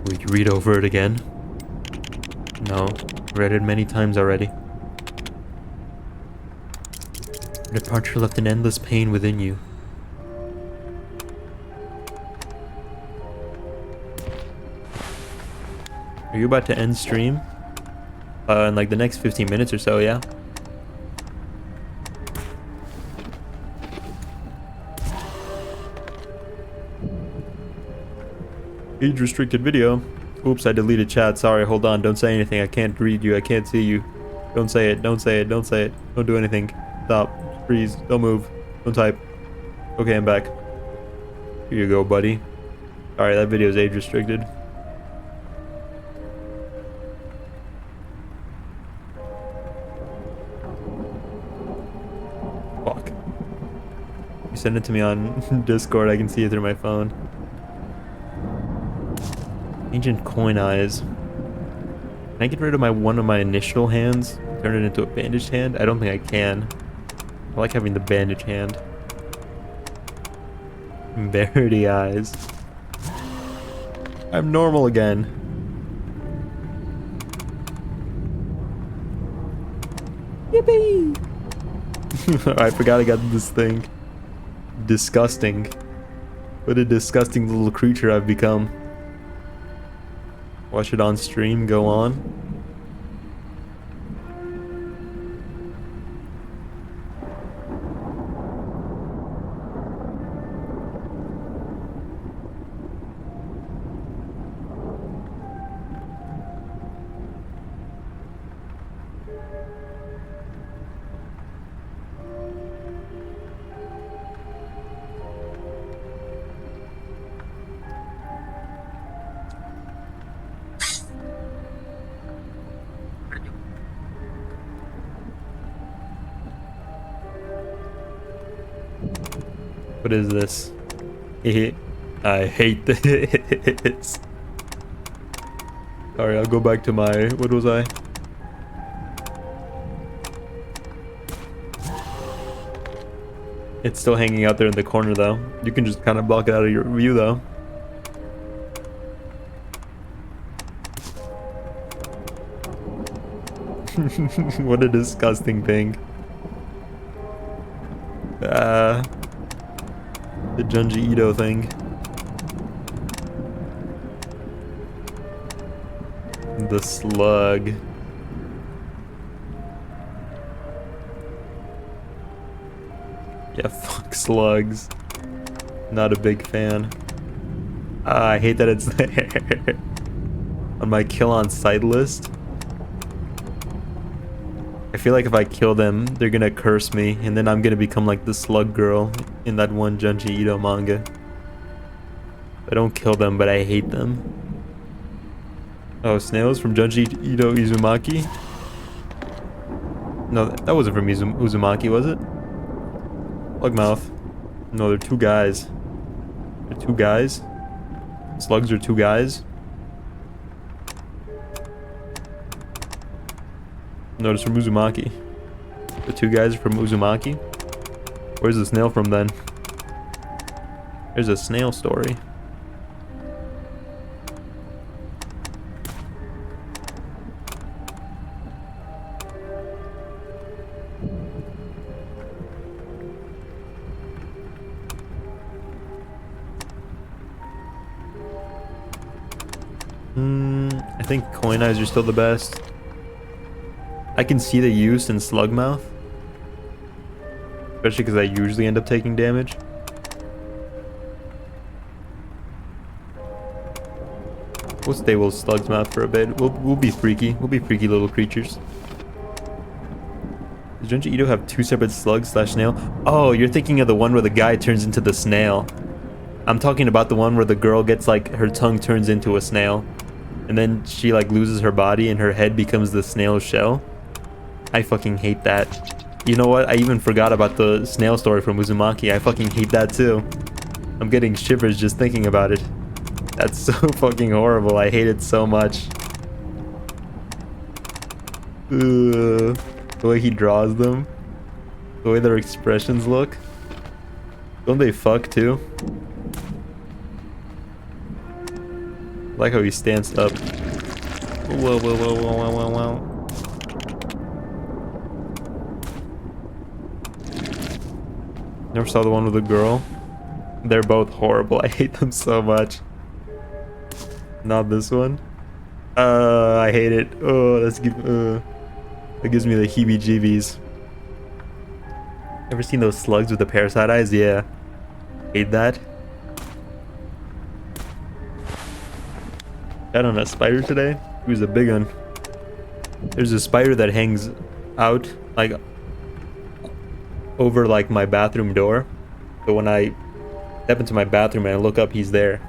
[SPEAKER 1] Will you read over it again? No. Read it many times already. Her departure left an endless pain within you. Are you about to end stream? In like the next 15 minutes or so, yeah? Age restricted video. Oops, I deleted chat. Sorry, hold on. Don't say anything. I can't read you. I can't see you. Don't say it. Don't say it. Don't say it. Don't do anything. Stop. Freeze. Don't move. Don't type. Okay, I'm back. Here you go, buddy. Alright, that video is age restricted. Fuck. You send it to me on Discord. I can see it through my phone. Ancient coin eyes. Can I get rid of one of my initial hands? Turn it into a bandaged hand? I don't think I can. I like having the bandage hand. Verity eyes. I'm normal again. Yippee! I forgot I got this thing. Disgusting. What a disgusting little creature I've become. Watch it on stream, go on. What is this? I hate this. Alright, I'll go back to my... What was I? It's still hanging out there in the corner though. You can just kind of block it out of your view though. What a disgusting thing. The Junji Ito thing. The slug. Yeah, fuck slugs. Not a big fan. I hate that it's there. On my kill on sight list. I feel like if I kill them, they're gonna curse me, and then I'm gonna become like the slug girl in that one Junji Ito manga. I don't kill them, but I hate them. Oh, snails from Junji Ito Uzumaki? No, that wasn't from Uzumaki, was it? Slugmouth. No, they're two guys. They're two guys? Slugs are two guys? No, it's from Uzumaki. The two guys are from Uzumaki? Where's the snail from then? There's a snail story. I think coin eyes are still the best. I can see the use in Slugmouth. Especially because I usually end up taking damage. We'll stay with Slugmouth for a bit. We'll be freaky. We'll be freaky little creatures. Does Junji Ito have two separate slugs / snail? Oh, you're thinking of the one where the guy turns into the snail. I'm talking about the one where the girl gets like her tongue turns into a snail. And then she like loses her body and her head becomes the snail's shell. I fucking hate that. You know what? I even forgot about the snail story from Uzumaki. I fucking hate that too. I'm getting shivers just thinking about it. That's so fucking horrible. I hate it so much. The way he draws them. The way their expressions look. Don't they fuck too? I like how he stands up. Whoa, whoa, whoa, whoa, whoa, whoa, whoa. Never saw the one with the girl. They're both horrible. I hate them so much. Not this one. I hate it. Oh, that gives me the heebie-jeebies. Ever seen those slugs with the parasite eyes? Yeah. Hate that. Got on a spider today. He was a big one. There's a spider that hangs out like over like my bathroom door. So when I step into my bathroom and I look up, he's there.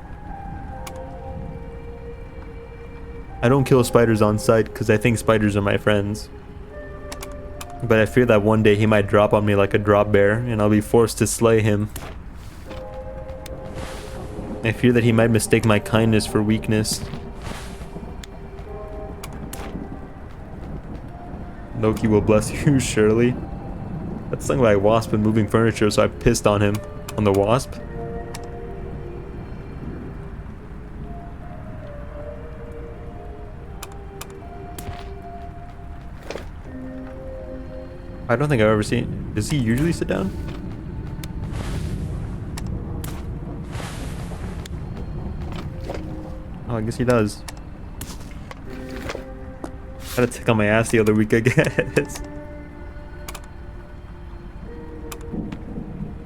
[SPEAKER 1] I don't kill spiders on sight because I think spiders are my friends. But I fear that one day he might drop on me like a drop bear and I'll be forced to slay him. I fear that he might mistake my kindness for weakness. Loki will bless you, surely. That's sung by a wasp in moving furniture, so I pissed on him. On the wasp? I don't think I've ever seen... Does he usually sit down? Oh, I guess he does. Had a tick on my ass the other week, I guess.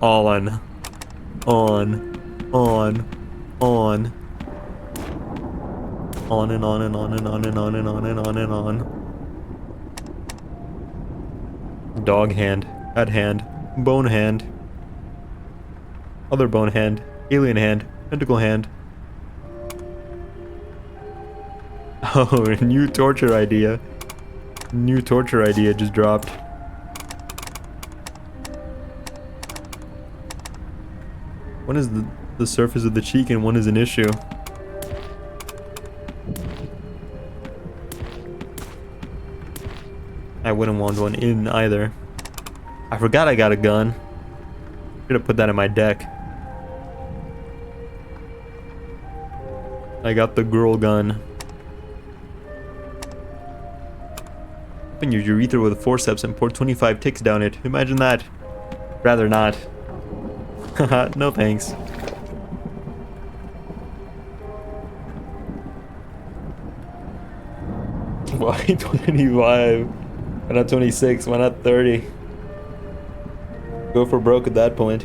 [SPEAKER 1] On. On. On. On. On and on and on and on and on and on and on and on. Dog hand. Head hand. Bone hand. Other bone hand. Alien hand. Tentacle hand. Oh, new torture idea. New torture idea just dropped. One is the surface of the cheek and one is an issue. I wouldn't want one in either. I forgot I got a gun. Should have put that in my deck. I got the girl gun. Open your urethra with forceps and pour 25 ticks down it. Imagine that. Rather not. Haha, no thanks. Why 25? Why not 26? Why not 30? Go for broke at that point.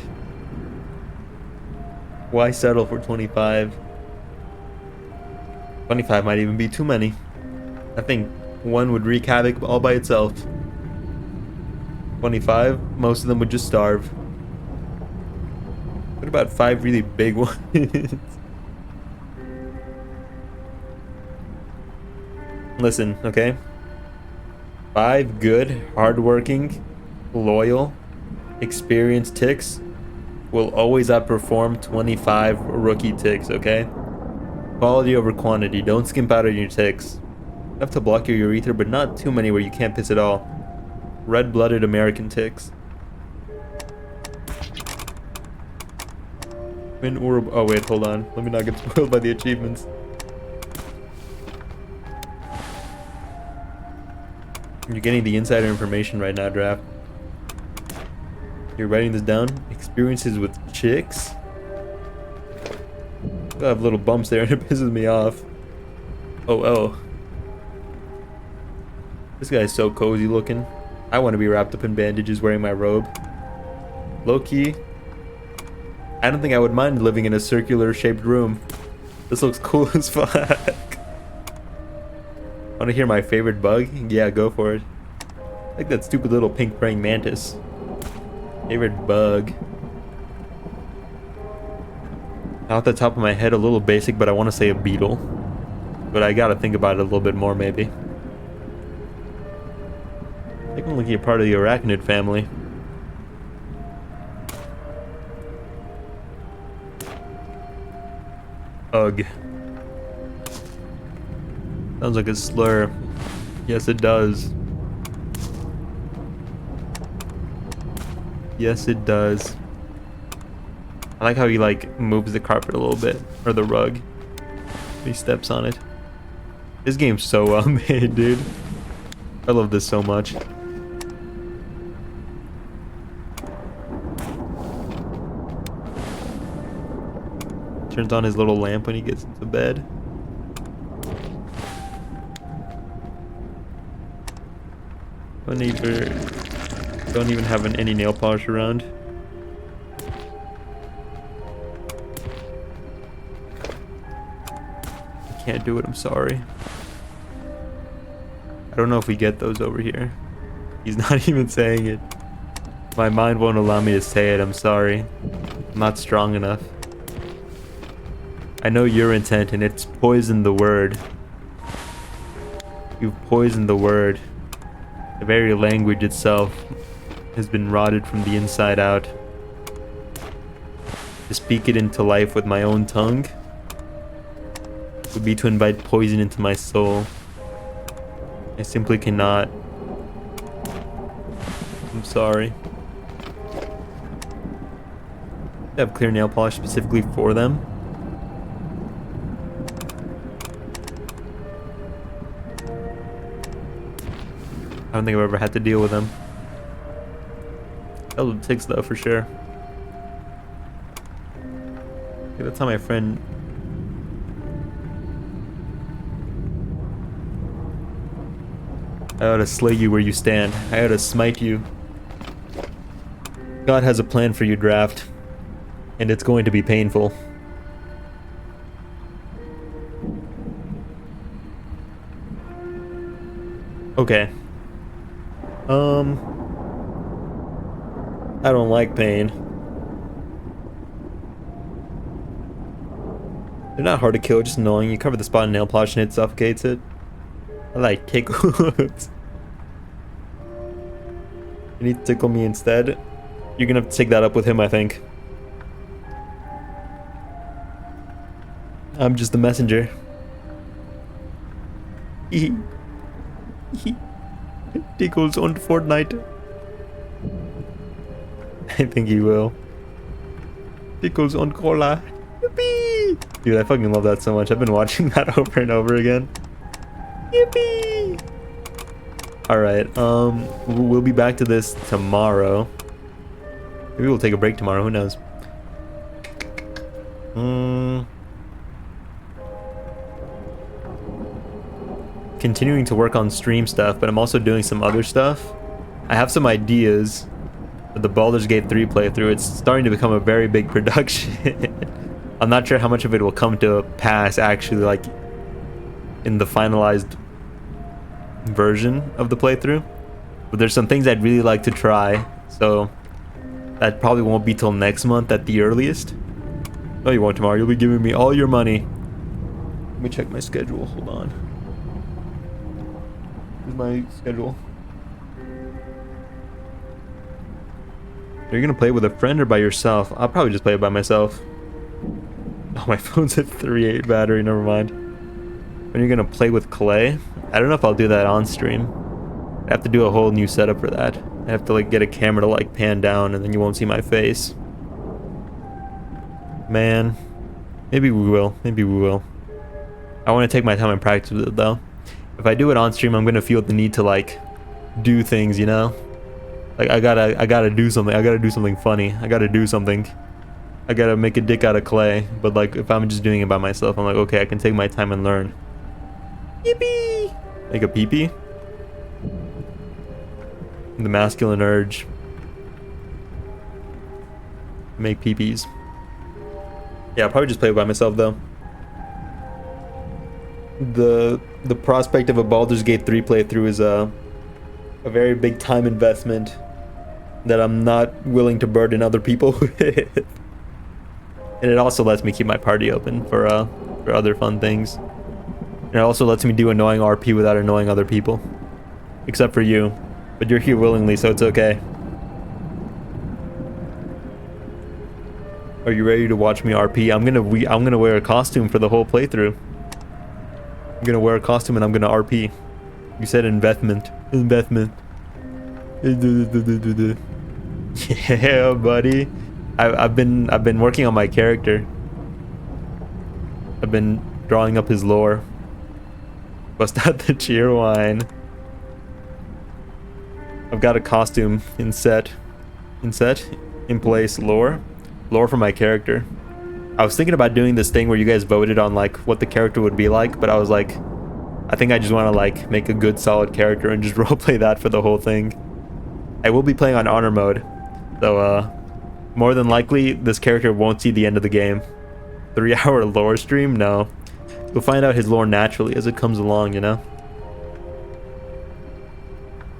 [SPEAKER 1] Why settle for 25? 25 might even be too many. I think one would wreak havoc all by itself. 25, most of them would just starve. What about 5 really big ones? Listen, okay? 5 good, hardworking, loyal, experienced ticks will always outperform 25 rookie ticks, okay? Quality over quantity. Don't skimp out on your ticks. Enough to block your urethra, but not too many where you can't piss at all. Red-blooded American ticks. Oh wait, hold on. Let me not get spoiled by the achievements. You're getting the insider information right now, Draft. You're writing this down. Experiences with chicks? I have little bumps there and it pisses me off. Oh. This guy's so cozy looking. I want to be wrapped up in bandages wearing my robe. Low-key, I don't think I would mind living in a circular shaped room. This looks cool as fuck. Want to hear my favorite bug? Yeah, go for it. I like that stupid little pink praying mantis. Favorite bug. Off the top of my head, a little basic, but I want to say a beetle. But I gotta think about it a little bit more, maybe. I think I'm looking at part of the arachnid family. Ugh. Sounds like a slur. Yes, it does. Yes, it does. I like how he like moves the carpet a little bit, or the rug. He steps on it. This game's so well made, dude. I love this so much. Turns on his little lamp when he gets into bed. Don't even have any nail polish around. I can't do it, I'm sorry. I don't know if we get those over here. He's not even saying it. My mind won't allow me to say it, I'm sorry. I'm not strong enough. I know your intent, and it's poisoned the word. You've poisoned the word. The very language itself has been rotted from the inside out. To speak it into life with my own tongue would be to invite poison into my soul. I simply cannot. I'm sorry. I have clear nail polish specifically for them. I don't think I've ever had to deal with them. That would take though for sure. Okay, that's how my friend. I ought to slay you where you stand. I ought to smite you. God has a plan for you, Draft, and it's going to be painful. Okay. I don't like pain. They're not hard to kill, just annoying. You cover the spot in nail polish and it suffocates it. I like tickles. You need to tickle me instead. You're gonna have to take that up with him, I think. I'm just the messenger. Tickles on Fortnite. I think he will. Tickles on cola. Yippee! Dude, I fucking love that so much. I've been watching that over and over again. Yippee! Alright, we'll be back to this tomorrow. Maybe we'll take a break tomorrow, who knows? Continuing to work on stream stuff, but I'm also doing some other stuff. I have some ideas. the Baldur's Gate 3 playthrough. It's starting to become a very big production. I'm not sure how much of it will come to pass actually, like in the finalized version of the playthrough. But there's some things I'd really like to try, so that probably won't be till next month at the earliest. No, you won't tomorrow. You'll be giving me all your money. Let me check my schedule. Hold on. Here's my schedule. Are you gonna play with a friend or by yourself? I'll probably just play it by myself. Oh, my phone's at 3.8 battery. Never mind. When are you gonna play with Clay? I don't know if I'll do that on stream. I have to do a whole new setup for that. I have to like get a camera to like pan down and then you won't see my face. Man, maybe we will. Maybe we will. I want to take my time and practice with it though. If I do it on stream, I'm gonna feel the need to like do things, you know? Like I gotta do something. I gotta do something funny. I gotta do something. I gotta make a dick out of Clay. But like if I'm just doing it by myself, I'm like, okay, I can take my time and learn. Yippee! Make a pee-pee? The masculine urge. Make peepees. Yeah, I'll probably just play it by myself though. The prospect of a Baldur's Gate 3 playthrough is a very big time investment that I'm not willing to burden other people with. And it also lets me keep my party open for other fun things. And it also lets me do annoying RP without annoying other people. Except for you. But you're here willingly, so it's okay. Are you ready to watch me RP? I'm gonna wear a costume for the whole playthrough. I'm gonna wear a costume and I'm gonna RP. You said investment. Investment. Yeah, buddy. I've been working on my character. I've been drawing up his lore. Bust out the cheer wine. I've got a costume in place, lore for my character. I was thinking about doing this thing where you guys voted on like what the character would be like, but I was like, I think I just want to like make a good solid character and just roleplay that for the whole thing. I will be playing on honor mode, so more than likely this character won't see the end of the game. 3-hour lore stream? No. You'll find out his lore naturally as it comes along, you know?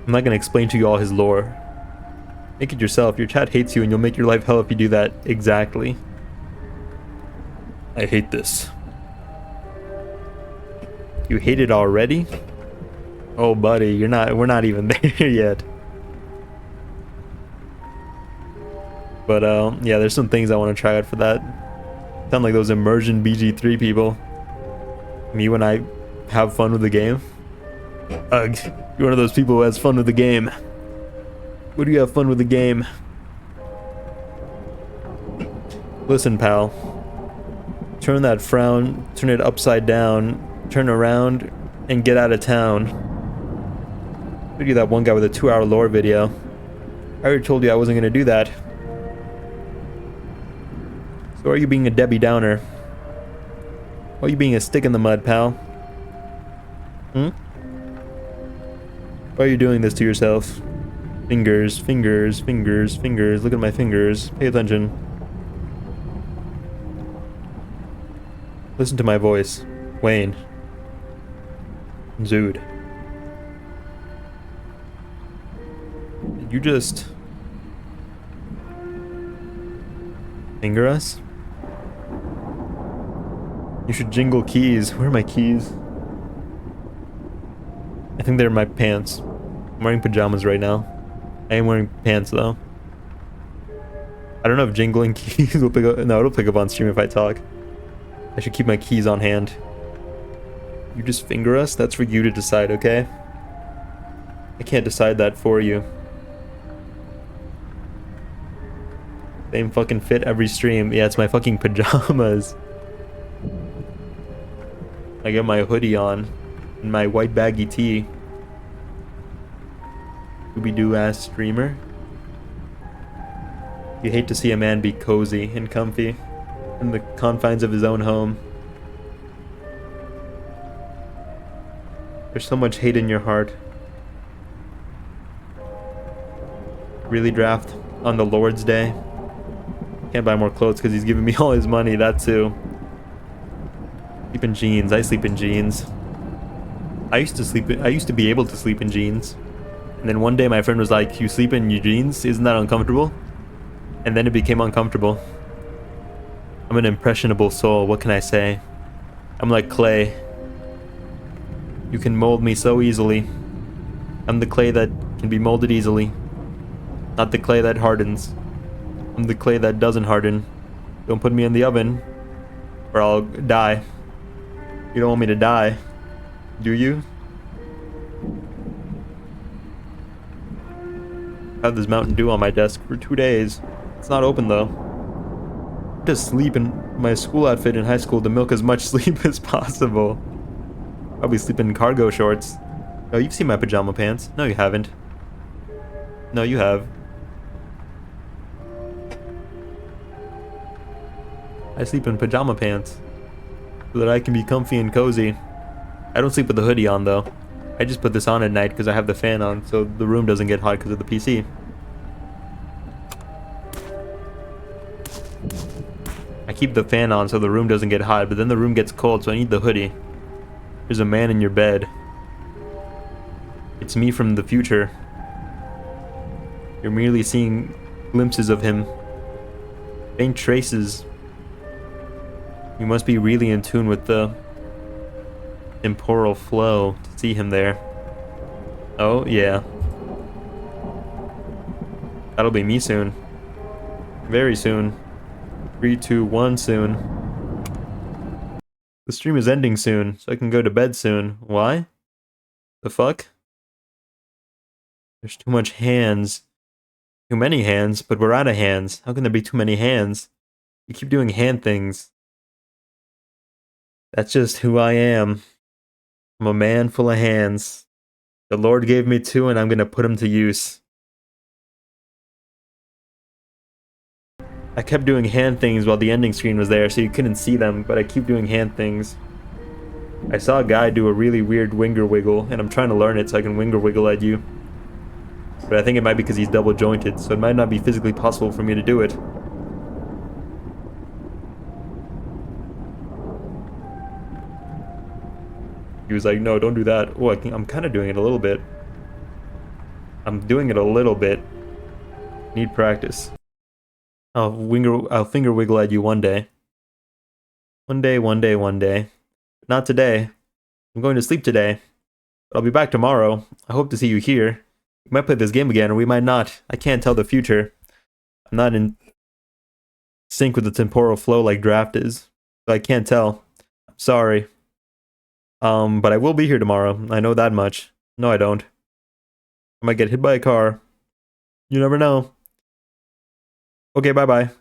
[SPEAKER 1] I'm not gonna explain to you all his lore. Make it yourself. Your chat hates you and you'll make your life hell if you do that. Exactly. I hate this. You hate it already? Oh buddy, we're not even there yet. But yeah, there's some things I want to try out for that. Sound like those immersion BG3 people. Me when I have fun with the game. Ugh, you're one of those people who has fun with the game. What do you have fun with the game? Listen, pal. Turn that frown, turn it upside down, turn around, and get out of town. Look at that one guy with a 2-hour lore video. I already told you I wasn't gonna do that. So are you being a Debbie Downer? Why are you being a stick in the mud, pal? Hmm? Why are you doing this to yourself? Fingers, fingers, fingers, fingers. Look at my fingers. Pay attention. Listen to my voice. Wayne. Zood. Did you just finger us? You should jingle keys. Where are my keys? I think they're in my pants. I'm wearing pajamas right now. I am wearing pants though. I don't know if jingling keys will pick up. No, it'll pick up on stream if I talk. I should keep my keys on hand. You just finger us? That's for you to decide, okay? I can't decide that for you. Same fucking fit every stream. Yeah, it's my fucking pajamas. I got my hoodie on and my white baggy tee. Scooby-Doo ass streamer. You hate to see a man be cozy and comfy in the confines of his own home. There's so much hate in your heart. Really, Draft? on the Lord's Day. Can't buy more clothes because he's giving me all his money, that too. Sleep in jeans. I sleep in jeans. I used to be able to sleep in jeans. And then one day my friend was like, "You sleep in your jeans? Isn't that uncomfortable?" And then it became uncomfortable. I'm an impressionable soul, what can I say? I'm like clay. You can mold me so easily. I'm the clay that can be molded easily. Not the clay that hardens. I'm the clay that doesn't harden. Don't put me in the oven, or I'll die. You don't want me to die, do you? I have this Mountain Dew on my desk for 2 days. It's not open though. To sleep in my school outfit in high school to milk as much sleep as possible. Probably sleep in cargo shorts. Oh, you've seen my pajama pants. No, you haven't. No, you have. I sleep in pajama pants so that I can be comfy and cozy. I don't sleep with the hoodie on though. I just put this on at night because I have the fan on so the room doesn't get hot because of the PC. I keep the fan on so the room doesn't get hot, but then the room gets cold, so I need the hoodie. There's a man in your bed. It's me from the future. You're merely seeing glimpses of him. Faint traces. You must be really in tune with the temporal flow to see him there. Oh, yeah. That'll be me soon. Very soon. 3, 2, 1 soon. The stream is ending soon, so I can go to bed soon. Why? The fuck? There's too much hands. Too many hands, but we're out of hands. How can there be too many hands? You keep doing hand things. That's just who I am. I'm a man full of hands. The Lord gave me 2 and I'm gonna put them to use. I kept doing hand things while the ending screen was there, so you couldn't see them, but I keep doing hand things. I saw a guy do a really weird winger wiggle, and I'm trying to learn it so I can winger wiggle at you. But I think it might be because he's double jointed, so it might not be physically possible for me to do it. He was like, "No, don't do that." Oh, I'm kind of doing it a little bit. I'm doing it a little bit. Need practice. I'll finger wiggle at you one day. One day, one day, one day. Not today. I'm going to sleep today. But I'll be back tomorrow. I hope to see you here. We might play this game again, or we might not. I can't tell the future. I'm not in sync with the temporal flow like Draft is. So I can't tell. I'm sorry. But I will be here tomorrow. I know that much. No, I don't. I might get hit by a car. You never know. Okay, bye-bye.